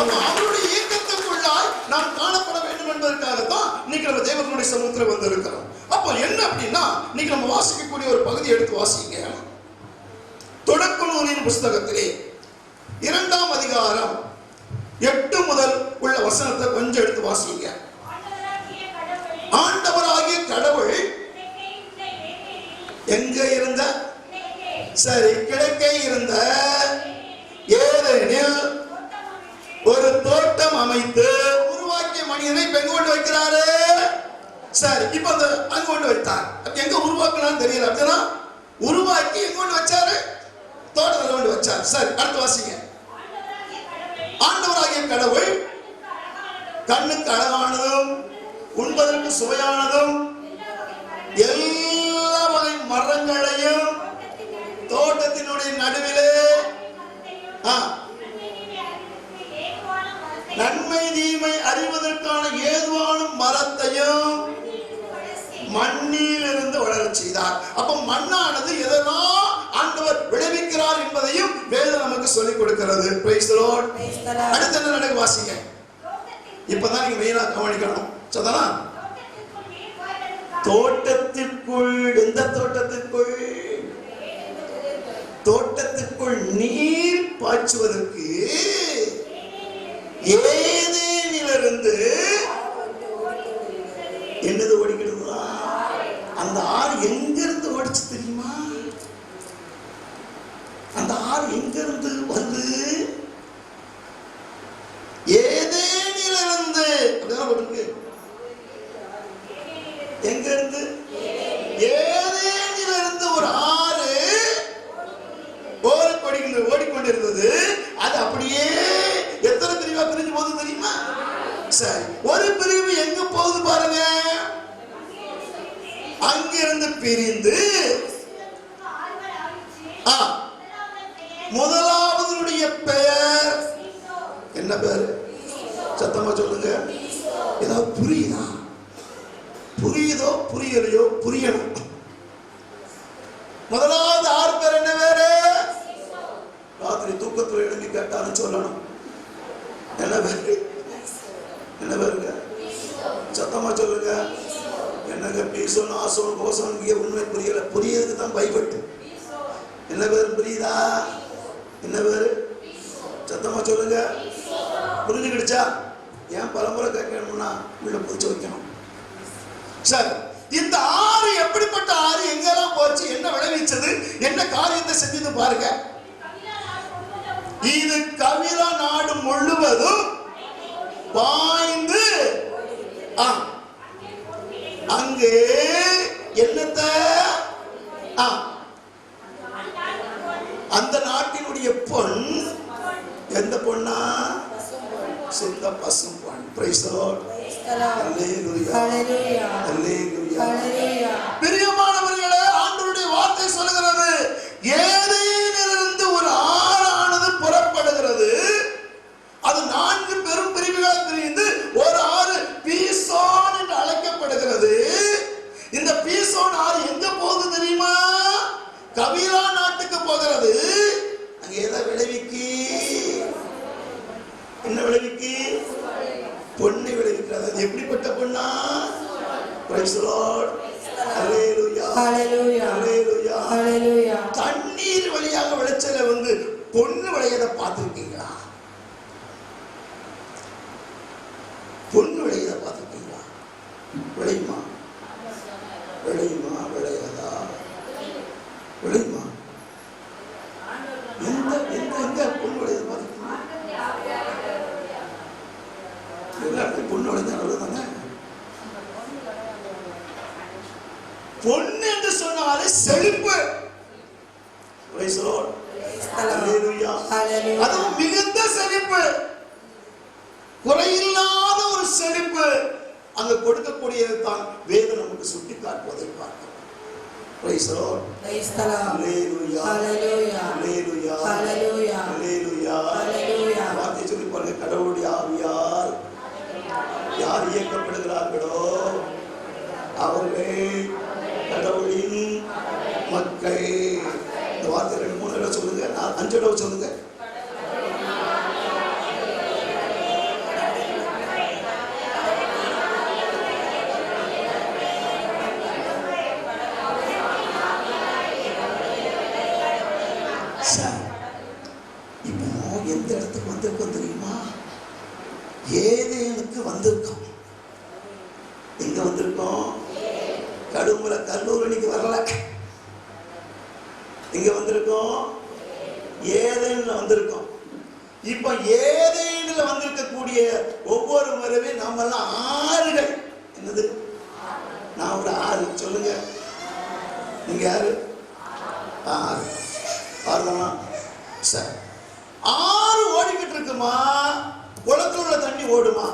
அப்ப அவருடைய இயக்கத்துக்குள்ளாய் நாம் காணப்பட வேண்டும் என்பதற்காகத்தான் இன்னைக்கு நம்ம தேவனுடைய சமூகத்தில் வந்திருக்கிறோம். அப்போ என்ன அப்படின்னா, இன்னைக்கு நம்ம வாசிக்கக்கூடிய ஒரு பகுதி எடுத்து வாசிங்க. தொடக்க நூலின் புஸ்தகத்திலே 2ஆம் அதிகாரம் 8 முதல் உள்ள வசனத்தை கொஞ்சம் எடுத்து வாசிங்க. ஆண்டவராகிய கடவுள் எங்க இருந்த? சரி, கிழக்கே இருந்த ஏதேனில் ஒரு தோட்டம் அமைத்து உருவாக்கிய மனிதனை எங்க கொண்டு வைக்கிறாரு? சரி, இப்ப அந்த அங்க கொண்டு வைத்தார். எங்க உருவாக்கினான்னு தெரியல. அப்படின்னா உருவாக்கி எங்க கொண்டு வச்சாரு? தோட்டத்தில் கொண்டு வச்சார். சரி, அடுத்து வாசிங்க. ஆண்டவராகிய கடவுள் கண்ணுக்கு அழகானதும் உண்பதற்கு சுவையானதும் எல்லா வகை மரங்களையும் தோட்டத்தினுடைய நடுவிலே நன்மை தீமை அறிவதற்கான ஏதுவான மரத்தையும் மண்ணில் இருந்து வளரச் செய்தார். அப்ப மண்ணானது எதெல்லாம் ஆண்டவர் விளைவிக்கிறார் என்பதையும் வேதம் நமக்கு சொல்லிக் கொடுக்கிறது. Price the Lord. அடுத்து என்ன நடக்கு வாசிங்க. இப்பதான் நீங்க மெயினா கவனிக்கணும். சரிதானா? தோட்டத்திற்குள், எந்த தோட்டத்திற்குள்? தோட்டத்திற்குள் நீர் பாய்ச்சுவதற்கு ஏதேனிலிருந்து என்னது ஓடிக்கிட்டு? அந்த ஆறு எங்க இருந்து ஓடிச்சு தெரியுமா? அந்த ஆறு எங்க இருந்து வந்து? ஏதேனிலிருந்து. அப்படிதான் போட்டிருக்கு. எங்க இருந்து? ஏதேனிலிருந்து ஒரு ஆறு ஓடிக்கொண்டிருந்தது. அது அப்படியே எத்தனை பிரிவா பிரிஞ்சு போகுது தெரியுமா? சரி, ஒரு பிரிவு எங்க போகுது பாருங்க. அங்கிருந்து பிரிந்து முதலாவதுடைய பெயர் என்ன பேரு? சத்தமா சொல்லுங்க. ஏதாவது புரியுதா? புரியுதோ புரியலையோ புரியணும். முதலாவது 6 பேர் என்ன பேரு? ராத்திரி தூக்கத்துல எழுதி கேட்டாலும் சொல்லணும். என்ன பேரு? என்ன பேருங்க? சத்தமா சொல்லுங்க. என்னங்க பீசோன் ஆசோன் கோசோன் உண்மை புரியல. புரியதுக்கு தான் பயப்பட்டு. என்ன பேரு புரியுதா? என்ன பேரு? சத்தமா சொல்லுங்க. புரிஞ்சுக்கிடுச்சா? ஏன் பலமுறை கேட்கணும்னா உள்ள புரிச்சு வைக்கணும். சரி, இந்த ஆறு எப்படிப்பட்ட ஆறு? எங்கெல்லாம் போச்சு? என்ன விளைவிச்சது? என்ன காரியத்தை செஞ்சது பாருங்க. இது கவிரா நாடு முழுவதும் பாய்ந்து அங்கே என்னத்த அந்த நாட்டினுடைய பொன் எந்த பொண்ணா? சுத்த பசும் பொன். Praise the Lord. ஹல்லேலூயா ஹல்லேலூயா ஹல்லேலூயா. பிரியமானவர்களே, ஆண்டவருடைய வார்த்தை சொல்கிறது, ஏதேனிலிருந்து ஒரு ஆறானது புறப்படுகிறது. அது 4 பெரும் பிரிவுகளாக பிரிந்து ஒரு ஆறு பீசோன் என்று அழைக்கப்படுகிறது. இந்த பீசோன் ஆறு எங்க போகுது தெரியுமா? கபிலா நாட்டுக்கு போகிறது. அங்க எதை விளைவிக்கு? என்ன விளைவிக்கு? பொன்னை விளைவிக்கிறது. அது எப்படிப்பட்ட பொன்னா? Price the Lord. ஹல்லேலூயா ஹல்லேலூயா ஹல்லேலூயா ஹல்லேலூயா. தண்ணீர் வழியாக விளைச்சல வந்து பொன்னு விளையத பார்த்திருக்கீங்களா? பொன்னு விளையத பார்த்திருக்கீங்களா? விளையுமா? விளையுமா? விளையாதா? விளையுமா? எந்த எந்த எந்த பொண்ணு விளையத பார்த்திருக்கீங்க? எல்லாருக்கும் பொண்ணு விளைஞ்சா நல்லதானே? பொண்ணு என்று சொன்னாலே செழிப்பு. Praise the Lord. ஹல்லேலூயா ஹல்லேலூயா. அது மிகுந்த செழிப்பு, குறையில்லாத ஒரு செழிப்பு அங்க கொடுக்கக்கூடியது தான் வேதம் நமக்கு சுட்டி காட்டுவதை பார்க்கிறோம். Praise the Lord. Praise the Lord. ஹல்லேலூயா ஹல்லேலூயா ஹல்லேலூயா ஹல்லேலூயா ஹல்லேலூயா ஹல்லேலூயா. வார்த்தை சொல்லி பாருங்க. கடவுளுடைய ஆவியால் யார் இயக்கப்படுகிறார்களோ அவர்கள் கடவுளின் மக்கள். இந்த வார்த்தை 2-3 தடவை சொல்லுங்க, 5 தடவை சொல்லுங்க. இப்போ எந்த இடத்துக்கு வந்திருக்கோம் தெரியுமா? ஏதேனுக்கு வந்திருக்கோம். எங்க வந்திருக்கோம்? கடுமுல கல்லூரணிக்கு வரல. எங்க வந்திருக்கோம்? ஏதேன்ல வந்திருக்கோம். இப்ப ஏதேன்ல வந்திருக்கக்கூடிய ஒவ்வொரு முறையுமே நம்ம எல்லாம் ஆறுகள். என்னது? நான் ஒரு ஆறு. சொல்லுங்க, நீங்க யாரு? ஆறு. ஆறுதானா? சரி. ஆறு ஓடிக்கிட்டு இருக்குமா? குளத்துல உள்ள தண்ணி ஓடுமா?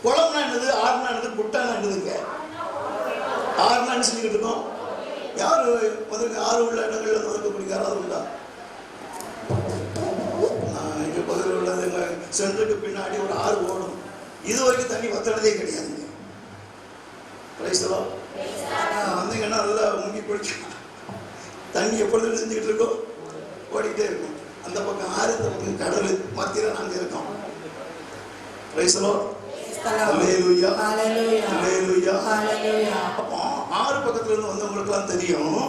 குளம்னா என்னது? ஆறுனா என்னது? குட்டானா என்னதுங்க? ஆறுனா என்ன செஞ்சுக்கிட்டு இருக்கோம்? யாரு வந்து ஆறு உள்ள இடங்கள்ல வந்திருக்கக்கூடிய யாராவது உண்டா? எங்க பகுதியில் உள்ளது சென்றுக்கு பின்னாடி ஒரு ஆறு ஓடும். இது வரைக்கும் தண்ணி வத்துறதே கிடையாதுங்க. Price the Lord. வந்தீங்கன்னா நல்லா முங்கி குளிக்கலாம். தண்ணி எப்பொழுது செஞ்சுக்கிட்டு இருக்கோம்? ஓடிக்கிட்டே இருக்கும். அந்த பக்கம் ஆறு, இந்த பக்கம் கடல், மத்தியில் நாங்கள் இருக்கோம். Praise the Lord. ஹல்லேலூயா ஹல்லேலூயா ஹல்லேலூயா ஹல்லேலூயா. அப்போ ஆறு பக்கத்துல இருந்து வந்தவங்களுக்குலாம் தெரியும்,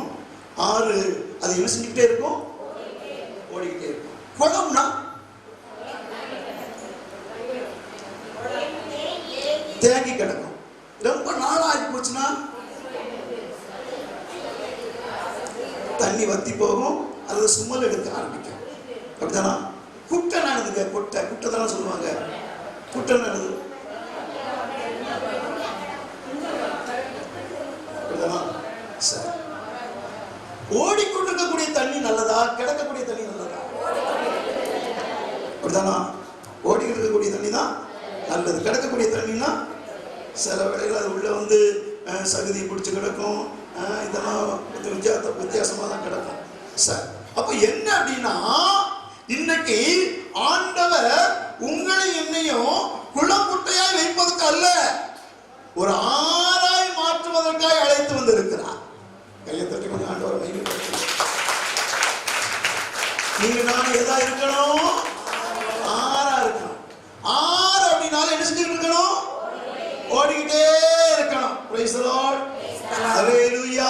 ஆறு அது என்ன செஞ்சுக்கிட்டே இருக்கும்? ஓடிக்கிட்டே இருக்கும். குளம்னா தேங்கி கிடக்கும். ரொம்ப நாள் ஆகி போச்சுன்னா தண்ணி வத்தி போகும். அதில் சும்மல் எடுக்க ஆரம்பிக்கும். அப்படித்தானா? குட்டை நானதுங்க. குட்டை குட்டை தானே சொல்லுவாங்க. குட்டை நானது சரி. ஓடிக்கொண்டிருக்கக்கூடிய தண்ணி நல்லதா? கிடக்கக்கூடிய தண்ணி நல்லதா? அப்படித்தானா? ஓடிக்கொண்டிருக்கக்கூடிய தண்ணி தான் நல்லது. கிடக்கக்கூடிய தண்ணினா சில வேளைகள் அது உள்ள வந்து சகதி பிடிச்சி கிடக்கும். இதெல்லாம் வித்தியாசமாக தான் கிடக்கும். சரி. அப்ப என்ன அப்படின்னா, இன்னைக்கு ஆண்டவர் உங்களை என்னையும் குளக்குட்டையாய் வைப்பதற்கு அல்ல, ஒரு ஆறாய் மாற்றுவதற்காக அழைத்து வந்திருக்கிறார். கையை தட்டி கொஞ்சம் ஆண்டவரை மையப்படுத்தி. நீங்க நான் எதா இருக்கணும்? ஆறா இருக்கணும். ஆறு அப்படின்னாலும் என்ன செஞ்சுட்டு இருக்கணும்? ஓடிக்கிட்டே இருக்கணும். Praise the Lord. ஹல்லேலூயா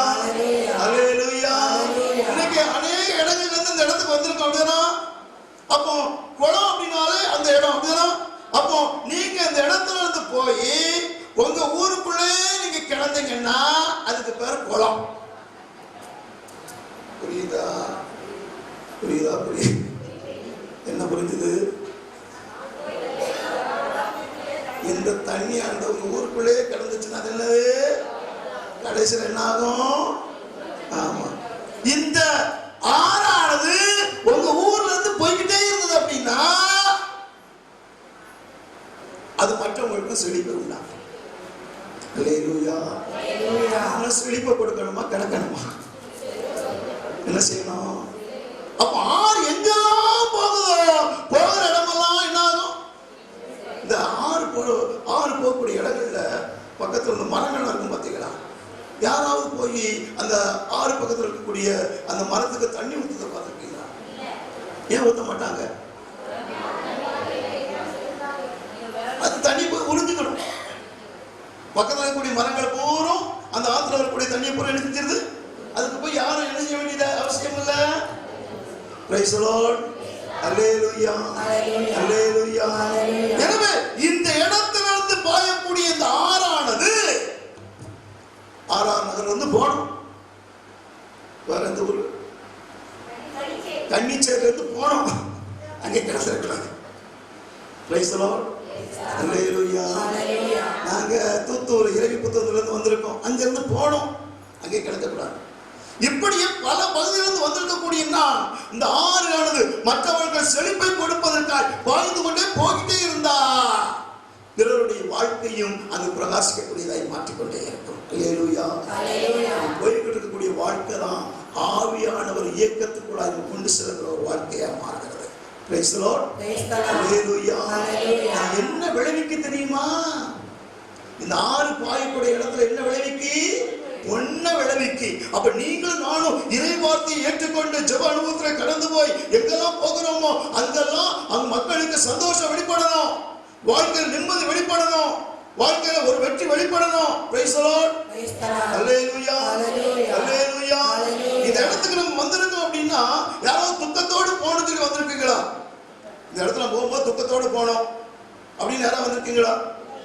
ஹல்லேலூயா. இன்னைக்கு அநேக இடங்கள்ல இருந்து இந்த இடத்துக்கு வந்திருக்கோம். அப்படின்னா அப்போ குளம் அப்படின்னாலே அந்த இடம். அப்படின்னா அப்போ நீங்க இந்த இடத்துல இருந்து போய் உங்க ஊருக்குள்ளே நீங்க கிடந்தீங்கன்னா அதுக்கு பேர் குளம். புரியுதா? புரியுதா? புரியுது. புரிஞ்சுது? இந்த தண்ணி அந்த ஊருக்குள்ளேயே கிடந்துச்சுன்னா அது என்னது? கடைசியில் என்ன ஆகும்? ஆமா, இந்த ஆறானது உங்க ஊர்ல இருந்து போய்கிட்டே இருந்தது அப்படின்னா அது மற்றவங்களுக்கு செழிப்பை உண்டாகும். செழிப்பை கொடுக்கணுமா கிடக்கணுமா? என்ன செய்யணும்? அப்ப ஆறு எங்கெல்லாம் போகுதோ போகிற இடமெல்லாம் என்ன ஆகும்? இந்த ஆறு போகக்கூடிய இடங்கள்ல பக்கத்துல இந்த மரங்கள் இருக்கும் பார்த்தீங்களா? யாராவது போய் அந்த ஆறு பக்கத்தில் இருக்கக்கூடிய அந்த மரத்துக்கு தண்ணி ஊற்றுறத பார்த்துருக்கீங்களா? ஏன் ஊற்ற மாட்டாங்க? அது தண்ணி போய் உறிஞ்சிக்கணும். பக்கத்தில் இருக்கக்கூடிய மரங்கள் பூரும் அந்த ஆற்றுல வரக்கூடிய தண்ணியை பூரா என்ன செஞ்சிருது? அதுக்கு போய் யாரும் என்ன செய்ய வேண்டியது அவசியம் இல்லை. Praise the Lord. Hallelujah. Hallelujah. எனவே இந்த இடத்திலிருந்து பாயக்கூடிய இந்த ஆறானது ஆறாம் நகர் வந்து போனோம். வேற எந்த ஊர்? கன்னிச்சேரில இருந்து போனோம். அங்கே கிடச்சிருக்கிறாங்க. Praise the Lord. Hallelujah. நாங்க தூத்தூர் இரவிபுத்தூர்ல இருந்து வந்திருக்கோம். அங்கிருந்து போனோம். அங்கே கிடக்கக்கூடாது. இப்படியே பல பகுதியிலிருந்து வந்திருக்கக்கூடிய இந்த ஆறானது மற்றவர்கள் செழிப்பை கொடுப்பதற்காக வாழ்ந்து கொண்டே போகிட்டே இருந்தா பிறருடைய வாழ்க்கையும் அங்கு பிரகாசிக்கக்கூடியதாய் மாற்றிக்கொண்டே இருக்கும். போய்கிட்டு இருக்கக்கூடிய வாழ்க்கை தான் ஆவியானவர் இயக்கத்துக்குள்ளாக கொண்டு செல்கிற ஒரு வாழ்க்கையா மாறுகிறது. Praise the Lord. Hallelujah. என்ன விளைவிக்கு தெரியுமா? இந்த ஆறு பாயக்கூடிய இடத்துல என்ன விளைவிக்கு? ஒன்ன விளைவிக்கு. அப்ப நீங்களும் நானும் இறை வார்த்தையை ஏற்றுக்கொண்டு ஜெப அனுபவத்துல கடந்து போய் எங்கெல்லாம் போகிறோமோ அங்கெல்லாம் அங்க மக்களுக்கு சந்தோஷம் வெளிப்படணும், வாழ்க்கையில் நிம்மதி வெளிப்படணும், வாழ்க்கையில ஒரு வெற்றி வெளிப்படணும். Praise the Lord. Hallelujah. Hallelujah. இந்த இடத்துக்கு நம்ம வந்திருக்கோம் அப்படின்னா யாராவது துக்கத்தோடு போனதுக்கு வந்திருக்கீங்களா? இந்த இடத்துல போகும்போது துக்கத்தோடு போனோம் அப்படின்னு யாராவது வந்திருக்கீங்களா?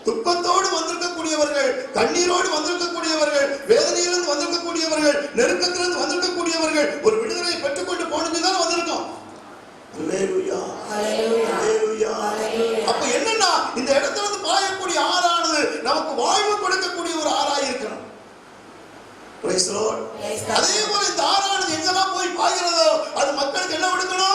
துக்கத்தோடு வந்திருக்கக்கூடியவர்கள், கண்ணீரோடு வந்திருக்கக்கூடியவர்கள், வேதனையிலிருந்து வந்திருக்கக்கூடியவர்கள், நெருக்கத்திலிருந்து வந்திருக்கக்கூடியவர்கள் ஒரு விடுதலை பெற்றுக்கொண்டு போனதுதான் வந்திருக்கோம். அப்ப என்னன்னா இந்த இடத்துல இருந்து பாயக்கூடிய ஆறானது நமக்கு வாழ்வு கொடுக்கக்கூடிய ஒரு ஆறாய் இருக்கணும். Praise the Lord. அதே போல இந்த ஆறானது எங்கெல்லாம் போய் பாய்கிறதோ அது மக்களுக்கு என்ன கொடுக்கணும்?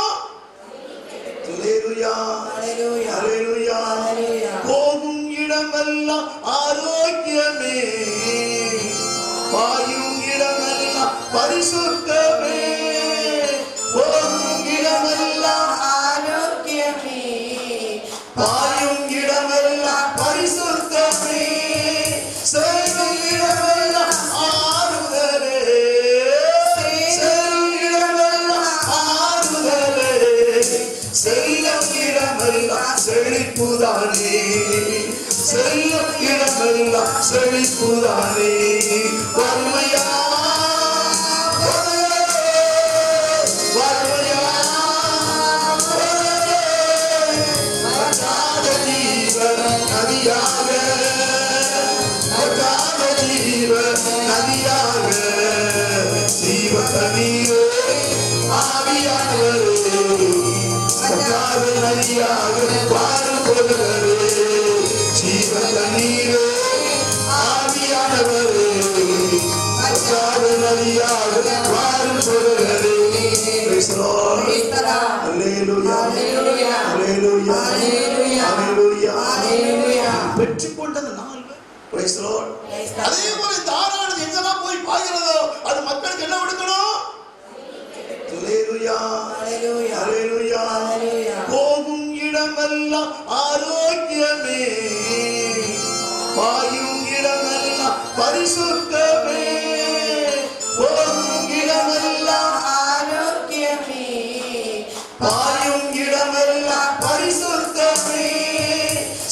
போகும் இடமெல்லாம் ஆரோக்கியமே, பாயும் இடமெல்லாம் பரிசுத்தமே. போகும் இடமெல்லாம் ஆரோக்கியமே, பாயும் இடமெல்லாம் பரிசுத்தமே. செல்லும் இடமெல்லாம் ஆறுதலே, செல்லும் இடமெல்லாம் ஆறுதலே. செல்லும் இடமெல்லாம் செழிப்புதானே, செல்லும் இடமெல்லாம் செழிப்புதானே. வறுமையா நதியாக, நதியாக ஜீவ தண்ணீரே ஆவியானவரே, நதியாக பாடுபடுகிறே. ஜீவ தண்ணீரே ஆவியானவரே, நதியாக பாடுபடுகிறே. Praise the Lord. Hallelujah. Hallelujah. Hallelujah. பெற்றுக்கொண்டது நாள். Praise the Lord. அதே போல இந்த ஆறானது எங்கெல்லாம் போய் பாய்கிறதோ அது மக்களுக்கு என்ன கொடுக்கணும்? Hallelujah. Hallelujah. போகும் இடமெல்லாம் ஆரோக்கியமே, பாயும் இடமெல்லாம் பரிசுத்தமே. போகும் இடமெல்லாம் ஆரோக்கியமே, பாயும் இடமெல்லாம் பரிசுத்தமே.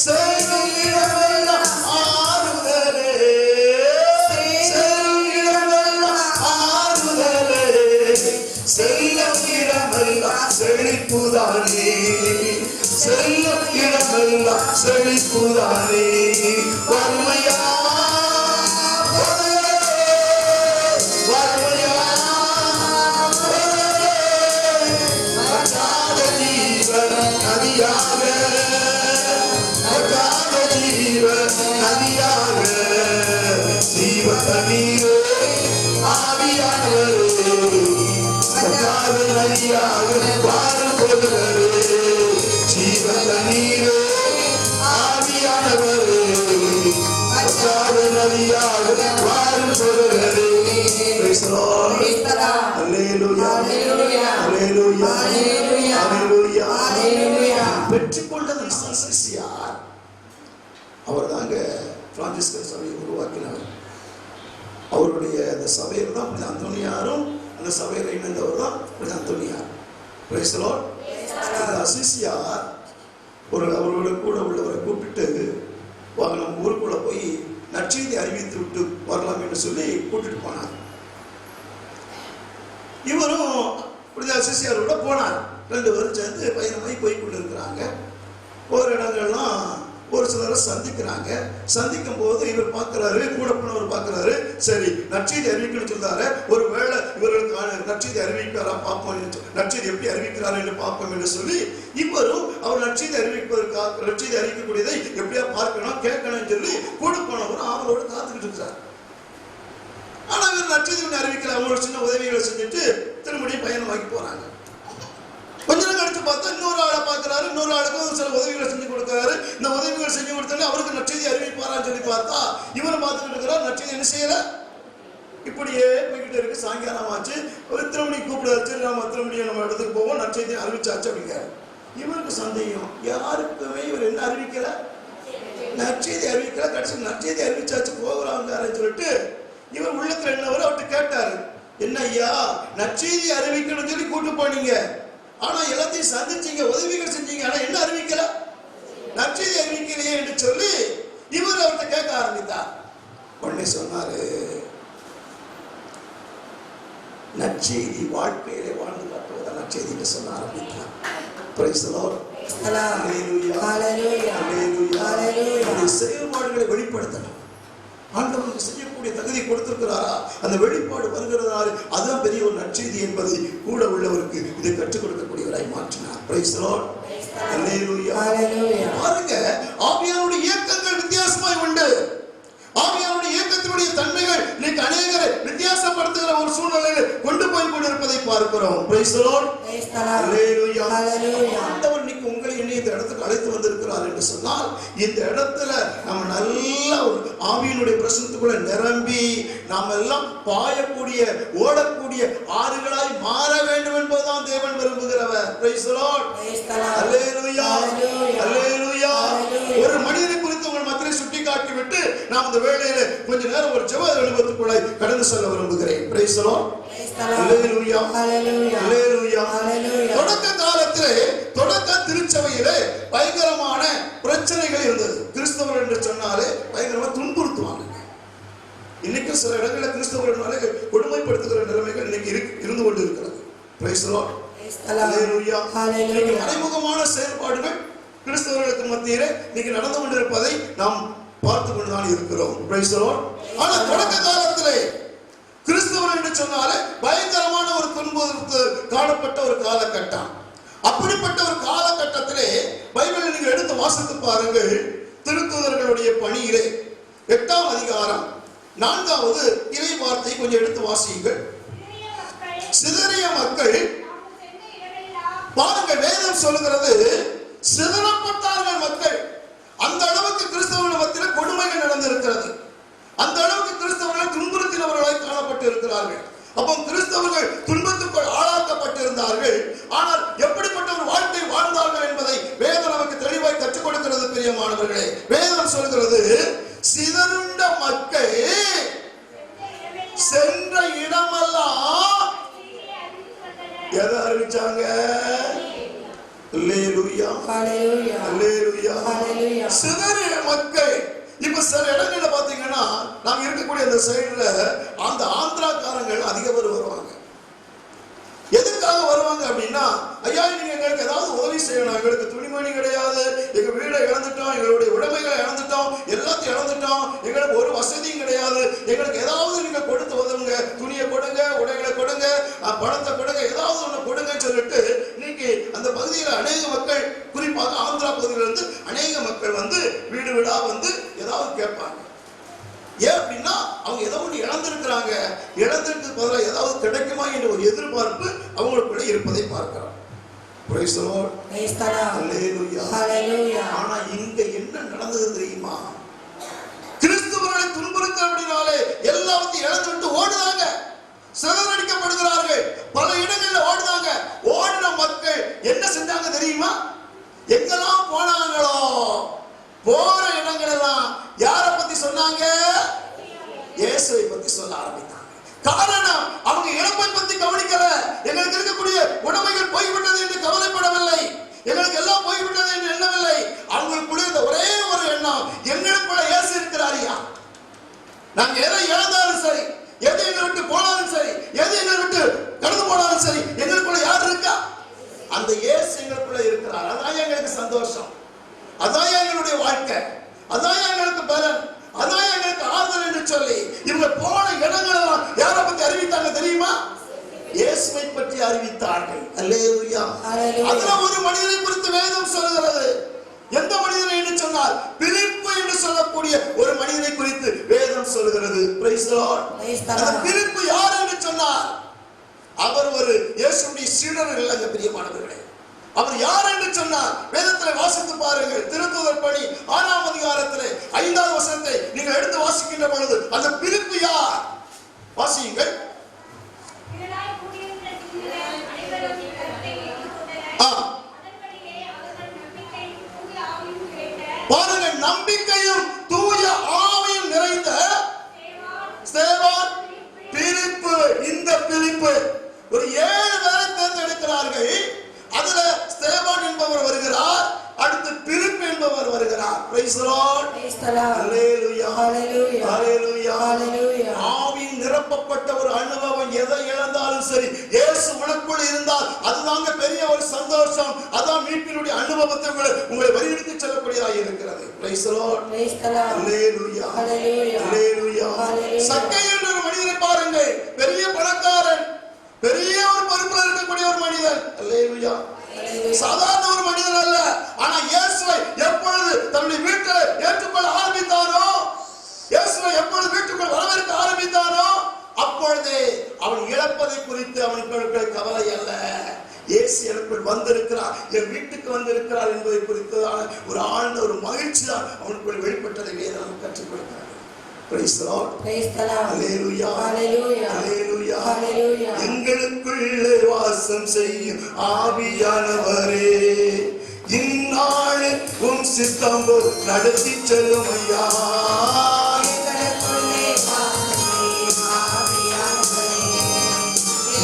செல்லும் இடமெல்லாம் ஆறுதலே, செல்லும் இடமெல்லாம் ஆறுதலே. செல்லும் இடமெல்லாம் செழிப்புதானே, செல்லும் இடமெல்லாம் செழிப்புதானே. வறுமையா பெற்றுக்கொண்டது சிசியார். அவர் தாங்க பிரான்சிஸ்கன் சபையை உருவாக்கினார். அவருடைய அந்த சபையில் தான் புனித அந்தோனியாரும் அந்த சபையில் இணைந்தவர் தான் புனித அந்தோனியார். Price the Lord. அந்த சிசியார் அவரோட கூட உள்ளவரை கூப்பிட்டு வாங்க நம்ம ஊருக்குள்ள போய் நற்செய்தி அறிவித்து விட்டு வரலாம் என்று சொல்லி கூட்டிட்டு போனார். இவரும் புனித சிசியாரோட போனார். 2 பேரும் சேர்ந்து பயணமாய் போய் கொண்டு இருக்கிறாங்க. ஒரு இடங்கள்லாம் ஒரு சிலரை சந்திக்கிறாங்க. சந்திக்கும் போது இவர் பார்க்கிறாரு, கூட போனவர் பார்க்கிறாரு, சரி நற்செய்தி அறிவிக்கணும்னு சொல்றாரு, ஒரு வேளை இவர்களுக்கு நற்செய்தி அறிவிக்கிறாரா பார்ப்போம், நற்செய்தி எப்படி அறிவிக்கிறாரு என்று பார்ப்போம் என்று சொல்லி இவரும் அவர் நற்செய்தி அறிவிப்பதற்காக நற்செய்தி அறிவிக்கக்கூடியதை எப்படியா பார்க்கணும் கேட்கணும்னு சொல்லி கூட போனவரும் அவரோட காத்துக்கிட்டு இருக்கிறார். ஆனா இவர் நற்செய்தி அறிவிக்கல, அவங்களோட சின்ன உதவிகளை செஞ்சுட்டு திரும்படியும் பயணமாக்கி போறாங்க. கொஞ்ச நேரம் கழிச்சு பார்த்தா இன்னொரு ஆளை பார்க்கிறாரு, இன்னொரு ஆளுக்கும் சில உதவிகளை செஞ்சு கொடுக்கிறாரு. இந்த உதவிகள் செஞ்சு கொடுத்தோன்னே அவருக்கு நற்செய்தி அறிவிப்பாரான்னு சொல்லி பார்த்தா இவரை பார்த்துக்கிட்டு இருக்கிறார், நற்செய்தி என்ன செய்யல. இப்படியே போய்கிட்டு இருக்கு. சாயங்காலம் ஆச்சு, ஒரு திருமணி கூப்பிடாச்சு, நம்ம திருமணியை நம்ம இடத்துக்கு போவோம், நற்செய்தி அறிவிச்சாச்சு அப்படிங்கிறாரு. இவருக்கு சந்தேகம், யாருக்குமே இவர் என்ன அறிவிக்கல, நற்செய்தி அறிவிக்கல. கடைசி நற்செய்தி அறிவிச்சாச்சு போகிறாங்கன்னு சொல்லிட்டு இவர் உள்ளத்துல என்னவரை அவர்கிட்ட கேட்டாரு, என்ன ஐயா நற்செய்தி அறிவிக்கணும்னு சொல்லி கூட்டு போனீங்க, ஆனா எல்லாத்தையும் சந்திச்சீங்க, உதவிகள் செஞ்சீங்க, ஆனா என்ன அறிவிக்கல, நற்செய்தி அறிவிக்கலையே என்று சொல்லி இவர் அவர்கிட்ட கேட்க ஆரம்பித்தார். உடனே சொன்னாரு, நற்செய்தி வாழ்க்கையிலே வாழ்ந்து காட்டுவதா நற்செய்தி என்று சொல்ல ஆரம்பித்தார். Praise the Lord. ஹல்லேலூயா, ஹல்லேலூயா, ஹல்லேலூயா. செயல்பாடுகளை வெளிப்படுத்தணும். ஆண்டவருக்கு செய்யக்கூடிய தகுதி கொடுத்திருக்கிறாரா, அந்த வெளிப்பாடு வருகிறதால அதுதான் பெரிய ஒரு நற்செய்தி என்பதை கூட உள்ளவருக்கு இதை கற்றுக் கொடுக்கக்கூடியவராய் மாற்றினார். Praise the Lord. ஹல்லேலூயா, ஹல்லேலூயா. பாருங்க, ஆவியானுடைய இயக்கங்கள் வித்தியாசமாய் உண்டு. ஆவியானுடைய இயக்கத்தினுடைய தன்மைகள் இன்னைக்கு அநேகரை வித்தியாசப்படுத்துகிற ஒரு சூழ்நிலையில் கொண்டு போய் கொண்டிருப்பதை பார்க்கிறோம். Praise the Lord. ஹல்லேலூயா, ஹல்லேலூயா. ஆண்டவர் இன்னைக்கு உங்களை இந்த இடத்துக்கு அழைத்து வந்திருக்கிறார் என்று சொன்னால் இந்த இடத்துல நம்ம நல்ல ஒரு ஆவியினுடைய பிரசன்னத்துக்குள்ள நிரம்பி நாம் எல்லாம் பாயக்கூடிய ஓடக்கூடிய ஆறுகளாய் மாற வேண்டும் என்பதுதான் தேவன் விரும்புகிறவர். Price the Lord. ஹல்லேலூயா, ஹல்லேலூயா. ஒரு மனிதனை குறித்து உங்கள் மத்தியில் சுட்டி காட்டி விட்டு நாம் இந்த வேளையில கொஞ்ச நேரம் ஒரு ஜெப அனுபவத்துக்குள்ள கடந்து செல்ல விரும்புகிறேன். Praise the Lord. ஹல்லேலூயா, ஹல்லேலூயா, ஹல்லேலூயா. தொடக்க காலத்திலே தொடக்க திருச்சபையிலே பயங்கரமான பிரச்சனைகள் இருந்தது. கிறிஸ்தவர் என்று சொன்னாலே பயங்கரமா துன்புறுத்துவாங்க. இன்னைக்கு சில இடங்களில் கிறிஸ்தவர்களாலே கொடுமைப்படுத்துகிற நிலைமைகள் இன்னைக்கு இருந்து கொண்டு இருக்கிறது. Praise the Lord. ஹல்லேலூயா, ஹல்லேலூயா. மறைமுகமான செயல்பாடுகள் கிறிஸ்தவர்களுக்கு மத்தியிலே இன்னைக்கு நடந்து கொண்டிருப்பதை நாம் பார்த்து கொண்டுதான் இருக்கிறோம். Praise the Lord. ஆனா தொடக்க காலத்திலே கிறிஸ்தவர் என்று சொன்னாலே பயங்கரமான ஒரு துன்புறுத்து காணப்பட்ட ஒரு காலகட்டம். அப்படிப்பட்ட ஒரு காலகட்டத்திலே பைபிளை நீங்கள் எடுத்து வாசித்து பாருங்கள். திருத்தூதர்களுடைய பணியிலே 8ஆம் அதிகாரம் 4வது இறை வார்த்தை கொஞ்சம் எடுத்து வாசியுங்கள். சிதறிய மக்கள் பாருங்கள், வேதம் சொல்லுகிறது சிதறப்பட்டார்கள் மக்கள். அந்த அளவுக்கு கிறிஸ்தவர்கள் மத்தியில் கொடுமைகள் நடந்திருக்கிறது. அந்த அளவுக்கு கிறிஸ்தவர்கள் துன்புறுத்தினவர்களாய் காணப்பட்டு இருக்கிறார்கள். அப்போ கிறிஸ்தவர்கள் துன்பத்துக்குள் ஆளாக்கப்பட்டிருந்தார்கள். ஆனால் எப்படிப்பட்ட ஒரு வாழ்க்கை வாழ்ந்தார்கள் என்பதை வேதம் நமக்கு தெளிவாய் கற்றுக் கொடுக்கிறது. பிரியமானவர்களே, வேதம் சொல்கிறது சிதறுண்ட மக்கள் சென்ற இடமெல்லாம் எதை அறிவிச்சாங்க? அல்லேலூயா, ஹல்லேலூயா, ஹல்லேலூயா. சிதறிய மக்கள். இப்ப சில இடங்கள்ல பாத்தீங்கன்னா நாங்க இருக்கக்கூடிய அந்த சைடுல அந்த ஆந்திராக்காரங்கள் அதிக பேர் வருவாங்க. எதுக்காக வருவாங்க அப்படின்னா, ஐயா நீங்க எங்களுக்கு ஏதாவது உதவி செய்யணும், எங்களுக்கு துணிமணி கிடையாது, எங்க வீடை இழந்துட்டோம், எங்களுடைய உடைமைகளை இழந்துட்டோம், எல்லாத்தையும் இழந்துட்டோம், எங்களுக்கு ஒரு வசதியும் கிடையாது, எங்களுக்கு ஏதாவது நீங்க கொடுத்து உதவுங்க, துணியை கொடுங்க, உடைகளை கொடுங்க, பணத்தை கொடுங்க, ஏதாவது ஒண்ணு கொடுங்கன்னு சொல்லிட்டு இன்னைக்கு அந்த பகுதியில் அநேக மக்கள், குறிப்பாக ஆந்திரா பகுதியிலிருந்து அநேக மக்கள் வந்து வீடு வீடா வந்து ஏதாவது கேட்பாங்க. ஏன் அப்படின்னா அவங்க ஏதோ ஒன்று இழந்திருக்கிறாங்க, இழந்திருக்கு பதிலாக ஏதாவது கிடைக்குமா என்ற ஒரு எதிர்பார்ப்பு அவங்களுக்குள்ள இருப்பதை பார்க்கிறோம். பிரைஸ் தி லார்ட், ஹல்லேலூயா, ஹல்லேலூயா. ஆனா இங்க என்ன நடந்தது தெரியுமா? கிறிஸ்துவர்களை துன்புறுத்தபடினாலே எல்லாத்தையும் இழந்துவிட்டு ஓடுறாங்க, சிதறடிக்கப்படுகிறார்கள், பல இடங்கள்ல ஓடுறாங்க. ஓடின மக்கள் என்ன செஞ்சாங்க தெரியுமா? எங்கெல்லாம் போனாங்களோ போற இடங்கள் எல்லாம் யாரை பத்தி சொன்னாங்க? இயேசுவை பத்தி சொல்ல ஆரம்பித்தாங்க. காரணம், அவங்க இழப்பை பத்தி கவனிக்கல. எங்களுக்கு இருக்கக்கூடிய உடைமைகள் போய்விட்டது என்று கவலைப்படவில்லை, எங்களுக்கு எல்லாம் போய்விட்டது என்று எண்ணவில்லை. அவங்களுக்குள்ள இந்த ஒரே ஒரு எண்ணம், எங்களுக்குள்ள இயேசு இருக்கிறாரியா. நாங்க எதை இழந்தாலும் சரி, எது எங்களை விட்டு போனாலும் சரி, எது எங்களை விட்டு கடந்து போனாலும் சரி, எங்களுக்குள்ள யார் இருக்கா? அந்த இயேசு எங்களுக்குள்ள இருக்கிறார். அதான் எங்களுக்கு சந்தோஷம், அதான் எங்களுடைய வாழ்க்கை, அதான் எங்களுக்கு பலன், அதான் எங்களுக்கு ஆறுதல் என்று சொல்லி இவங்க போன இடங்கள் எல்லாம் யாரை பத்தி அறிவித்தாங்க தெரியுமா? இயேசுவை பற்றி அறிவித்தார்கள். அல்லேலூயா. அதுல ஒரு மனிதனை குறித்து வேதம் சொல்கிறது. எந்த மனிதனை என்று சொன்னால் பிலிப்பு என்று சொல்லக்கூடிய ஒரு மனிதனை குறித்து வேதம் சொல்கிறது. Price the Lord. அந்த பிலிப்பு யார் என்று சொன்னால் அவர் ஒரு இயேசுவின் சீடர் இல்லங்க பிரியமானவர்களே. அவர் யார் என்று சொன்னார் வேதத்தில் வாசித்து பாருங்கள். திருத்தூதர் பணி 6ஆம் அதிகாரத்திலே 5வது வசனத்தை நீங்கள் எடுத்து வாசிக்கின்ற பொழுது அந்த பிலிப்பு யார்? வாசியுங்கள். பாருங்க, நம்பிக்கையும் தூய ஆவியும் நிறைந்த ஸ்தேவான், பிலிப்பு. இந்த பிலிப்பு ஒரு 7 பேரை தேர்ந்தெடுக்கிறார்கள். அதுல ஸ்தேவான் என்பவர் வருகிறார், அடுத்து பிலிப்பு என்பவர் வருகிறார். Praise the Lord. ஹalleluya ஹalleluya ஹalleluya. ஆவியின் நிரப்பப்பட்ட ஒரு அனுபவம். எதை இழந்தாலும் சரி, இயேசு உனக்குள் இருந்தால் அதுதாங்க பெரிய ஒரு சந்தோஷம். அதான் மீட்பினுடைய அனுபவத்தை உங்களை வழிநடத்தி செல்லக்கூடியதாக இருக்கிறது. Praise the Lord. ஹalleluya ஹalleluya ஹalleluya. சக்கை என்ற ஒரு மனிதனை பாருங்கள், பெரிய பணக்காரன், பெரிய ஒரு பொறுப்புல இருக்கக்கூடிய ஒரு மனிதன். அல்லேலூயா. சாதாரண ஒரு மனிதன் அல்ல. ஆனா இயேசுவை எப்பொழுது தன்னுடைய வீட்டில் ஏற்றுக்கொள்ள ஆரம்பித்தானோ, இயேசுவை எப்பொழுது வீட்டுக்குள் வரவேற்க ஆரம்பித்தானோ, அப்பொழுதே அவன் இழப்பதை குறித்து அவனுக்கு கவலை அல்ல. இயேசு எனக்குள் வந்திருக்கிறார், என் வீட்டுக்கு வந்திருக்கிறார் என்பதை குறித்ததான ஒரு ஆழ்ந்த ஒரு மகிழ்ச்சி தான் அவனுக்குள் வெளிப்பட்டதை வேதம் கற்றுக் கொடுக்கிறார். Praise the Lord. Praise the Lord. Hallelujah. Hallelujah. Hallelujah. Hallelujah. எங்களுக்குள்ளே வாசம் செய்யும் ஆவியானவரே, இந்நாள் உம் சித்தம் நடத்தி செல்லும் ஐயா. எங்களுக்குள்ளே வாசம் செய்யும் ஆவியானவரே,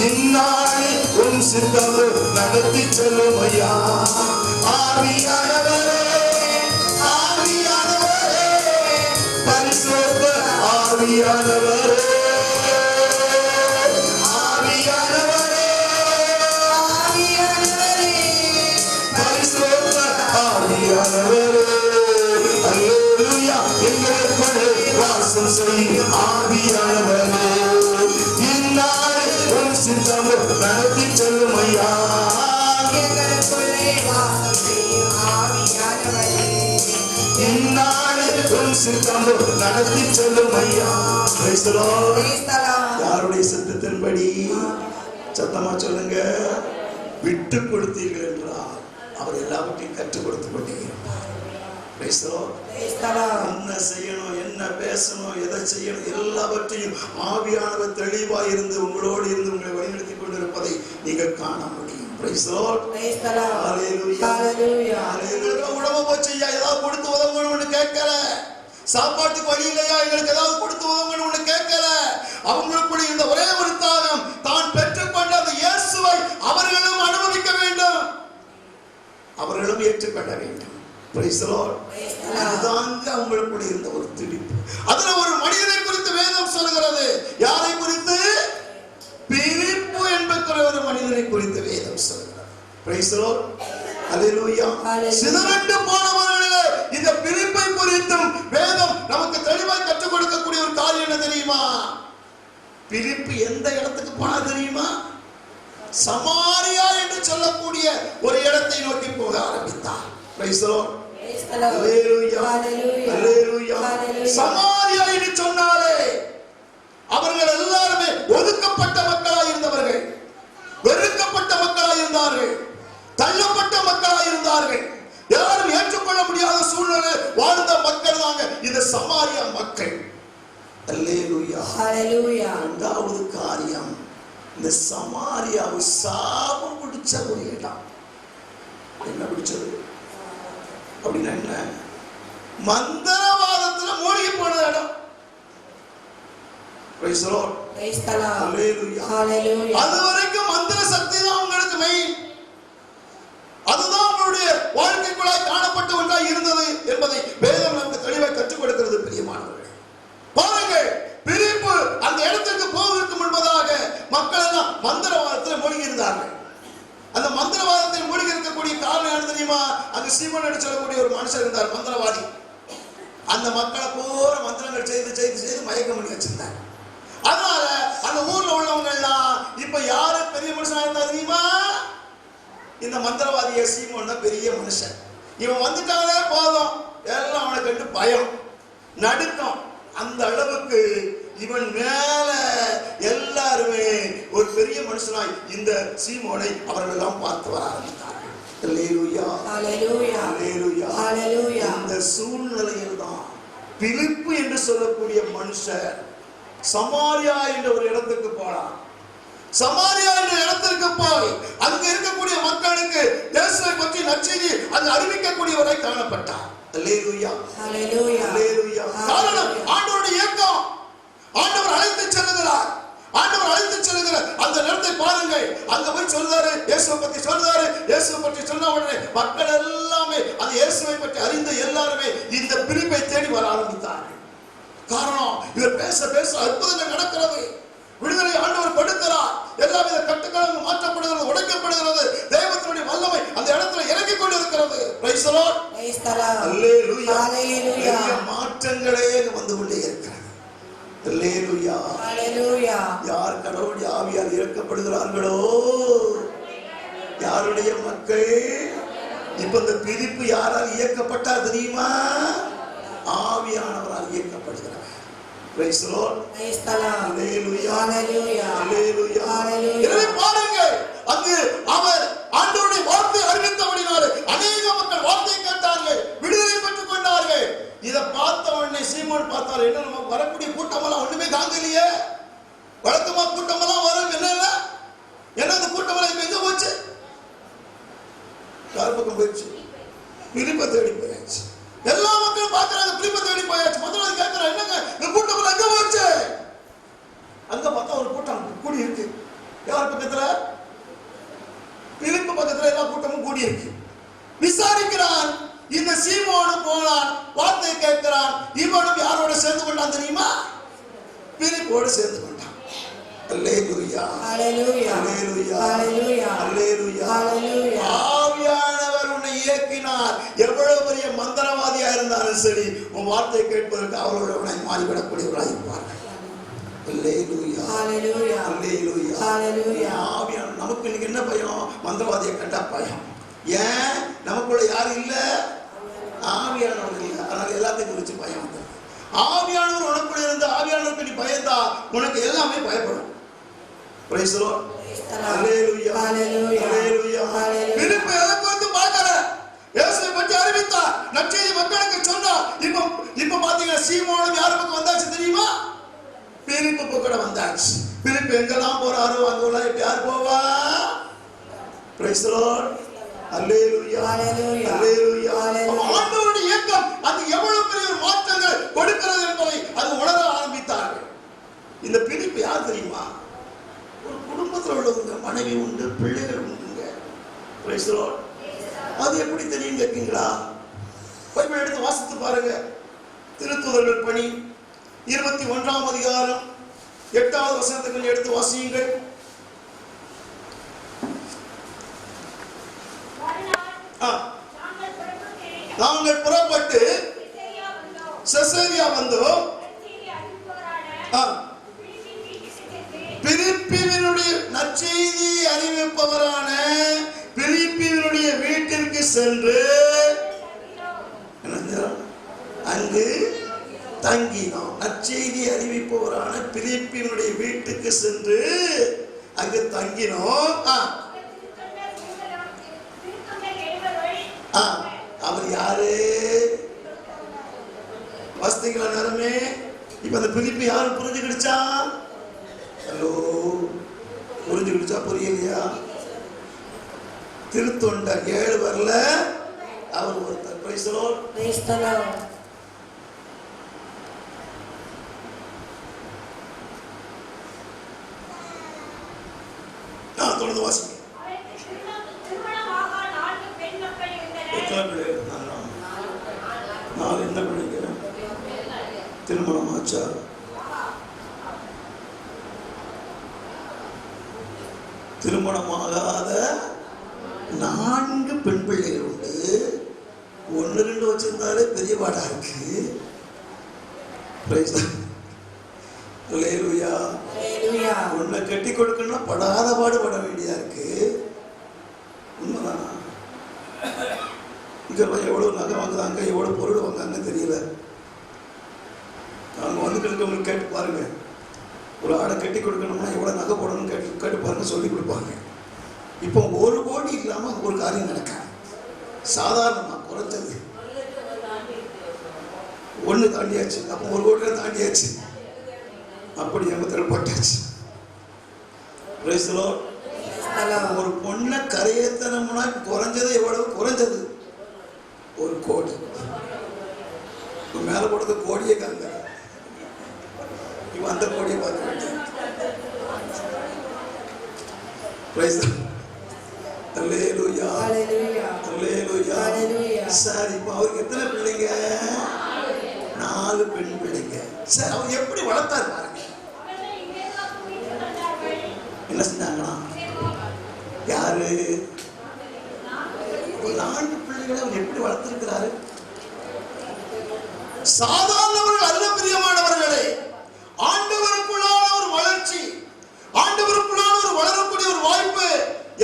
இந்நாள் உம் சித்தம் நடத்தி செல்லும் ஐயா. ஆவியானவரே, ஆவியானவரே, பரிசுத்த ஆவியானவரே, ஆவியானவரே, ஆவியானவரே, பரிசுத்த ஆவியானவரே. அல்லேலூயா. எங்களுக்குள்ளே வாசம் செய்யும் ஆவியானவரே, இந்நாள் உம் சித்தம் நடத்தி செல்லும் ஐயா. எங்களுக்குள்ளே வாசம் செய்யும் ஆவியானவரே, இந்நாள் உம் சித்தம் நடத்தி செல்லும் ஐயா. Praise the Lord. Praise the Lord. யாருடைய சித்தத்தின்படி? சத்தமா சொல்லுங்க. விட்டு கொடுத்தீர்கள் என்றால் அவர் எல்லாவற்றையும் கற்றுக் கொடுத்து கொண்டீர்கள். Praise the Lord. Praise the Lord. என்ன செய்யணும், என்ன பேசணும், எதை செய்யணும், எல்லாவற்றையும் ஆவியானவர் தெளிவாய் இருந்து உங்களோடு இருந்து உங்களை வழிநடத்தி கொண்டிருப்பதை நீங்கள் காண முடியும். Praise the Lord. Praise the Lord. Hallelujah. Hallelujah. எங்களுக்கு உடம்பு போச்சையா, ஏதாவது கொடுத்து உதவணும்னு கேட்கல. சாப்பாட்டுக்கு வழி இல்லையா, எங்களுக்கு ஏதாவது கொடுத்து உதவணும்னு கேட்கல. அவங்களுக்குள்ள இந்த ஒரே ஒரு தாகம், தான் பெற்றுக்கொண்ட அந்த இயேசுவை அவர்களும் அனுபவிக்க வேண்டும், அவர்களும் ஏற்றுக்கொள்ள வேண்டும். Praise the Lord. அதுதாங்க அவங்களுக்குள்ள இருந்த ஒரு துடிப்பு. அதுல ஒரு மனிதனை குறித்து வேதம் சொல்கிறது. யாரை குறித்து? பிலிப்பு என்கிற ஒரு மனிதனை குறித்து வேதம் சொல்கிறது. Praise the Lord. Hallelujah. சிதறண்டு போனவர்களே, இந்த பிலிப்பை குறித்தும் வேதம் நமக்கு தெளிவாய் கற்றுக் கொடுக்கக்கூடிய ஒரு காரியம் என்ன தெரியுமா? பிலிப்பு எந்த இடத்துக்கு போனா தெரியுமா? சமாரியா என்று சொல்லக்கூடிய ஒரு இடத்தை நோக்கி போக ஆரம்பித்தார். Praise the Lord. Praise the Lord. Hallelujah. Hallelujah. Hallelujah. Hallelujah. Samariya என்று சொன்னாலே அவர்கள் எல்லாருமே ஒதுக்கப்பட்ட மக்களாய் இருந்தவர்கள், வெறுக்கப்பட்ட மக்களாய் இருந்தார்கள், தள்ளப்பட்ட மக்களாய் இருந்தார்கள், யாரும் ஏற்றுக்கொள்ள முடியாத சூழ்நிலை வாழ்ந்த மக்கள் தாங்க இந்த சமாரியா மக்கள். அல்லேலூயா. Hallelujah. இரண்டாவது காரியம், இந்த சமாரியாவு சாபம் பிடிச்ச ஒரு இடம். என்ன பிடிச்சது? அப்படின்னா என்ன? மந்திரவாதத்துல மூழ்கி போன இடம். Praise the Lord. Praise the Lord. Hallelujah. Hallelujah. அது வரைக்கும் மந்திர சக்தி தான் உங்களுக்கு மெயின். அதுதான் அவருடைய வாழ்க்கைக்குள்ளாய் காணப்பட்ட ஒன்றாய் இருந்தது என்பதை வேதம் நமக்கு தெளிவாய் கற்றுக் கொடுக்கிறது. பிரியமானவர்களே, பாருங்கள், பிலிப்பு அந்த இடத்துக்கு போவதற்கு முன்பதாக மக்கள் எல்லாம் மந்திரவாதத்தில் மூழ்கி இருந்தார்கள். அந்த மந்திரவாதத்தில் மூழ்கி இருக்கக்கூடிய காரணம் என்ன தெரியுமா? அங்க சீமோன் என்று சொல்லக்கூடிய ஒரு மனுஷன் இருந்தார், மந்திரவாதி. அந்த மக்களை பூரா மந்திரங்கள் செய்து செய்து செய்து மயக்கம் பண்ணி வச்சிருந்தாங்க. அதனால அந்த ஊர்ல உள்ளவங்க எல்லாம் இப்ப யாரு பெரிய மனுஷனா இருந்தா தெரியுமா? இந்த மந்திரவாதிய சீமோன் தான் பெரிய மனுஷன். இவன் வந்துட்டாலே போதும், எல்லாம் அவனை கண்டு பயம், நடுக்கம். அந்த அளவுக்கு இவன் மேல எல்லாருமே ஒரு பெரிய மனுஷனாய் இந்த சீமோனை அவர்கள் எல்லாம் பார்த்து வர ஆரம்பித்தார்கள். அல்லேலூயா, அல்லேலூயா, அல்லேலூயா, அல்லேலூயா. இந்த சூழ்நிலையில் தான் பிலிப்பு என்று சொல்லக்கூடிய மனுஷன் சமாரியா என்ற ஒரு இடத்துக்கு போனான். சமாரியா என்ற இடத்திற்கு போய் அங்க இருக்கக்கூடிய மக்களுக்கு இயேசுவை பற்றி நற்செய்தி அங்கு அறிவிக்கக்கூடியவரை காணப்பட்டார். அல்லேலூயா, அல்லேலூயா, அல்லேலூயா. காரணம் ஆண்டவருடைய இயக்கம். ஆண்டவர் அழைத்து செல்லுகிறார். ஆண்டவர் அழைத்து செல்லுகிற அந்த இடத்தை பாருங்கள். அங்க போய் சொல்றாரு, இயேசுவை பற்றி சொல்றாரு. இயேசுவை பற்றி சொன்ன உடனே மக்கள் எல்லாமே அந்த இயேசுவை பற்றி அறிந்த எல்லாருமே இந்த பிலிப்பை தேடி வர ஆரம்பித்தார்கள். காரணம், இவர் பேச பேச அற்புதங்கள் நடக்கிறது. விடுதலை ஆண்டவர் கொடுக்கிறார். எல்லாவித கட்டுக்களும் மாற்றப்படுகிறது, உடைக்கப்படுகிறது. தெய்வத்தினுடைய வல்லமை அந்த இடத்துல இறங்கிக் கொண்டிருக்கிறது. Praise the Lord, praise the Lord, அல்லேலூயா, அல்லேலூயா. பெரிய மாற்றங்களே வந்து கொண்டே இருக்கிறது. அல்லேலூயா, அல்லேலூயா. யார் கடவுளுடைய ஆவியால் இறக்கப்படுகிறார்களோ, யாருடைய மக்கள். இப்ப இந்த பிலிப்பு யாரால் இயக்கப்பட்டார் தெரியுமா? ஆவியானவரால் இயக்கப்படுகிறார். Praise the Lord. Praise the Lord. Hallelujah. Hallelujah. Hallelujah. Hallelujah. இதை பாருங்கள், அங்கு அவர் ஆண்டவருடைய வார்த்தை அறிவித்தபடினாலே அநேக மக்கள் வார்த்தை கேட்டார்கள், விடுதலை பெற்றுக் கொண்டார்கள். இதை பார்த்த உடனே சீமோன் பார்த்தார், என்ன நம்ம வரக்கூடிய கூட்டமெல்லாம் ஒண்ணுமே காங்கலையே, வழக்கமா கூட்டமெல்லாம் வரும், என்ன அந்த கூட்டமெல்லாம் இப்ப எங்க போச்சு? யார் பக்கம் போயிடுச்சு? பிலிப்பை தேடி போயாச்சு. எல்லா மக்களும் பார்க்கிறாங்க, பிலிப்பை தேடி போயாச்சு. முதல்ல கேட்கிறேன், என்னங்க இந்த கூட்டம் எங்க போச்சு? அங்க பார்த்தா ஒரு கூட்டம் கூடி இருக்கு. யார் பக்கத்துல? பிலிப்பு பக்கத்துல எல்லா கூட்டமும் கூடி இருக்கு. விசாரிக்கிறான். இந்த சீமோனும் போனான், வார்த்தை கேட்கிறான். இவனும் யாரோட சேர்ந்து கொண்டான் தெரியுமா? பிலிப்போடு சேர்ந்து கொண்டான். அல்லேலூயா, அல்லேலூயா, அல்லேலூயா, அல்லேலூயா, அல்லேலூயா, அல்லேலூயா. ஆவியானவர் உன்னை இயக்கினார். எவ்வளவு பெரிய மந்திரவாதியா இருந்தாலும் சரி, உன் வார்த்தை கேட்பதற்கு அவரோட உன்னை மாறிவிடக்கூடியவர்களாக இருப்பார்கள். அல்லேலூயா, அல்லேலூயா, அல்லேலூயா, அல்லேலூயா. ஆவியானவர். நமக்கு இன்னைக்கு என்ன பயம்? மந்திரவாதியை கண்டா பயம். ஏன்? நமக்குள்ள யாரும் இல்ல, ஆவியானவர் இல்ல. அதனால எல்லாத்தையும் குறிச்சு பயம் வந்து. ஆவியானவர் உனக்குள்ள இருந்து ஆவியானவருக்கு நீ பயந்தா உனக்கு எல்லாமே பயப்படும். Praise the Lord. Hallelujah. Hallelujah. Hallelujah. Hallelujah. பிலிப்பு எதை குறித்து பார்க்கற? இயேசுவை பற்றி அறிவித்தார், நற்செய்தி மக்களுக்கு சொன்னார். இப்ப பாத்தீங்கன்னா சீமோனும் யார் பக்கம் வந்தாச்சு தெரியுமா? பிலிப்பு பக்கம் வந்தாச்சு. பிலிப்பு எங்கெல்லாம் போறாரோ அங்கெல்லாம் யார் போவா? Praise the Lord. Hallelujah. Hallelujah. Hallelujah. Hallelujah. ஆண்டவருடைய இயக்கம் அது எவ்வளவு பெரிய மாற்றங்கள் கொடுக்கிறது என்பதை அது உணர ஆரம்பித்தார்கள். இந்த பிலிப்பு யார் தெரியுமா? ஒரு குடும்பத்தில் உள்ளவங்க, மனைவி உண்டு, பிள்ளைகள் உண்டுங்க. Praise the Lord. அது எப்படி தெரியும் கேட்கீங்களா? பைபிள் எடுத்து வாசித்து பாருங்க. திருத்தூதர்கள் பணி 21ஆம் அதிகாரம் 8வது வசனத்தை எடுத்து வாசியுங்கள். நாங்கள் புறப்பட்டு செசரியா வந்தோம். பிலிப்பினுடைய நற்செய்தி அறிவிப்பவரான பிலிப்பினுடைய வீட்டிற்கு சென்று அங்கு தங்கினோம். நற்செய்தி அறிவிப்பவரான பிலிப்பினுடைய வீட்டுக்கு சென்று அங்கு தங்கினோம். அவர் யாரு? வசதிகள நேரமே. இப்ப அந்த பிலிப்பு யாரு புரிஞ்சுக்கிடுச்சா? ஹலோ, புரிஞ்சுக்கிடுச்சா? புரியலையா? திருத்தொண்டர் 7 வரல அவர் ஒருத்தர். Praise the Lord. Praise the Lord. தொடர்ந்து வாசிங்க. எத்தனை பிள்ளைகள் இருந்தாங்க? 4. என்ன பிள்ளைங்க? திருமணம் ஆச்சா? திருமணமாகாத 4 பெண் பிள்ளைகள் உண்டு. 1 2 வச்சிருந்தாலே பெரிய பாடா இருக்கு. உன்னை கட்டி கொடுக்கணும்னா படாத பாடுபட வேண்டியதா இருக்கு. உண்மைதானா? இங்க எவ்வளவு நகை வாங்குறாங்க, எவ்வளவு பொருள் வாங்குறாங்க தெரியல. அவங்க வந்துட்டு இருக்கவங்களுக்கு கேட்டு பாருங்க. ஒரு ஆடை கட்டி கொடுக்கணும்னா எவ்வளவு நகை போடணும்னு கேட்டு பாருங்க, சொல்லி கொடுப்பாங்க. இப்போ 1 கோடி இல்லாம ஒரு காரியம் நடக்காது. சாதாரணமா குறைஞ்சது 1 தாண்டியாச்சு. அப்போ 1 கோடியில தாண்டியாச்சு. அப்படி எமத்தில் போட்டாச்சு. Praise the Lord. ஒரு பொண்ணை கரையேத்தனம்னா குறைஞ்சது எவ்வளவு? குறைஞ்சது 1 கோடி. மேல போடுறது கோடியே காங்க. இவன் அந்த கோடியை பார்க்க வேண்டியது. Praise the Lord. Hallelujah. Hallelujah. Sir, இப்போ அவருக்கு எத்தனை பிள்ளைங்க? 4 பெண் பிள்ளைங்க. சார், அவர் எப்படி வளர்த்தாரு பாருங்க. என்ன செஞ்சாங்களா? யாரு? 4 பிள்ளைகளை அவர் எப்படி வளர்த்திருக்கிறாரு? சாதாரணவர்கள் அல்ல பிரியமானவர்களே. ஆண்டவருக்குள்ளான ஒரு வளர்ச்சி, ஆண்டவருக்குள்ளான ஒரு வளரக்கூடிய ஒரு வாய்ப்பு.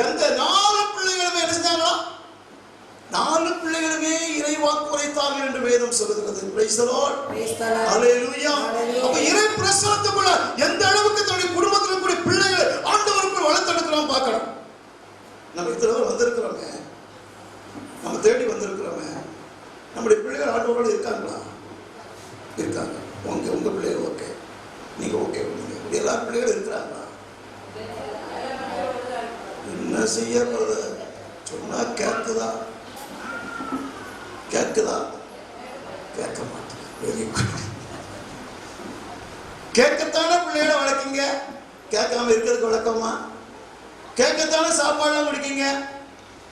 எந்த 4 பிள்ளைகளுமே என்ன செஞ்சாங்களா? 4 பிள்ளைகளுமே இறைவாக்கு உரைத்தார்கள் என்று வேதம் சொல்லுகிறது. Praise the Lord. Hallelujah. அப்ப இறை பிரசன்னத்துக்குள்ள எந்த அளவுக்கு தன்னுடைய குடும்பத்தில் இருக்கக்கூடிய பிள்ளைகளை ஆண்டவருக்குள் வளர்த்தெடுக்கிறோம் பார்க்கணும். நம்ம இத்தனை வந்திருக்கிறோமே, நம்ம தேடி வந்திருக்கிறோமே, நம்முடைய பிள்ளைகள் ஆண்டவரோடு இருக்காங்களா? இருக்காங்க. உங்க பிள்ளைகள் ஓகே, நீங்க ஓகே, இப்படி எல்லா பிள்ளைகளும் இருக்கிறாங்களா? என்ன செய்ய சொன்னா கேட்குதா? கேட்குதா? கேட்க மாட்டேன். Very good. கேட்கத்தானே பிள்ளைகளை வளர்க்கீங்க. கேட்காம இருக்கிறதுக்கு வளர்க்கமா? கேட்கத்தானே சாப்பாடுலாம் குடிக்கீங்க.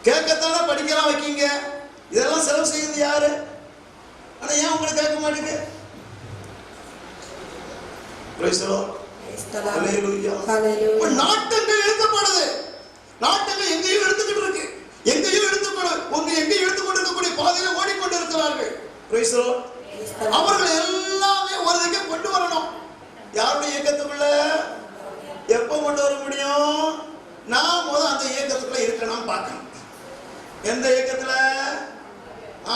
கேட்கத்தானே படிக்கலாம் வைக்கீங்க. இதெல்லாம் செலவு செய்யுது யாரு? ஆனா ஏன் உங்களுக்கு கேட்க மாட்டேங்குது? Praise the Lord. Hallelujah. நாட்டங்கள் எழுதப்படுது. நாட்டங்கள் எங்கேயும் எடுத்துக்கிட்டு இருக்கு. எங்கேயும் எடுத்துக்கொண்டு இருக்கக்கூடிய பாதையில ஓடிக்கொண்டு இருக்கிறார்கள். Praise the Lord. அவர்கள் எல்லாமே ஒரு திக்கை கொண்டு வரணும். யாருடைய இயக்கத்துக்குள்ள எப்ப கொண்டு வர முடியும்? நான் முதல் அந்த இயக்கத்துக்குள்ள இருக்கணும் பார்க்கணும். எந்த இயக்கத்துல?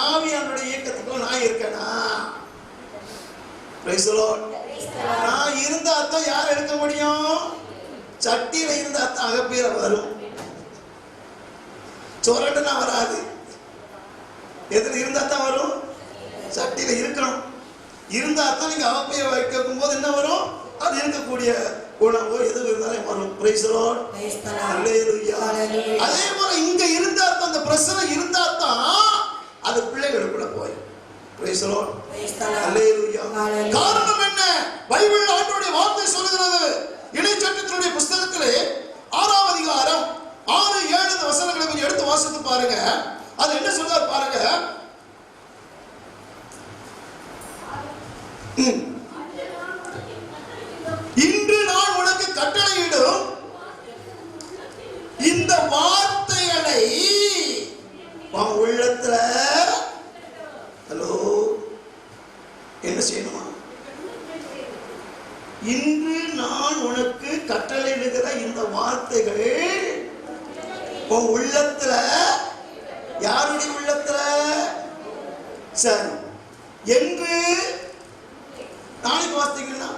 ஆவியானுடைய இயக்கத்துக்குள்ள நான் இருக்கேனா? Praise the Lord. நான் இருந்தா தான் யார் எடுக்க முடியும்? சட்டியில இருந்தா தான் அகப்பீர வரும். சொரட்டுனா வராது. எதுல இருந்தா தான் வரும்? சட்டியில இருக்கணும். இருந்தா தான் நீங்க அகப்பீர வைக்கும் போது என்ன வரும்? அது இருக்கக்கூடிய உணவோ எது இருந்தாலும் வரும். Praise the Lord. Hallelujah. அதே போல இங்க இருந்தா தான், அந்த பிரசனை இருந்தா தான் அது பிள்ளைகளுக்குள்ள போய். Praise the Lord. Hallelujah. காரணம் என்ன? பைபிள் ஆண்டவருடைய வார்த்தை சொல்லுகிறது. இணைச்சட்டத்தினுடைய புத்தகத்திலே 6ஆம் அதிகாரம் 6, 7 வசனங்களை கொஞ்சம் எடுத்து வாசித்து பாருங்க. அது என்ன சொல்றாரு பாருங்க. இன்று நான் உனக்கு கட்டளையிடும் இந்த வார்த்தைகளை உன் உள்ளத்துல என்ன செய்யணுமா? இன்று நான் உனக்கு கட்டளையிடுகிற இந்த வார்த்தைகள் உன் உள்ளத்துல. யாருடைய உள்ளத்துல? சரி, என்று நாளைக்கு வாசித்தீங்கன்னா,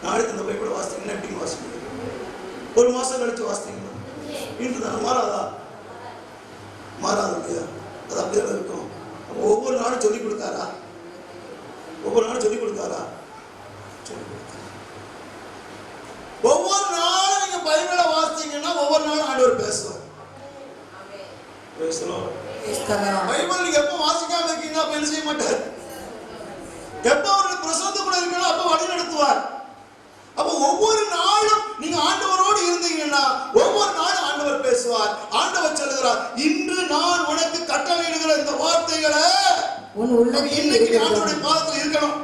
நாளைக்கு இந்த பைபிள் வாசித்தீங்கன்னா எப்படி வாசிப்பீங்க? 1 மாசம் கழிச்சு வாசித்தீங்கன்னா இன்று தான் மாறாதா? மாறாது இல்லையா? அது அப்படிதான் இருக்கும். ஒவ்வொரு நாளும் சொல்லிக் கொடுத்தாரா? ஒவ்வொரு நாளும் சொல்லிக் கொடுத்தாரா? ஒவ்வொரு நாளும் நீங்க பைபிளை வாசித்தீங்கன்னா ஒவ்வொரு நாளும் ஆண்டவர் பேசுவார். பைபிள் நீங்க எப்ப வாசிக்காம இருக்கீங்க அப்ப என்ன செய்ய மாட்டார். எப்ப அவருடைய பிரசன்னத்துக்குள்ள இருக்கீங்களோ அப்ப வழி நடத்துவார். அப்ப ஒவ்வொரு நாளும் நீங்க ஆண்டவரோடு இருந்தீங்கன்னா ஒவ்வொரு நாளும் ஆண்டவர் பேசுவார். ஆண்டவர் சொல்லுகிறார், இன்று நான் உனக்கு கட்டளையிடுகிற இந்த வார்த்தைகளை இன்னைக்கு ஆண்டவருடைய பாதத்தில் இருக்கணும்.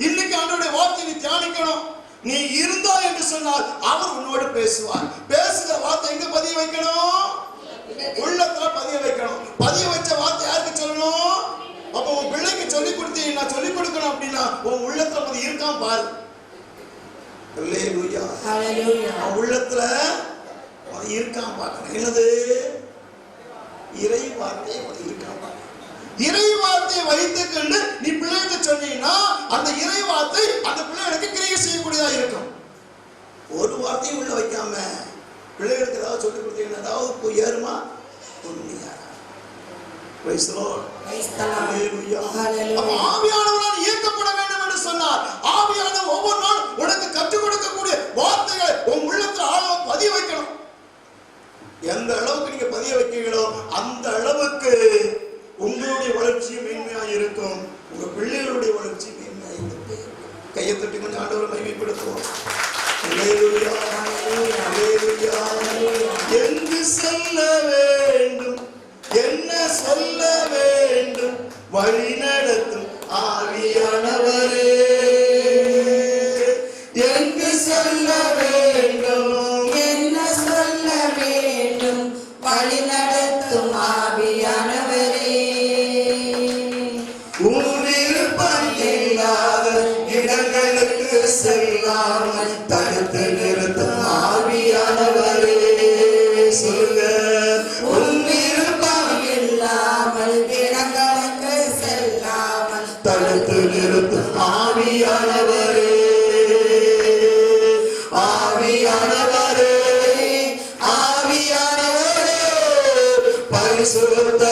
இன்னைக்கு ஆண்டவருடைய வார்த்தையை தியானிக்கணும். நீ இருந்தா என்று சொன்னால் அவர் உன்னோடு பேசுவார். பேசுகிற வார்த்தை எங்க பதிய வைக்கணும்? உள்ளத்துல பதிய வைக்கணும். பதிய வச்ச வார்த்தை யாருக்கு சொல்லணும்? அப்ப உன் பிள்ளைக்கு சொல்லிக் கொடுத்தீங்கன்னா சொல்லிக் கொடுக்கணும் அப்படின்னா உன் உள்ளத்துல அது இருக்காம பாரு. அல்லேலூயா. உன் உள்ளத்துல அது இருக்காம பார்க்கணும். என்னது? இறை வார்த்தையை இருக்காம பார்க்கணும். இறை வார்த்தையை வைத்துக் கொண்டு நீ பிள்ளைக்கு சொன்னீங்கன்னா அந்த இறை வார்த்தை அந்த பிள்ளைகளுக்கு கிரியை செய்யக்கூடியதா இருக்கும். ஒரு வார்த்தையும் உள்ள வைக்காம பிள்ளைகளுக்கு ஏதாவது சொல்லிக் கொடுத்தீங்கன்னா ஏதாவது போய் ஏறுமா? ஆவியானவரால் இயக்கப்பட வேண்டும் என்று சொன்னார். ஆவியானவர் ஒவ்வொரு நாளும் உனக்கு கற்றுக் கொடுக்கக்கூடிய வார்த்தைகளை உன் உள்ளத்துல ஆழமா பதிய வைக்கணும். எந்த அளவுக்கு நீங்க பதிய வைக்கிறீங்களோ அந்த அளவுக்கு உங்களுடைய வளர்ச்சி மேன்மையாக இருக்கும். உங்க பிள்ளைகளுடைய வளர்ச்சி மேன்மையாக இருக்கும். கையை தட்டி கொஞ்சம் ஆண்டவரை மகிமைப்படுத்துவோம். அல்லேலூயா, அல்லேலூயா. எங்கு செல்ல வேண்டும், என்ன சொல்ல வேண்டும், வழி நடத்தும் ஆவியானவரே. எங்கு செல்ல வேண்டும், என்ன சொல்ல வேண்டும், வழி நடத்தும் ஆவியானவரே. விருப்பம் இல்லாத இடங்களுக்கு செல்லாமல் தடுத்து நிறுத்தும் ஆவியானவரே. சொல்லுங்க, உன் விருப்பம் இல்லாமல் இடங்களுக்கு செல்லாமல் தடுத்து நிறுத்தும் ஆவியானவரே. ஆவியானவரே, ஆவியானவரே, பரிசுத்த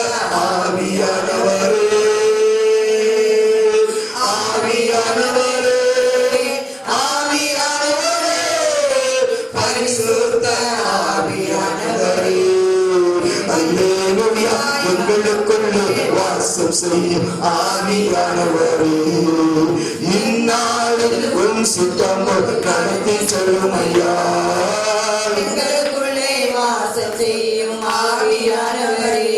ஆவியானவரே. வாசம் செய்யும் ஆவியானவரே, இந்நாளில் உன் சித்தம் நடத்தி செல்லும் ஐயா. எங்களுக்குள்ளே வாசம் செய்யும் ஆவியானவரே,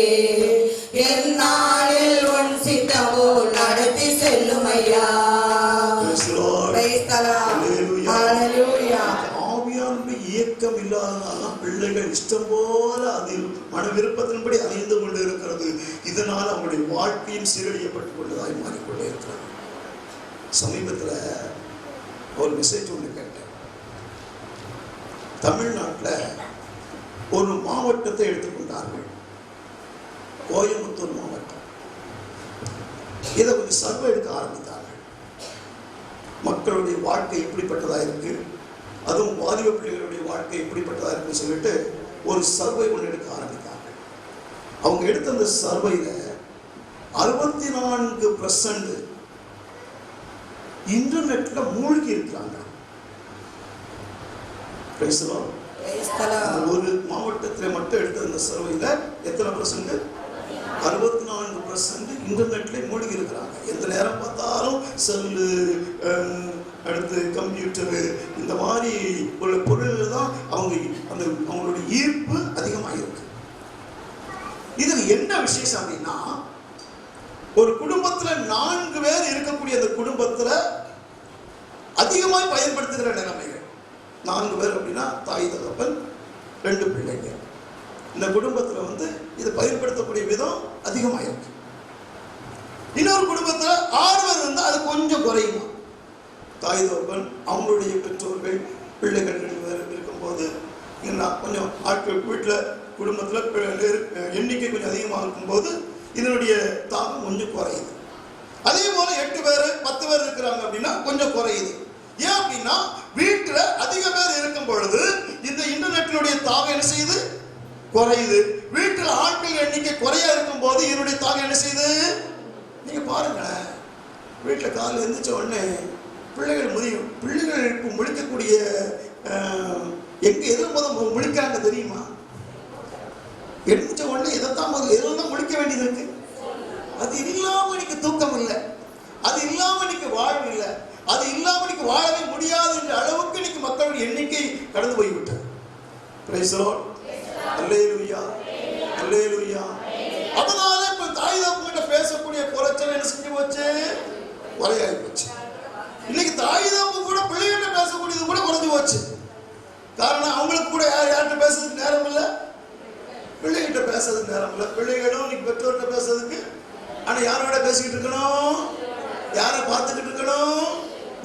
எந்நாளில் உன் சித்தமோ நடத்தி செல்லும் ஐயா. இயக்கம் இல்லாதனால பிள்ளைகள் இஷ்டம் போல அதில் மன விருப்பத்தின்படி அலைந்து கொண்டு இருக்கிறது. இதனால் அவங்களுடைய வாழ்க்கையும் சீரழியப்பட்டுக் கொண்டதாய் மாறிக்கொண்டே இருக்கிறது. சமீபத்தில் ஒரு மெசேஜ் ஒன்று கேட்டேன். தமிழ்நாட்டில் ஒரு மாவட்டத்தை எடுத்துக்கொண்டார்கள், கோயம்புத்தூர் மாவட்டம். இதை கொஞ்சம் சர்வே எடுக்க ஆரம்பித்தார்கள். மக்களுடைய வாழ்க்கை எப்படிப்பட்டதா இருக்கு, அதுவும் வாலிப பிள்ளைகளுடைய வாழ்க்கை எப்படிப்பட்டதா இருக்குன்னு சொல்லிட்டு ஒரு சர்வை ஒன்று எடுக்க ஆரம்பித்தாங்க. அவங்க எடுத்த அந்த சர்வையில 64% இன்டர்நெட்ல மூழ்கி இருக்கிறாங்க. ஒரு மாவட்டத்தில் மட்டும் எடுத்த அந்த சர்வையில எத்தனை %? 64% இன்டர்நெட்ல மூழ்கி இருக்கிறாங்க. எந்த நேரம் பார்த்தாலும் செல்லு, அடுத்து கம்ப்யூட்டரு, இந்த மாதிரி உள்ள பொருள்கள் தான் அவங்களுடைய ஈர்ப்பு அதிகமாக இருக்கு. இதுல என்ன விசேஷம் அப்படின்னா, ஒரு குடும்பத்துல 4 பேர் இருக்கக்கூடிய அந்த குடும்பத்துல அதிகமாக பயன்படுத்துகிற நிலைமைகள். 4 பேர் அப்படின்னா தாய், தகப்பன், 2 பிள்ளைங்க. இந்த குடும்பத்துல இதை பயன்படுத்தக்கூடிய விதம் அதிகமாக இருக்கு. இன்னொரு குடும்பத்துல 6 பேர் இருந்தால் அது கொஞ்சம் குறையுமா. தாய், தகப்பன், அவங்களுடைய பெற்றோர்கள், பிள்ளைகள் 2 பேர் இருக்கும்போது கொஞ்சம் ஆட்கள் வீட்டில் குடும்பத்தில் எண்ணிக்கை கொஞ்சம் அதிகமாக இருக்கும்போது இதனுடைய தாக்கம் கொஞ்சம் குறையுது. அதே போல 8 பேர் 10 பேர் இருக்கிறாங்க அப்படின்னா கொஞ்சம் குறையுது. ஏன் அப்படின்னா வீட்டில் அதிக பேர் இருக்கும் பொழுது இந்த இன்டர்நெட்டினுடைய தாக்கம் என்ன செய்யுது? குறையுது. வீட்டில் ஆட்கள் எண்ணிக்கை குறையா இருக்கும் போது இதனுடைய தாக்கம் என்ன செய்யுது? நீங்க பாருங்களேன், வீட்டில் காலையில் எழுந்திரிச்ச உடனே பிள்ளைகள் இப்போ முழிக்கக்கூடிய எங்க எதிர்ப்பு முழிக்கிறாங்க தெரியுமா? எழுந்திரிச்ச உடனே எதெல்லாம் முடிக்க வேண்டியது இருக்கு. அது இல்லாம இன்னைக்கு தூக்கம் இல்லை, அது இல்லாம இன்னைக்கு வாழ்வு இல்லை, அது இல்லாம இன்னைக்கு வாழவே முடியாது என்ற அளவுக்கு இன்னைக்கு மக்களுடைய எண்ணிக்கை கடந்து போய்விட்டது. Praise the Lord. அல்லேலூயா, அல்லேலூயா. அதனால இப்ப தாய் தகப்பன்கிட்ட பேசக்கூடிய குறைச்சல் என்ன செஞ்சு போச்சு, குறையாகி போச்சு. இன்னைக்கு தாய் தகப்பன் கூட பிள்ளைகிட்ட பேசக்கூடியது கூட குறைஞ்சு போச்சு. காரணம் அவங்களுக்கு கூட யார்கிட்ட பேசுறதுக்கு நேரம் இல்லை, பிள்ளைகிட்ட பேசுறதுக்கு நேரம் இல்லை. பிள்ளைகளும் இன்னைக்கு பெற்றோர்கிட்ட பேசுறதுக்கு, ஆனா யாரோட பேசிக்கிட்டு இருக்கணும், யாரை பார்த்துக்கிட்டு இருக்கணும்,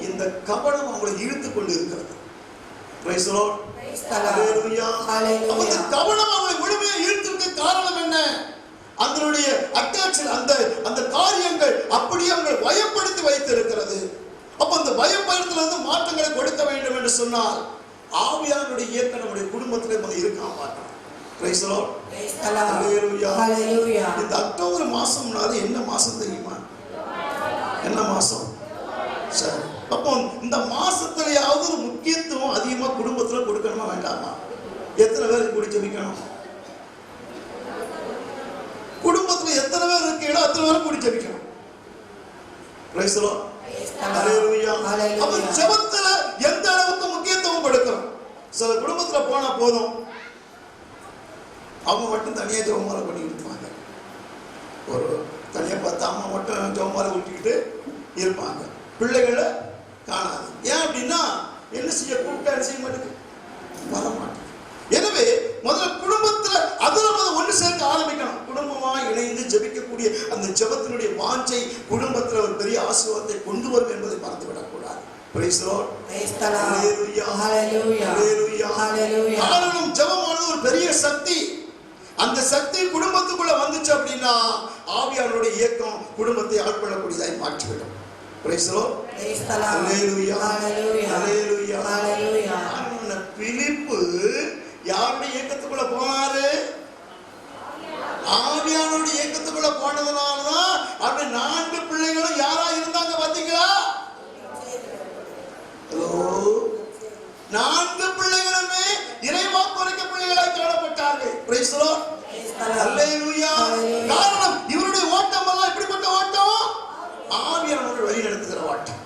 இந்த கபடம் அவங்களை இழுத்து கொண்டு இருக்கிறது. Praise the Lord. ஹalleluya. அந்த கபடம் அவங்களை முழுமையாக இழுத்துக்க காரணம் என்ன? அதனுடைய அட்டாக்ஷன், அந்த காரியங்கள் அப்படியே அவங்களை பயப்படுத்தி வைத்திருக்கிறது. அப்ப அந்த பயப்படுத்தலிருந்து மாற்றங்களை கொடுக்க வேண்டும் என்று சொன்னால் ஆவியானுடைய இயக்கம் நம்முடைய குடும்பத்திலே இருக்காம பார்க்கணும். Praise the Lord. ஹalleluya. ஹalleluya. இந்த அக்டோபர் மாசம்னால என்ன மாசம் தெரியுமா? என்ன மாசம்? சரி. அப்போ இந்த மாசத்துலயாவது ஒரு முக்கியத்துவம் அதிகமா குடும்பத்துல கொடுக்கணுமா வேண்டாமா? எத்தனை பேருக்கு கூடி ஜெபிக்கணும்? குடும்பத்துல எத்தனை பேர் இருக்கீங்களோ அத்தனை பேரும் கூடி ஜெபிக்கணும். Praise the Lord. ஹalleluya. அப்ப ஜெபத்துல எந்த அளவுக்கு முக்கியத்துவம் கொடுக்கணும்? சில குடும்பத்துல போனா போதும், அவங்க மட்டும் தனியா ஜெபமாலை பண்ணிக்கிட்டு இருப்பாங்க. ஒரு தனியா பார்த்து அம்மா மட்டும் ஜெபமாலை ஊட்டிக்கிட்டு இருப்பாங்க, பிள்ளைகளை காணாது. ஏன் அப்படின்னா என்ன செய்ய கூப்பிட்டா செய்ய மாட்டேங்குது, வர மாட்டேங்குது. எனவே முதல்ல குடும்பத்துல அதுல ஒன்று சேர்க்க ஆரம்பிக்கணும். குடும்பமா இணைந்து ஜெபிக்கக்கூடிய அந்த ஜெபத்தினுடைய வாஞ்சை குடும்பத்துல ஒரு பெரிய ஆசீர்வாதத்தை கொண்டு வரும் என்பதை மறந்து விடக்கூடாது. Praise the Lord. ஹalleluya. ஹalleluya. ஹalleluya. காரணம் ஜெபமானது ஒரு பெரிய சக்தி. அந்த சக்தி குடும்பத்துக்குள்ள வந்துச்சு அப்படின்னா ஆவியானவருடைய இயக்கம் குடும்பத்தை ஆட்கொள்ளக்கூடியதாய் மாற்றிவிடும். Price the Lord. ஹalleluya. ஹalleluya. ஹalleluya. ஹalleluya. பிலிப்பு யாருடைய இயக்கத்துக்குள்ள போனாரு? ஆவியானவருடைய இயக்கத்துக்குள்ள போனதுனாலதான் அப்படி 4 பிள்ளைகளும் யாரா இருந்தாங்க பாத்தீங்களா? ஹலோ, 4 பிள்ளைகளுமே இறைவாக்கு உரைக்க பிள்ளைகளாய் காணப்பட்டார்கள். Praise the Lord. ஹalleluya. காரணம் இவருடைய ஓட்டம் எல்லாம் எப்படிப்பட்ட ஓட்டம்? ஆவியானவர் வழி நடத்துகிற ஓட்டம்.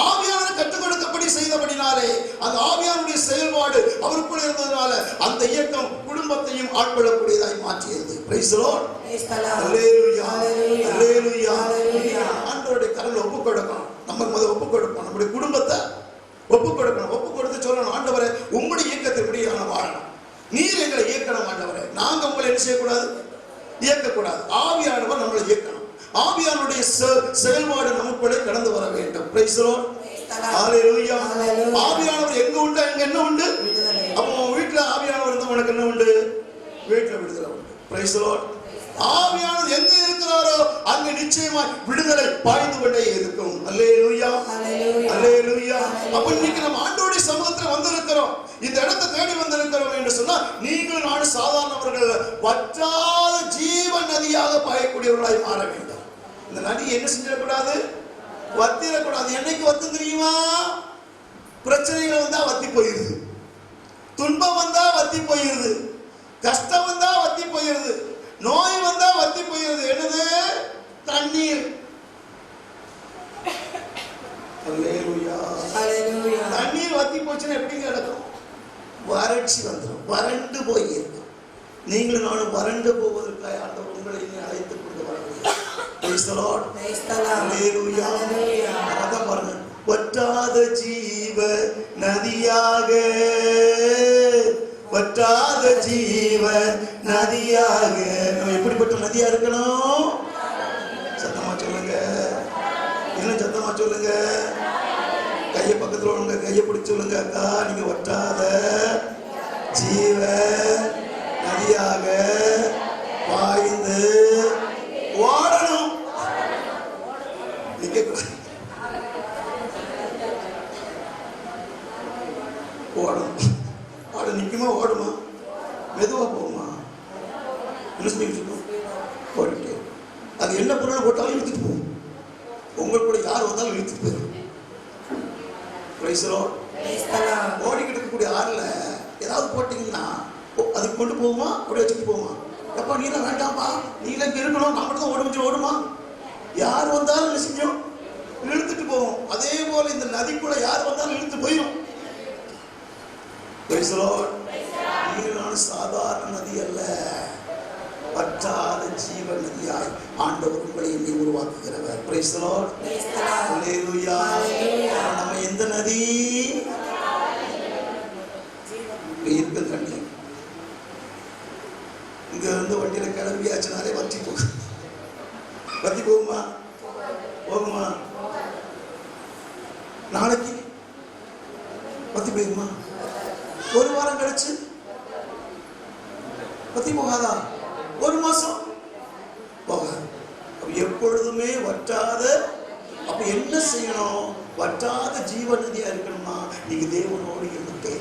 ஆவியானவர் கற்றுக் கொடுக்கப்படி செய்தபடினாலே அந்த ஆவியானுடைய செயல்பாடு அவருக்குள் இருந்ததுனால அந்த இயக்கம் குடும்பத்தையும் ஆட்கொள்ளக்கூடியதாய் மாற்றியது. Praise the Lord. ஹalleluya. ஹalleluya. ஆண்டவருடைய கரங்களை ஒப்புக் கொடுக்கணும். நமக்கு முதல்ல ஒப்புக் கொடுக்கணும், நம்முடைய குடும்பத்தை ஒப்புக் கொடுக்கணும். ஒப்புக் கொடுத்து சொல்லணும், ஆண்டவரே உங்களுடைய இயக்கத்தின்படி நான் வாழணும், நீர் எங்களை இயக்கணும் ஆண்டவரே. நாங்க உங்களை என்ன செய்யக்கூடாது, இயக்கக்கூடாது. ஆவியானவர் நம்மளை இயக்கணும். ஆவியானுடைய செயல்பாடு நமக்குள்ளே கடந்து வர வேண்டும். Praise the Lord. ஹalleluya. ஆவியானவர் எங்க உண்டு அங்க என்ன உண்டு? அப்போ வீட்டுல ஆவியானவர் இருந்தா உனக்கு என்ன உண்டு? வீட்டுல விடுதலை உண்டு. Price the Lord. ஆவியானவர் எங்க இருக்கிறாரோ அங்க நிச்சயமா விடுதலை பாய்ந்து கொண்டே இருக்கும். அல்லேலூயா. அல்லேலூயா. அப்ப இன்னைக்கு நம்ம ஆண்டவருடைய சமூகத்துல வந்திருக்கிறோம், இந்த இடத்தை தேடி வந்திருக்கிறோம் என்று சொன்னா நீங்கள் நானும் சாதாரணவர்கள் வற்றாத ஜீவ நதியாக பாயக்கூடியவர்களாய் மாற வேண்டும். இந்த நதி என்ன செஞ்சிடக்கூடாது, வத்திடக்கூடாது. என்னைக்கு வத்து தெரியுமா? பிரச்சனைகள் வந்தா வத்தி போயிருது, துன்பம் வந்தா வத்தி போயிருது, கஷ்டம் வந்தா வத்தி போயிருது, நோய் வந்தா வத்தி போயிருது. என்னது? தண்ணீர். அல்லேலூயா. அல்லேலூயா. தண்ணீர் வத்தி போச்சுன்னா எப்படி கிடக்கும்? வறட்சி வந்துடும், வறண்டு போயிருக்கும். நீங்களும் நானும் வறண்டு போவதற்காக ஆண்டவர் உங்களை அழைத்து கொண்டு வரவில்லை. Praise the Lord. அல்லேலூயா. அதான் பாருங்க, வற்றாத ஜீவ நதியாக, வற்றாத ஜீவ நதியாக. நம்ம எப்படிப்பட்ட நதியா இருக்கணும்? சத்தமா சொல்லுங்க, இன்னும் சத்தமா சொல்லுங்க. கையை பக்கத்துல உள்ளவங்க கையை பிடிச்சு சொல்லுங்க, அக்கா நீங்க வற்றாத ஜீவ நதியாக பாய்ந்து ஓடணும். ஓடணும். ஆடு நிற்குமா, ஓடுமா, மெதுவா போகுமா, என்ன சொல்லிட்டு ஓடிட்டு அது என்ன பொருளை போட்டாலும் இழுத்துட்டு போகும். உங்களுக்கு கூட யார் வந்தாலும் இழுத்துட்டு போயிடும். Price the Lord. ஓடிக்கிட்டு இருக்கக்கூடிய ஆறுல ஏதாவது போட்டீங்கன்னா அதுக்கு கொண்டு போகுமா, அப்படி வச்சுட்டு போகுமா? எப்ப நீ தான் வேண்டாம்ப்பா, நீ இங்க இருக்கணும், நான் மட்டும் ஓடுச்சு ஓடுமா? யார் வந்தாலும் என்ன செஞ்சோம்? இழுத்துட்டு போவோம். அதே போல இந்த நதிக்குள்ள யார் வந்தாலும் இழுத்து போயிடும். Praise the Lord. நீரான சாதாரண நதி அல்ல, வற்றாத ஜீவ நதியாய் ஆண்டவர் உங்களை என்னை உருவாக்குகிறவர். Praise the Lord. Hallelujah. நம்ம எந்த நதி? இருக்க தண்ணி. இங்க இருந்து வண்டியில கிளம்பியாச்சுனாலே வற்றி போகும். வத்தி போகுமா? போகுமா? நாளைக்கு வத்தி போயிருமா? ஒரு வாரம் கழிச்சு வத்தி போகாதா? ஒரு மாசம் போகாது. எப்பொழுதுமே வற்றாத. அப்ப என்ன செய்யணும்? வற்றாத ஜீவ நதியா இருக்கணும்னா நீங்க தேவனோடு இருந்துட்டே,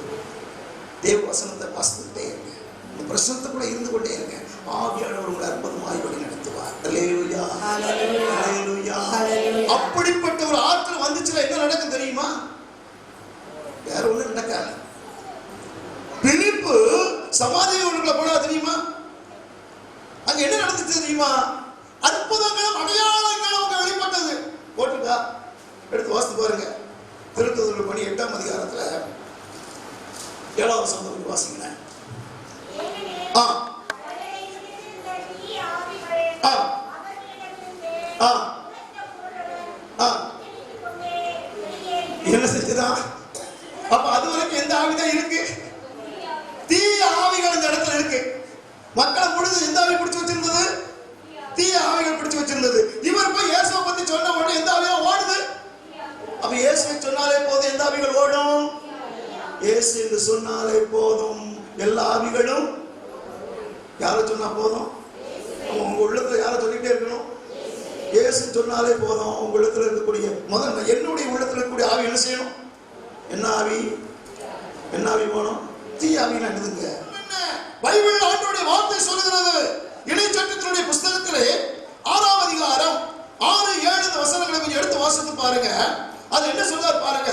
தேவ வசனத்தை வாசித்துட்டே இருங்க, இந்த பிரசனத்துக்குள்ள இருந்து கொண்டே இருங்க. ஆவியானவர் உங்களை அற்புதமாய் வழி நடத்துவார். அல்லேலூயா, அல்லேலூயா. அப்படிப்பட்ட ஒரு ஆற்றல் வந்துச்சுன்னா என்ன நடக்கும் தெரியுமா? வேற ஒண்ணு நடக்காது. பிலிப்பு சமாதிக்குள்ள போனா தெரியுமா? அங்க என்ன நடந்துச்சு தெரியுமா? அற்புதங்களும் அடையாளங்களும் அங்க வெளிப்பட்டது. போட்டுக்கா, எடுத்து வாசித்து பாருங்க. திருத்துதர் பணி 8ஆம் அதிகாரத்துல 7ஆவது வசனம் வாசிங்க. என்ன செஞ்சுதா? அப்ப அது வரைக்கும் எந்த ஆவிதான் இருக்கு? தீய ஆவிகள் இந்த இடத்துல இருக்கு. மக்களை முழுது எந்த ஆவி பிடிச்சு வச்சிருந்தது? தீய ஆவிகள் பிடிச்சு வச்சிருந்தது. இவர் போய் இயேசுவை பத்தி சொன்ன உடனே எந்த ஆவியா ஓடுது? அப்ப இயேசுவை சொன்னாலே போதும், எந்த ஆவிகள் ஓடும்? இயேசு என்று சொன்னாலே போதும், எல்லா ஆவிகளும். யாரை சொன்னா போதும்? உங்க உள்ளத்துல யாரை சொல்லிட்டே இருக்கணும்? இயேசு சொன்னாலே போதும். உங்க உள்ளத்துல இருக்கக்கூடிய முதல்ல என்னுடைய உள்ளத்துல இருக்கக்கூடிய ஆவி என்ன செய்யணும்? என்ன ஆவி? என்ன ஆவி போகணும்? தீய ஆவினா என்னதுங்க? பைபிள் ஆண்டவருடைய வார்த்தை சொல்லுகிறது. இணைச்சட்டத்தினுடைய புஸ்தகத்திலே 6ஆம் அதிகாரம் 6, 7 வசனங்களை கொஞ்சம் எடுத்து வாசித்து பாருங்க. அது என்ன சொல்றார் பாருங்க.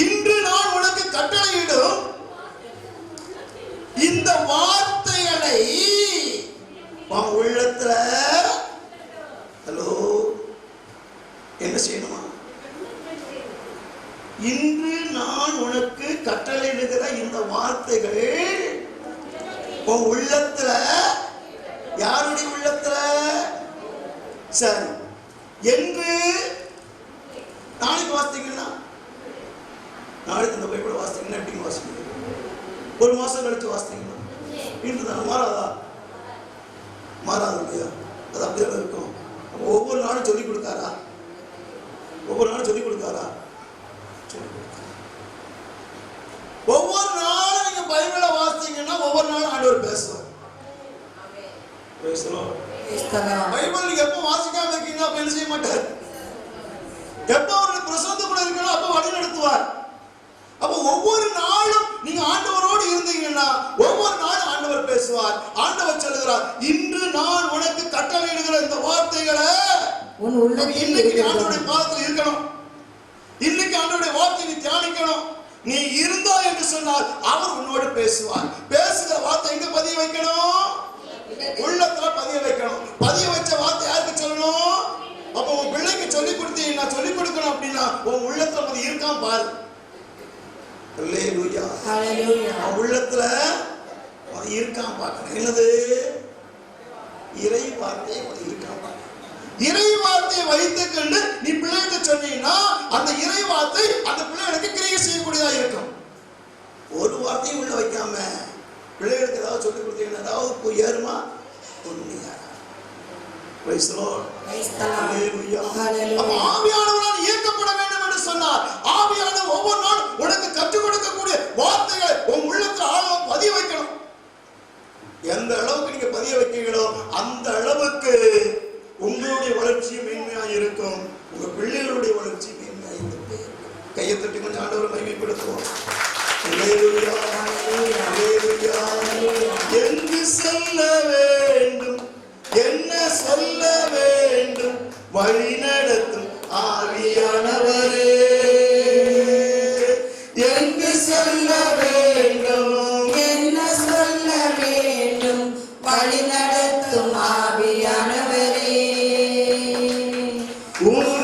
இன்று நான் உனக்கு கட்டளையிடும் இந்த வார்த்தைகளை உன் உள்ளத்துல என்ன செய்யணுமா? இன்று நான் உனக்கு கட்டளையிடுகிற இந்த வார்த்தைகள் உன் உள்ளத்துல. யாருடைய உள்ளத்துல? சரி, என்று நாளைக்கு வாசித்தீங்கன்னா, நாளைக்கு இந்த பைபிள் வாசித்தீங்கன்னா எப்படி வாசிக்கணும்? ஒரு மாசம் கழிச்சு வாசித்தீங்கன்னா இன்று தான் மாறாதா? மாறாது இல்லையா? அது அப்படிதான் இருக்கும். ஒவ்வொரு நாளும் சொல்லிக் கொடுக்காரா? ஒவ்வொரு நாளும் சொல்லிக் கொடுக்காரா? ஒவ்வொரு நாளும் நீங்க பைபிளை வாசித்தீங்கன்னா ஒவ்வொரு நாளும் ஆண்டவர் பேசுவார். பைபிள் நீங்க எப்ப வாசிக்காம இருக்கீங்க அப்ப என்ன செய்ய மாட்டார். எப்ப அவருடைய பிரசன்னத்துக்குள்ள இருக்கணும் அப்ப வழி நடத்துவார். அப்ப ஒவ்வொரு நாளும் நீங்க ஆண்டவரோடு இருந்தீங்கன்னா ஒவ்வொரு நாளும் ஆண்டவர் பேசுவார். ஆண்டவர் சொல்லுகிறார், இன்று நான் உனக்கு கட்டளையிடுகிற இந்த வார்த்தைகளை இன்னைக்கு ஆண்டவருடைய பாதத்தில் இருக்கணும். இன்னைக்கு ஆண்டவருடைய வார்த்தையை தியானிக்கணும். நீ இருந்தா என்று சொன்னால் அவர் உன்னோடு பேசுவார். பேசுகிற வார்த்தை எங்க பதிய வைக்கணும்? உள்ளத்துல பதிய வைக்கணும். பதிய வச்ச வார்த்தை யாருக்கு சொல்லணும்? அப்ப உன் பிள்ளைக்கு சொல்லிக் கொடுத்தீங்கன்னா, சொல்லிக் கொடுக்கணும் அப்படின்னா உன் உள்ளத்துல அது இருக்கான் பாரு. அல்லேலூயா, ஹல்லேலூயா. உன் உள்ளத்துல அது இருக்கான் பார்க்கணும். என்னது? இறை வார்த்தை இருக்கான் பாரு. இறை வார்த்தையை வைத்துக் கொண்டு நீ பிள்ளைக்கு சொன்னீங்கன்னா அந்த இறை வார்த்தை அந்த பிள்ளைகளுக்கு கிரியை செய்யக்கூடியதா இருக்கும். ஒரு வார்த்தையும் உள்ள வைக்காம பிள்ளைகளுக்கு ஏதாவது சொல்லிக் கொடுத்தீங்கன்னா ஏதாவது ஏறுமா? ஒண்ணு. Praise the Lord. ஹல்லேலூயா. ஆவியானவரால் இயக்கப்பட வேண்டும் என்று சொன்னார். ஆவியானவர் ஒவ்வொரு நாளும் உனக்கு கற்றுக் கொடுக்கக்கூடிய வார்த்தைகளை உன் உள்ளத்துல ஆழமா பதிய வைக்கணும். எந்த அளவுக்கு நீங்க பதிய வைக்கிறீங்களோ அந்த அளவுக்கு உங்களுடைய வளர்ச்சி மேன்மையாக இருக்கும். உங்க பிள்ளைகளுடைய வளர்ச்சி மேன்மையாக இருக்கும். கையை தட்டி கொஞ்சம் ஆண்டவரை மகிமைப்படுத்துவோம். அல்லேலூயா, அல்லேலூயா. எங்கு செல்ல வேண்டும், என்ன சொல்ல வேண்டும், வழி நடத்தும் ஆவியானவரே. வழி நடத்தும் ஆவியானவரே.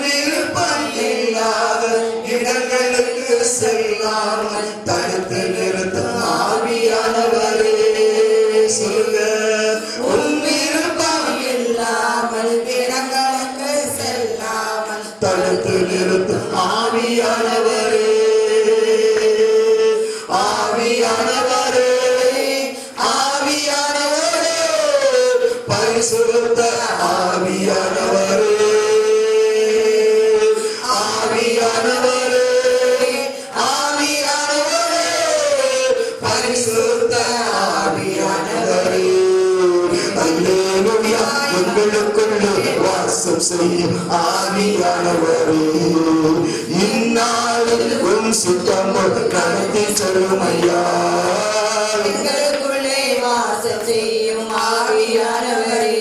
விருப்பம் இல்லாத இடங்களுக்கு செல்லாமல் தடுத்து நிறுத்தும் ஆவியானவரே. சொல்லுங்க, உன் விருப்பம் இல்லாமல் இடங்களுக்கு செல்லாமல் தடுத்து நிறுத்தும் ஆவியானவரே. ஆவியானவரே, ஆவியானவரே, பரிசுத்த ஆவியானவரே. ஆவியானவரே, ஆவியானவரே, பரிசுத்த ஆவியானவரே. அல்லேலூயா, உங்களுக்குள்ளே வாசம் செய்யும் ஆவியானவரே. இந்நாளில் உன் சித்தமோ நடத்தி செல்லும் ஐயா. எங்களுக்குள்ளே வாசம் செய்யும் ஆவியானவரே,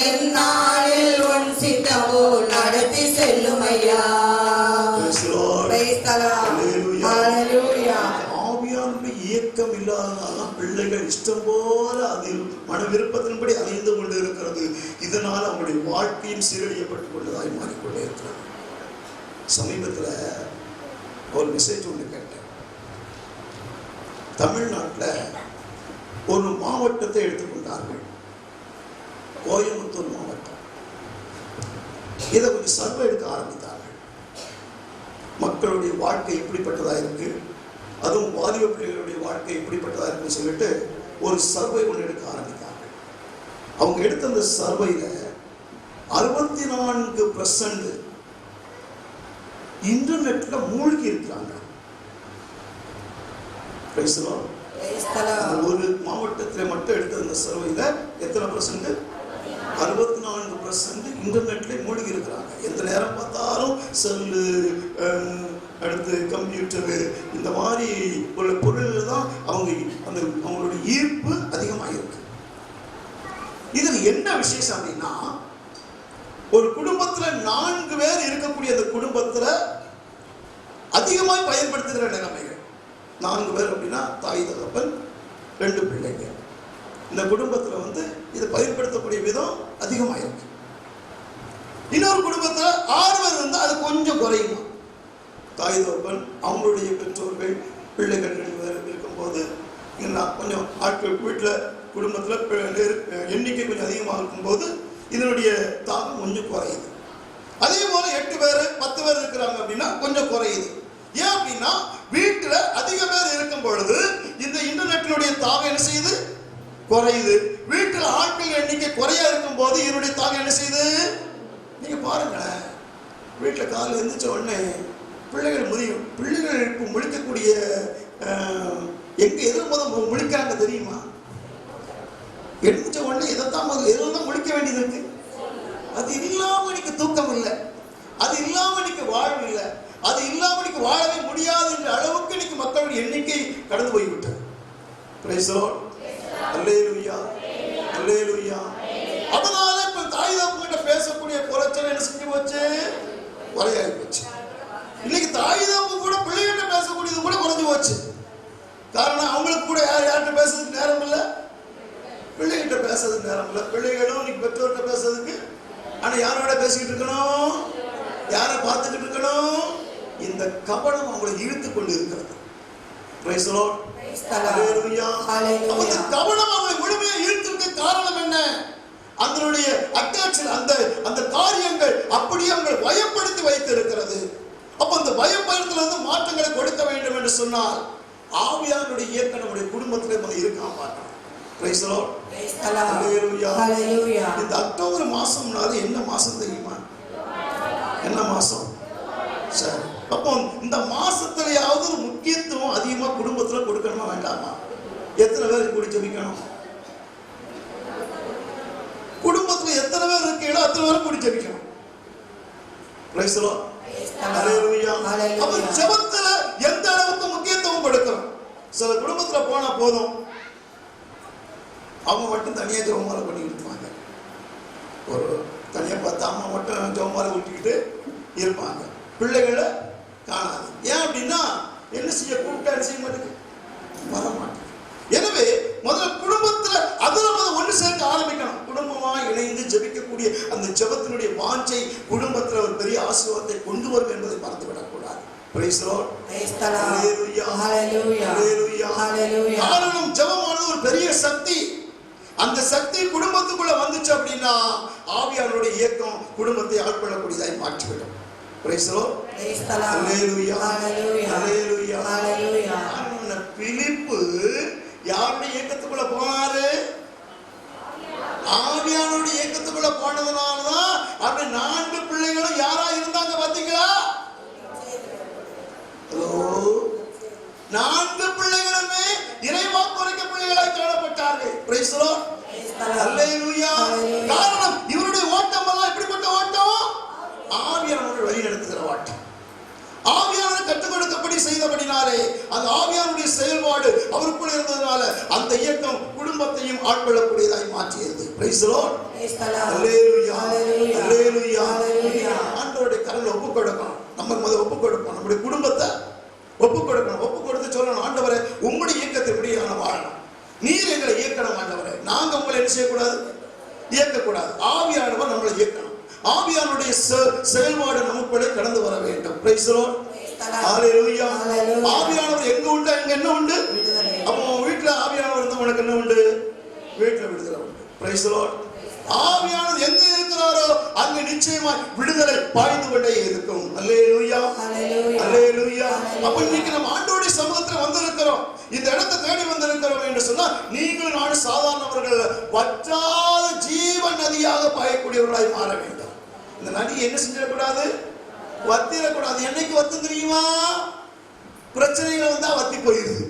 எந்நாளில் உன் சித்தமோ நடத்தி செல்லும் ஐயா. Praise the Lord. Hallelujah. ஆவியானுடைய இயக்கம் இல்லாதனால பிள்ளைகள் இஷ்டம் போல அதில் மன விருப்பத்தின்படி அலைந்து கொண்டு இருக்கிறது. இதனால் அவங்களுடைய வாழ்க்கையும் சீரழியப்பட்டுக் கொண்டதாய் மாறிக்கொண்டே இருக்கிறது. சமீபத்தில் ஒரு மெசேஜ் ஒன்று கேட்டேன். தமிழ்நாட்டில் ஒரு மாவட்டத்தை எடுத்துக்கொண்டார்கள், கோயம்புத்தூர் மாவட்டம். இதை கொஞ்சம் சர்வே எடுக்க ஆரம்பித்தார்கள். மக்களுடைய வாழ்க்கை எப்படிப்பட்டதா இருக்கு, அதுவும் வாலிப பிள்ளைகளுடைய வாழ்க்கை எப்படிப்பட்டதா இருக்குன்னு சொல்லிட்டு ஒரு சர்வே ஒன்று எடுக்க ஆரம்பித்தார்கள். அவங்க எடுத்த அந்த சர்வையில 64% இன்டர்நெட்ல மூழ்கி இருக்கிறாங்க. Praise the Lord. ஒரு மாவட்டத்தில் மட்டும் எடுத்த அந்த சர்வையில எத்தனை %? 64% இன்டர்நெட்ல மூழ்கி இருக்கிறாங்க. எந்த நேரம் பார்த்தாலும் செல்லு, அடுத்து கம்ப்யூட்டரு, இந்த மாதிரி உள்ள பொருள்கள் தான் அவங்களுடைய ஈர்ப்பு அதிகமாக இருக்கு. இதுல என்ன விசேஷம் அப்படின்னா, ஒரு குடும்பத்துல 4 பேர் இருக்கக்கூடிய அந்த குடும்பத்துல அதிகமாக பயன்படுத்துகிற நிலைமைகள். 4 பேர் அப்படின்னா தாய் தகப்பன் 2 பிள்ளைங்க. இந்த குடும்பத்துல இதை பயன்படுத்தக்கூடிய விதம் அதிகமாக இருக்கு. இன்னொரு குடும்பத்துல 6 பேர் இருந்தால் அது கொஞ்சம் குறையுமா. தாய் தகப்பன், அவங்களுடைய பெற்றோர்கள், பிள்ளைகள் 2 பேர் இருக்கும்போது கொஞ்சம் ஆட்கள் வீட்டில் குடும்பத்தில் எண்ணிக்கை கொஞ்சம் அதிகமாக இருக்கும்போது இதனுடைய தாக்கம் கொஞ்சம் குறையுது. அதே போல 8 பேர் 10 பேர் இருக்கிறாங்க அப்படின்னா கொஞ்சம் குறையுது. ஏன் அப்படின்னா வீட்டில் அதிக பேர் இருக்கும் பொழுது இந்த இன்டர்நெட்டினுடைய தாக்கம் என்ன செய்யுது? குறையுது. வீட்டில் ஆட்கள் எண்ணிக்கை குறையா இருக்கும் போது இதனுடைய தாக்கம் என்ன செய்யுது? நீங்க பாருங்களேன், வீட்டில் காலையில் எழுந்திரிச்ச உடனே பிள்ளைகள் இப்போ முழிக்கக்கூடிய எங்க எதில் முதல் முழிக்கிறாங்க தெரியுமா? எழுந்திரிச்ச உடனே எதைத்தான் எதெல்லாம் முழிக்க வேண்டியது இருக்கு. அது இல்லாம இன்னைக்கு தூக்கம் இல்லை, அது இல்லாம இன்னைக்கு வாழ்வு இல்லை, அது இல்லாம இன்னைக்கு வாழவே முடியாது என்ற அளவுக்கு இன்னைக்கு மக்களுடைய எண்ணிக்கை கடந்து போய்விட்டது. Praise the Lord. அல்லேலூயா, அல்லேலூயா. அதனால இப்ப தாய் தகப்பன்கிட்ட பேசக்கூடிய குறைச்சல் என்ன செஞ்சு போச்சு? குறையாகி போச்சு. இன்னைக்கு தாய் தகப்பன் கூட பிள்ளைகிட்ட பேசக்கூடியது கூட குறைஞ்சு போச்சு. காரணம், அவங்களுக்கு கூட யார்கிட்ட பேசுறதுக்கு நேரம் இல்லை, பிள்ளைகிட்ட பேசுறதுக்கு நேரம் இல்லை. பிள்ளைகளும் இன்னைக்கு பெற்றோர்கிட்ட பேசுறதுக்கு, ஆனா யாரோட பேசிக்கிட்டு இருக்கணும்? யாரை பார்த்துக்கிட்டு இருக்கணும்? இந்த கபடம் அவங்களை இழுத்து கொண்டு இருக்கிறது. Praise the Lord. ஹalleluya. அந்த கபடம் அவங்களை முழுமையாக இழுத்துக்க காரணம் என்ன? அதனுடைய அட்டாக்ஷன், அந்த காரியங்கள் அப்படியே அவங்களை பயப்படுத்தி வைத்து இருக்கிறது. அப்ப அந்த பயப்படுத்தல மாற்றங்களை கொடுக்க வேண்டும் என்று சொன்னால் ஆவியானுடைய இயக்கம் நம்முடைய குடும்பத்திலே இருக்காம பார்க்கணும். Praise the Lord. ஹalleluya. ஹalleluya. இந்த அக்டோபர் மாசம்னால என்ன மாசம் தெரியுமா? என்ன மாசம்? சரி, அப்போ இந்த மாசத்துலயாவது ஒரு முக்கியத்துவம் அதிகமா குடும்பத்துல கொடுக்கணுமா வேண்டாமா? எத்தனை பேர் கூடி ஜெபிக்கணும்? குடும்பத்துல எத்தனை பேர் இருக்கீங்களோ அத்தனை பேர் கூடி ஜெபிக்கணும். Praise the Lord. ஹalleluya. அப்ப ஜெபத்துல எந்த அளவுக்கு முக்கியத்துவம் கொடுக்கணும்? சில குடும்பத்துல போனா போதும், அவங்க மட்டும் தனியா ஜெபமாலை பண்ணிக்கிட்டு இருப்பாங்க. ஒரு தனியா பார்த்து அம்மா மட்டும் ஜெபமாலை ஊட்டிக்கிட்டு இருப்பாங்க, பிள்ளைகளை காணாது. ஏன் அப்படின்னா என்ன செய்ய கூப்பிட்டா செய்ய மாட்டேங்குது, வர மாட்டேங்குது. எனவே முதல்ல குடும்பத்துல அதுல ஜெபிக்கக்கூடிய அந்த ஜெபத்தினுடைய வாஞ்சை குடும்பத்தில் ஒரு பெரிய ஆசீர்வாதத்தை கொண்டு வரும் என்பதை மறந்துவிடக்கூடாது. Praise the Lord. Hallelujah. Hallelujah. காரணம் ஜெபமானது ஒரு பெரிய சக்தி. அந்த சக்தி குடும்பத்துக்குள்ள வந்துச்சு அப்படின்னா ஆவியானவருடைய இயக்கம் குடும்பத்தை ஆட்கொள்ளக்கூடியதாய் மாற்றிவிடும். Praise the Lord. Hallelujah. Hallelujah. பிலிப்பு யாருடைய இயக்கத்துக்குள்ள போனாரு? ஆவியானவருடைய இயக்கத்துக்குள்ள போனதுனாலதான் அப்படி 4 பிள்ளைகளும் யாரா இருந்தாங்க பாத்தீங்களா? ஹலோ, 4 பிள்ளைகளுமே இறைவாக்கு உரைக்க பிள்ளைகளாய் காணப்பட்டார்கள். Praise the Lord. Hallelujah. காரணம் இவருடைய ஓட்டம் எல்லாம் எப்படிப்பட்ட ஓட்டம்? ஆவியானவர் வழி நடத்துகிற ஓட்டம். ஆவியானவர் கற்றுக் கொடுத்தபடி செய்தபடினாலே அந்த ஆவியானுடைய செயல்பாடு அவருக்குள் இருந்ததுனால அந்த இயக்கம் குடும்பத்தையும் ஆட்கொள்ளக்கூடியதாய் மாற்றியது. Praise the Lord. Hallelujah. Hallelujah. ஆண்டவருடைய கரங்களை ஒப்புக் கொடுக்கணும். நம்ம முதல்ல ஒப்புக் கொடுப்போம். நம்முடைய குடும்பத்தை ஒப்புக் கொடுக்கணும். ஒப்புக் கொடுத்து சொல்லணும், ஆண்டவரே உங்களுடைய இயக்கத்தை எப்படி நான் வாழணும், நீர் எங்களை இயக்கணும் ஆண்டவரே. நாங்க உங்களை என்ன செய்யக்கூடாது? இயக்கக்கூடாது. ஆவியானவர் நம்மளை இயக்கணும். ஆவியானுடைய செயல்பாடு நமக்குள்ளே கடந்து வர வேண்டும். Praise the Lord. Hallelujah. ஆவியானவர் எங்க உண்டு அங்க என்ன உண்டு? அப்போ வீட்டுல ஆவியானவர் இருந்தா உனக்கு என்ன உண்டு? வீட்டுல விடுதலை உண்டு. Praise the Lord. ஆவியானவர் எங்க இருக்கிறாரோ அங்க நிச்சயமாய் விடுதலை பாய்ந்து கொண்டே இருக்கும். அல்லேலூயா. அல்லேலூயா. அப்ப இன்னைக்கு நம்ம ஆண்டவருடைய சமூகத்துல வந்திருக்கிறோம், இந்த இடத்தை தேடி வந்திருக்கிறோம் என்று சொன்னா நீங்கள் நானும் சாதாரணவர்கள் வற்றாத ஜீவ நதியாக பாயக்கூடியவர்களாய் மாற வேண்டும். இந்த நதி என்ன செஞ்சிடக்கூடாது? வத்திடக்கூடாது. என்னைக்கு வத்து தெரியுமா? பிரச்சனைகள் வந்தா வத்தி போயிருது,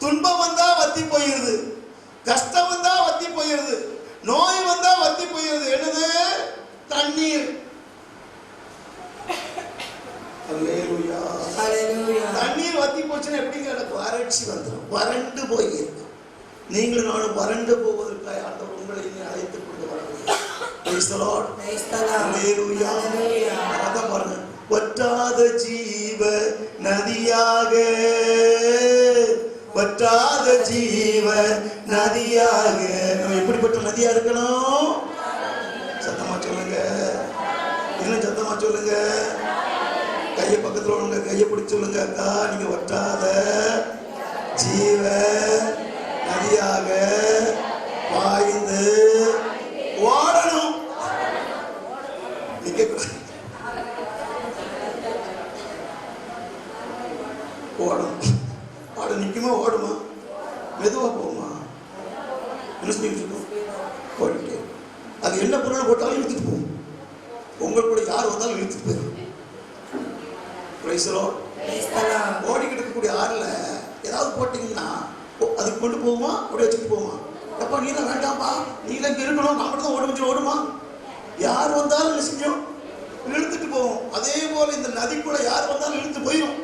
துன்பம் வந்தா வத்தி போயிருது, கஷ்டம் வந்தா வத்தி போயிருது, நோய் வந்தா வத்தி போயிருது. என்னது? தண்ணீர். அல்லேலூயா. தண்ணீர் வத்தி போச்சுன்னா எப்படிங்க எனக்கு வறட்சி வந்துடும், வறண்டு போயிருக்கும். நீங்களும் நானும் வறண்டு போவதற்காக ஆண்டவர் உங்களை அழைத்துக் கொண்டு வரவில்லை. Praise the Lord. Hallelujah. அதான் பாருங்க, வற்றாத ஜீவ நதியாக, வற்றாத ஜீவ நதியாக. நம்ம எப்படிப்பட்ட நதியா இருக்கணும்? சத்தமா சொல்லுங்க, இன்னும் சத்தமா சொல்லுங்க. கையை பக்கத்துல உள்ளவங்க கையை பிடிச்சு சொல்லுங்க, அக்கா நீங்க வற்றாத ஜீவ நதியாக பாய்ந்து ஓடணும். ஓடணும். ஆட நிற்குமா? ஓடுமா? மெதுவா போகுமா? என்ன செஞ்சுட்டு ஓடிட்டு அது என்ன பொருள் போட்டாலும் இழுத்துட்டு போகும். உங்களுக்குள்ள யார் வந்தாலும் இழுத்துட்டு போயிடும். Praise the Lord. ஓடிக்கிட்டு இருக்கக்கூடிய ஆறுல ஏதாவது போட்டீங்கன்னா அதுக்கு கொண்டு போகுமா? ஓடி வச்சுட்டு போகுமா? எப்பா நீ தான் வேண்டாம்ப்பா, நீ தான் இங்கே இருக்கணும், நான் மட்டும் தான் ஓட வச்சு ஓடுமா? யார் வந்தாலும் என்ன செஞ்சோம்? இழுத்துட்டு போவோம். அதே போல இந்த நதிக்குள்ள யார் வந்தாலும் இழுத்து போயிடும்.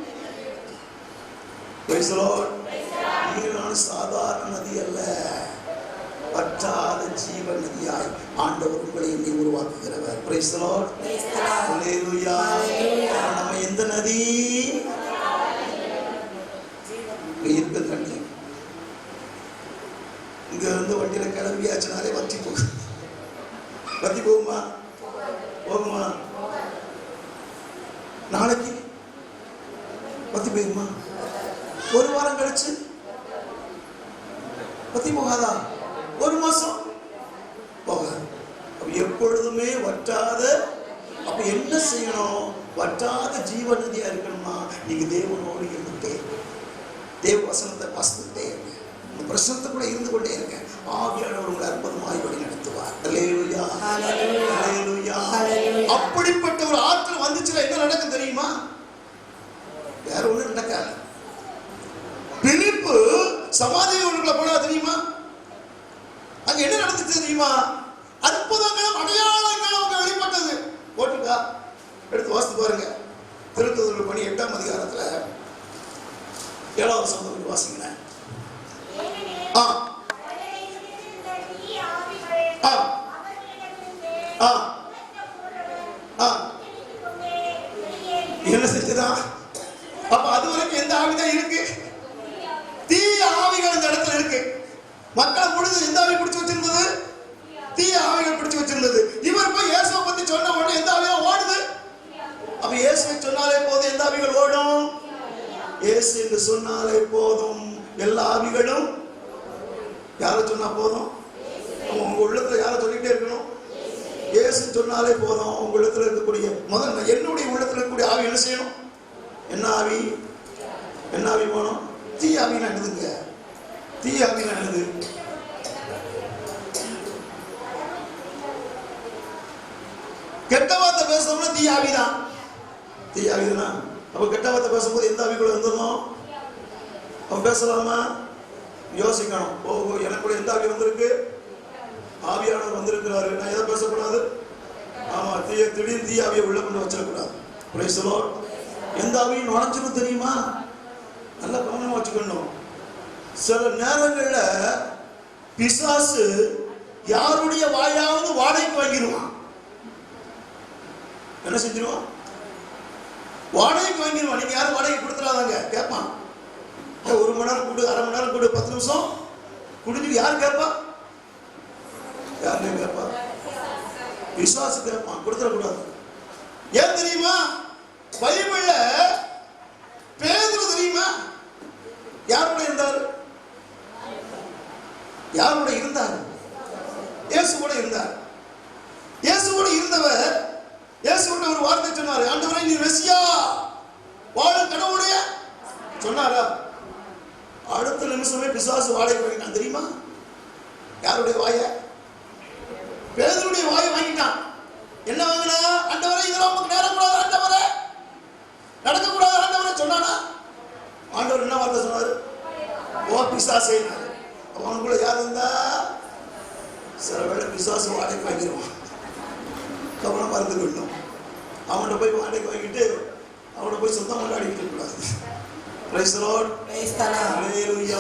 Praise the Lord. நீரான சாதாரண நதி அல்ல, வற்றாத ஜீவ நதியாய் ஆண்டவர் உங்களை எண்ணி உருவாக்குகிறவர். Praise the Lord. Hallelujah. நம்ம எந்த நதி? இருக்க தண்ணி. இங்க இருந்து வண்டியில கிளம்பியாச்சுனாலே வத்தி போகுது. வத்தி போகுமா? போகுமா? நாளைக்கு வத்தி போயிருமா? ஒரு வாரம் கழிச்சு வத்தி போகாதா? ஒரு மாசம் போகாது. எப்பொழுதுமே வற்றாத. அப்ப என்ன செய்யணும்? வற்றாத ஜீவ நதியா இருக்கணும்னா நீங்க தேவனோடு இருந்துட்டே, தேவ வசனத்தை வாசித்துட்டே இருங்க, பிரசனத்துக்குள்ள இருந்து கொண்டே இருங்க. ஆவியானவர் உங்களை அற்புதமாய் வழி நடத்துவார். அல்லேலூயா. அல்லேலூயா. அப்படிப்பட்ட ஒரு ஆற்றல் வந்துச்சுன்னா என்ன நடக்கும் தெரியுமா? வேற ஒண்ணு நடக்காது. பிலிப்பு சமாதிகளுக்குள்ள போனா தெரியுமா? அங்க என்ன நடந்துச்சு தெரியுமா? அற்புதங்களும் அடையாளங்களும் அவங்க வெளிப்பட்டது. போட்டுக்கா எடுத்து வாசித்து பாருங்க. திருத்துதர்கள் பணி 8ஆம் அதிகாரத்துல 7வது வசனம் வாசிங்க. என்ன செஞ்சதா? அப்ப அது வரைக்கும் எந்த ஆவிதான் இருக்கு? தீய ஆவிகள் இந்த இடத்துல இருக்கு. மக்களை முழுது எந்த ஆவி பிடிச்சு வச்சிருந்தது? தீய ஆவிகள் பிடிச்சு வச்சிருந்தது. இவர் போய் இயேசுவை பத்தி சொன்ன உடனே எந்த ஆவியா ஓடுது? அப்ப இயேசுவை சொன்னாலே போதும், எந்த ஆவிகள் ஓடும்? இயேசு என்று சொன்னாலே போதும் எல்லா ஆவிகளும். யார சொன்னா போதும்? உங்க உள்ளத்துல யார சொல்லிட்டே இருக்கணும்? இயேசு சொன்னாலே போதும். உங்க உள்ளத்துல இருக்கக்கூடிய முதல்ல என்னுடைய உள்ளத்துல இருக்கக்கூடிய ஆவி என்ன செய்யணும்? என்ன ஆவி? என்ன ஆவி போகணும்? தீய ஆவினா என்னதுங்க? தீய ஆவினா என்னது? கெட்ட வார்த்தை பேசணும்னா தீய ஆவிதான். தீய ஆவிதான். அப்ப கெட்ட வார்த்தை பேசும்போது எந்த ஆவிக்குள்ள வந்துடணும்? அவன் பேசலாமா? யோசிக்கணும். ஓஹோ, எனக்கு கூட எந்த ஆவி வந்திருக்கு? ஆவியானவர் வந்திருக்கிறாரு, நான் எதை பேசக்கூடாது? ஆமா, திடீர்னு தீய ஆவியை உள்ள கொண்டு வச்சிடக்கூடாது. Price the Lord. எந்த ஆவியும் நுழைஞ்சிடும் தெரியுமா? நல்லா கவனமா வச்சுக்கணும். சில நேரங்கள்ல பிசாசு யாருடைய வாயாவது வாடகைக்கு வாங்கிடுவான். என்ன செஞ்சிருவான்? வாடகைக்கு வாங்கிடுவான். நீங்க யாரும் வாடகை கொடுத்துடாதாங்க கேட்பான். 1 மணி நேரம் கொடு, 1/2 மணி நேரம் கொடு, 10 நிமிஷம் குடிஞ்சு யாரு கேட்பா? யாருன்னு கேட்பா? பிசாசு கேட்பான். கொடுத்துடக்கூடாது. ஏன் தெரியுமா? பைபிள்ல பேதுரு தெரியுமா யாரோட இருந்தாரு? யாரோட இருந்தார்? இயேசு கூட இருந்தார். இயேசு கூட இருந்தவர் இயேசு கூட ஒரு வார்த்தை சொன்னார். ஆண்டவரே, நீ மெசியா, வாழும் கடவுளுடைய சொன்னாரா? அடுத்த நிமிஷமே பிசாசு வாடகை வாங்கிட்டான். தெரியுமா? யாருடைய வாய? பேதுருடைய வாயை வாங்கிட்டான். என்ன வாங்கினா? ஆண்டவரே, இதெல்லாம் நமக்கு நேரக்கூடாது, ஆண்டவரே நடக்கக்கூடாது, ஆண்டவரே சொன்னானா? ஆண்டவர் என்ன வார்த்தை சொன்னாரு? ஓ பிசாசே. அவனுக்குள்ள யார் இருந்தா? சில வேளை பிசாசு வாடகை வாங்கிடுவான். கவனமா இருந்துக்கணும். அவன்கிட்ட போய் வாடகை வாங்கிட்டு அவனை போய் சொந்தம் கொண்டாடிக்கிட்டு கூடாது. Praise the Lord. ஹல்லேலூயா.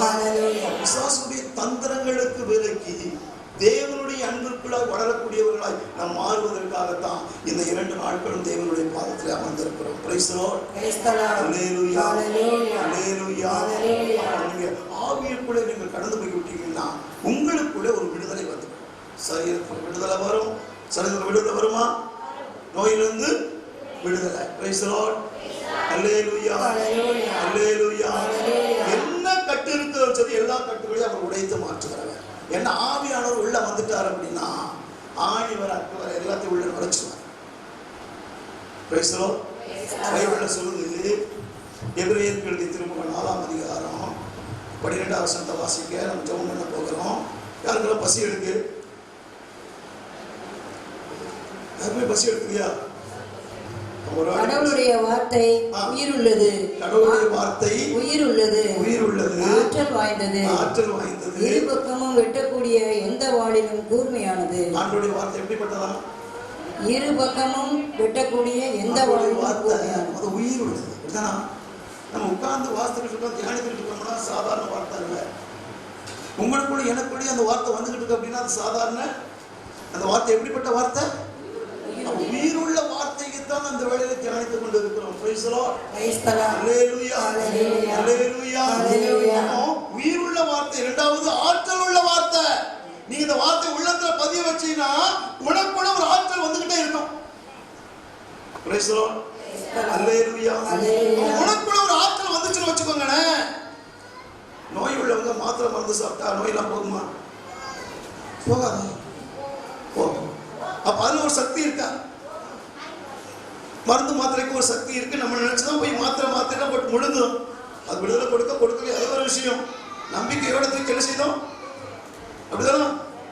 பிசாசுடைய தந்திரங்களுக்கு விலகி தேவனுடைய அன்பிற்குள்ளாய் வளரக்கூடியவர்களாய் நாம் மாறுவதற்காகத்தான் இந்த 2 நாட்களும் தேவனுடைய பாதத்தில் அமர்ந்திருக்கிறோம். Price the Lord. ஹல்லேலூயா. ஹல்லேலூயா. நீங்க ஆவியிற்குள்ளே நீங்கள் கடந்து போய் விட்டீங்கன்னா உங்களுக்குள்ளே ஒரு விடுதலை வந்துடும். சரீரத்தில் விடுதலை வரும். சரீரத்தில் விடுதலை வருமா? நோயிலிருந்து விடுதலை. Praise the Lord. ஹல்லேலூயா. ஹல்லேலூயா. என்ன கட்டு இருக்கிறதோ சரி, எல்லா கட்டுகளையும் அவர் உடைத்து மாற்றுகிறவர். என்ன ஆவியானவர் உள்ள வந்துட்டார் அப்படின்னா ஆணிவர் அக்குவர் எல்லாத்தையும் உள்ள நுழைச்சுவார். Price the Lord. பைபிள்ல சொல்லுது, எபிரேயருக்கு எழுதிய திருமுகம் 4ஆம் அதிகாரம் 12ஆம் வசனத்தை வாசிக்க நம்ம ஜெபம் பண்ண போகிறோம். யாருக்கெல்லாம் பசி எடுக்கு? யாருமே பசி எடுக்குறியா? கடவுளுடைய வார்த்தை உயிர் உள்ளது. கடவுளுடைய வார்த்தை உயிர் உள்ளது. உயிர் உள்ளது. ஆற்றல் வாய்ந்தது. ஆற்றல் வாய்ந்தது. இரு பக்கமும் வெட்டக்கூடிய எந்த வாளிலும் கூர்மையானது. ஆண்டவருடைய வார்த்தை எப்படிப்பட்டதா? இரு பக்கமும் வெட்டக்கூடிய எந்த வாளிலும் கூர்மையானது. அது உயிர் உள்ளது. இதுதான் நம்ம உட்கார்ந்து வாசித்துட்டு இருக்கோம், தியானித்துட்டு இருக்கோம்னா சாதாரண வார்த்தை இல்லை. உங்களுக்குள்ள எனக்குள்ளே அந்த வார்த்தை வந்துகிட்டு இருக்கு அப்படின்னா அது சாதாரண அந்த வார்த்தை எப்படிப்பட்ட வார்த்தை? உயிருள்ள வார்த்தைக்கு தான் அந்த வேளையில தியானித்துக் கொண்டு இருக்கிறோம். Praise the Lord. ஹல்லேலூயா. ஹல்லேலூயா. ஹல்லேலூயா. உயிருள்ள வார்த்தை. இரண்டாவது ஆற்றல் உள்ள வார்த்தை. நீங்க இந்த வார்த்தை உள்ளத்துல பதிய வச்சீங்கன்னா உனக்குள்ள ஒரு ஆற்றல் வந்துகிட்டே இருக்கும். Praise the Lord. ஹல்லேலூயா. உனக்குள்ள ஒரு ஆற்றல் வந்துச்சுன்னு வச்சுக்கோங்களே. நோய் உள்ளவங்க மாத்திரை மருந்து சாப்பிட்டா நோயெல்லாம் போகுமா? போகாது. போகும். அப்ப அதுல ஒரு சக்தி இருக்கா? மருந்து மாத்திரைக்கு ஒரு சக்தி இருக்கு. நம்ம நினைச்சுதான் போய் மாத்திரை போட்டு முழுங்குறோம். அது விடுதலை கொடுக்கல அது ஒரு விஷயம். நம்பிக்கையோட தூக்கி என்ன செய்தோம்? அப்படிதானே?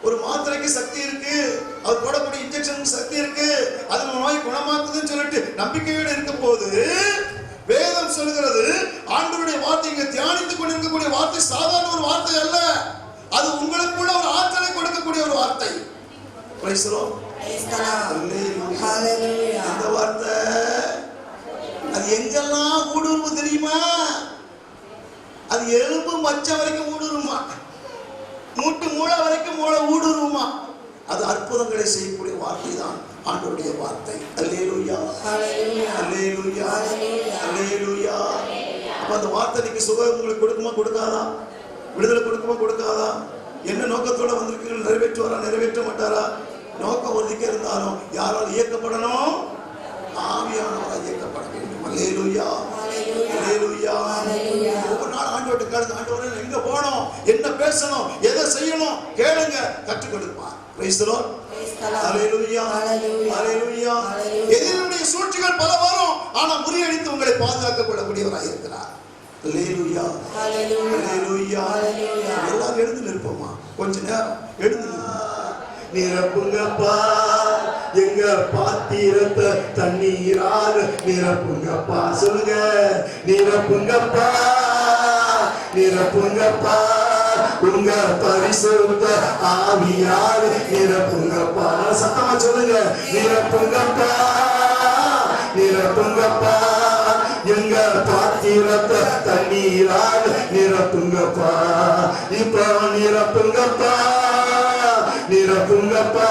ஒரு மாத்திரைக்கு சக்தி இருக்கு, அது போடக்கூடிய இன்ஜெக்ஷனுக்கு சக்தி இருக்கு, அது நம்ம நோய் குணமாக்குதுன்னு சொல்லிட்டு நம்பிக்கையோட இருக்கும் போது வேதம் சொல்கிறது, ஆண்டவருடைய வார்த்தை இங்க தியானித்துக் கொண்டிருக்கக்கூடிய வார்த்தை சாதாரண ஒரு வார்த்தை அல்ல. அது உங்களுக்குள்ள ஒரு ஆற்றலை கொடுக்கக்கூடிய ஒரு வார்த்தை. Praise the Lord. ஹல்லேலூயா. அந்த வார்த்தை அது எங்கெல்லாம் ஊடுருவு தெரியுமா? அது எலும்பு மச்சம் வரைக்கும் ஊடுருவுமா, மூட்டு மூளை வரைக்கும் ஊடுருவுமா. அது அற்புதங்களை செய்யக்கூடிய வார்த்தை தான் ஆண்டவருடைய வார்த்தை. ஹல்லேலூயா. ஹல்லேலூயா. ஹல்லேலூயா. அப்ப அந்த வார்த்தை நீங்க சுகம் உங்களுக்கு கொடுக்குமா கொடுக்காதா? விடுதலை கொடுக்குமா கொடுக்காதா? என்ன நோக்கத்தோட வந்திருக்கீர்கள்? நிறைவேற்றுவாரா நிறைவேற்ற மாட்டாரா? நோக்கம் ஒதுக்கி இருந்தாலும் யாரால் இயக்கப்படணும்? ஆவியானவரால் இயக்கப்பட வேண்டும். அல்லேலூயா, அல்லேலூயா. ஒவ்வொரு நாள் ஆண்டவர்கிட்ட கேளுங்க, ஆண்டவரே எங்க போகணும், என்ன பேசணும், எதை செய்யணும் கேளுங்க, கற்றுக் கொடுப்பார். Price the Lord. அல்லேலூயா, அல்லேலூயா. எதிரியுடைய சூழ்ச்சிகள் பல வரும், ஆனா முறியடித்து உங்களை பாதுகாக்கக்கூடியவராய் இருக்கிறார். அல்லேலூயா, அல்லேலூயா. எல்லாரும் எழுந்து நிற்போமா? கொஞ்ச நேரம் எழுந்து நிரப்புங்கப்பா எங்க பாத்திரத்தை தண்ணீரால் நிரப்புங்கப்பா. சொல்லுங்க, நிரப்புங்கப்பா, நிரப்புங்கப்பா உங்க பரிசுத்த ஆவியால் நிரப்புங்கப்பா. சத்தமா சொல்லுங்க, நிரப்புங்கப்பா, நிரப்புங்கப்பா எங்க பாத்திரத்தை தண்ணீரால் நிரப்புங்கப்பா. இப்ப நிரப்புங்கப்பா, நிரப்புங்கப்பா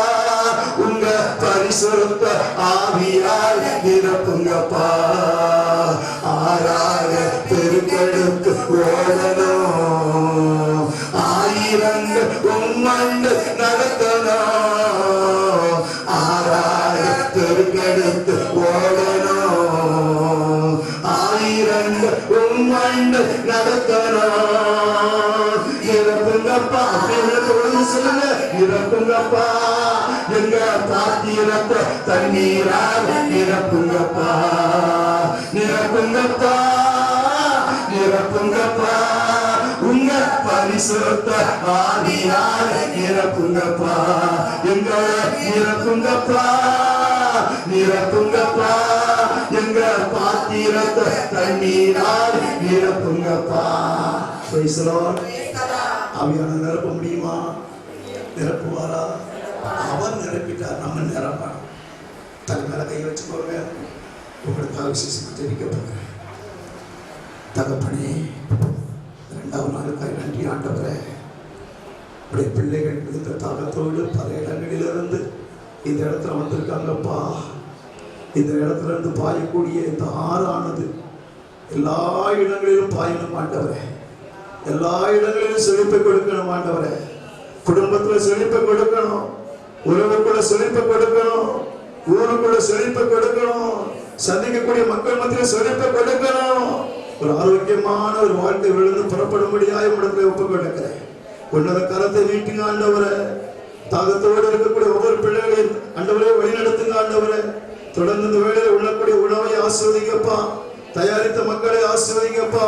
உங்க பரிசுத்த ஆவியால் நிரப்புங்கப்பா. ஆறாக பெருக்கெடுத்து ஓடணும், ஆயிரங்கள் உம்மண்டு நடத்தணும். ஆறாக பெருக்கெடுத்து ஓடணும், ஆயிரங்கள் உம்மண்டு நடத்தணும். நிரப்புங்கப்பா, சொல்லுங்க, நிரப்புங்கப்பா எங்க பாத்திரத்தை தண்ணீரால் நிரப்புங்கப்பா. நிரப்புங்கப்பா, நிரப்புங்கப்பா உங்க பரிசுத்த ஆவியால் நிரப்புங்கப்பா. எங்க நிரப்புங்கப்பா, நிரப்புங்கப்பா எங்க பாத்திரத்தை தண்ணீரால் நிரப்புங்கப்பா. Praise the Lord. ஆவியான நிரப்ப முடியுமா? நிரப்புவாரா? அவர் நிரப்பிட்டார், நம்ம நிரப்பணும். தன் மேல கை வச்சுக்கோங்க. உங்களுக்காக விசேஷமா ஜெபிக்க போகிறேன். தகப்பனே, 2வது நாளுக்காய் நன்றி ஆண்டவரே. உடைய பிள்ளைகள் மிகுந்த தாகத்தோடு பல இடங்களிலிருந்து இந்த இடத்துல வந்திருக்காங்கப்பா. இந்த இடத்துல இருந்து பாயக்கூடிய இந்த ஆறானது எல்லா இடங்களிலும் பாயணும் ஆண்டவரே. எல்லா இடங்களிலும் செழிப்பை கொடுக்கணும் ஆண்டவரே. குடும்பத்துல செழிப்பை கொடுக்கணும், உறவுக்குள்ள செழிப்பை கொடுக்கணும், ஊருக்குள்ள செழிப்பை கொடுக்கணும், சந்திக்கக்கூடிய மக்கள் மத்தியில செழிப்பை கொடுக்கணும். ஒரு ஆரோக்கியமான ஒரு வாழ்க்கை விழுந்து புறப்படும்படியாய் உடனே ஒப்புக் கொடுக்கிறேன். உன்னத கரத்தை நீட்டுங்க ஆண்டவரே. தாகத்தோடு இருக்கக்கூடிய ஒவ்வொரு பிள்ளைகளையும் ஆண்டவரே வழிநடத்துங்க ஆண்டவரே. தொடர்ந்து இந்த வேளையில் உள்ளக்கூடிய உணவை ஆசீர்வதிங்கப்பா. தயாரித்த மக்களை ஆசீர்வதிங்கப்பா.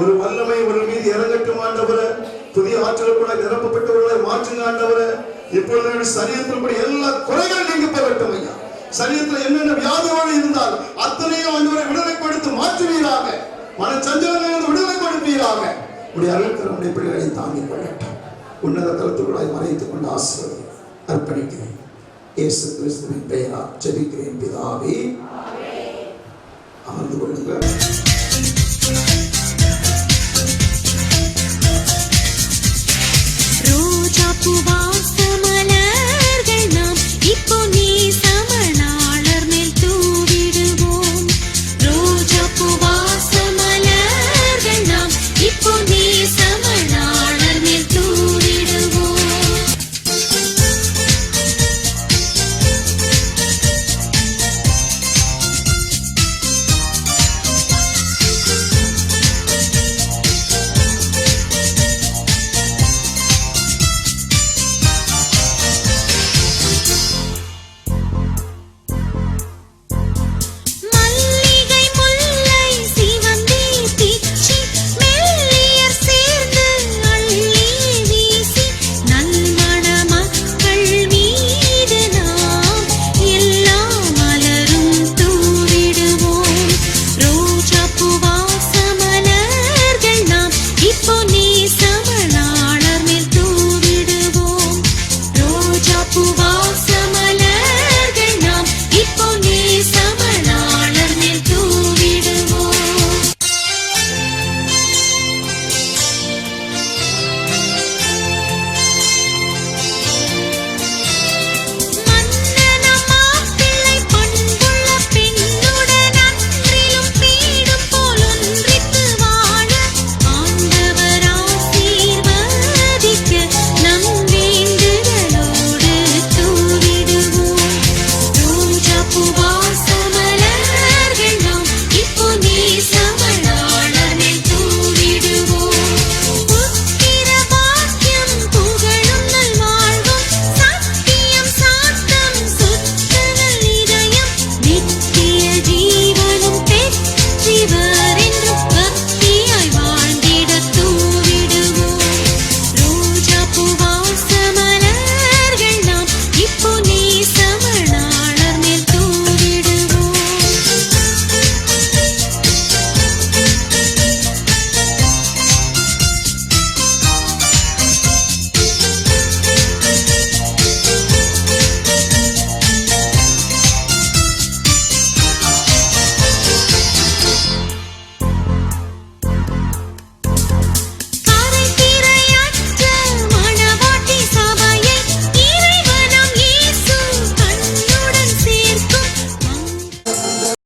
ஒரு வல்லமை ஒரு மீது இறங்கட்டும் ஆண்டவரே. புதிய ஆற்றலுக்குள்ள நிரப்பப்பட்டவர்களை மாற்றுங்க ஆண்டவரே. இப்பொழுது சரீரத்தில் கூட எல்லா குறைகள் நீங்க போகட்டும் ஐயா. சரீரத்தில் என்னென்ன வியாதியோடு இருந்தால் அத்தனையும் ஆண்டவரை விடுதலை கொடுத்து மாற்றுவீராக. மன சஞ்சலங்களிலிருந்து விடுதலை கொடுப்பீராக. உடைய அருள்கரம் உடைய பிள்ளைகளை தாங்கிக் கொள்ளட்டும். உன்னத தளத்துக்குள்ளாய் மறைத்துக் கொண்டு ஆசீர்வதி அர்ப்பணிக்கிறேன். இயேசு கிறிஸ்துவின் பெயரால் ஜெபிக்கிறேன் பிதாவே. அமர்ந்து கொள்ளுங்கள்.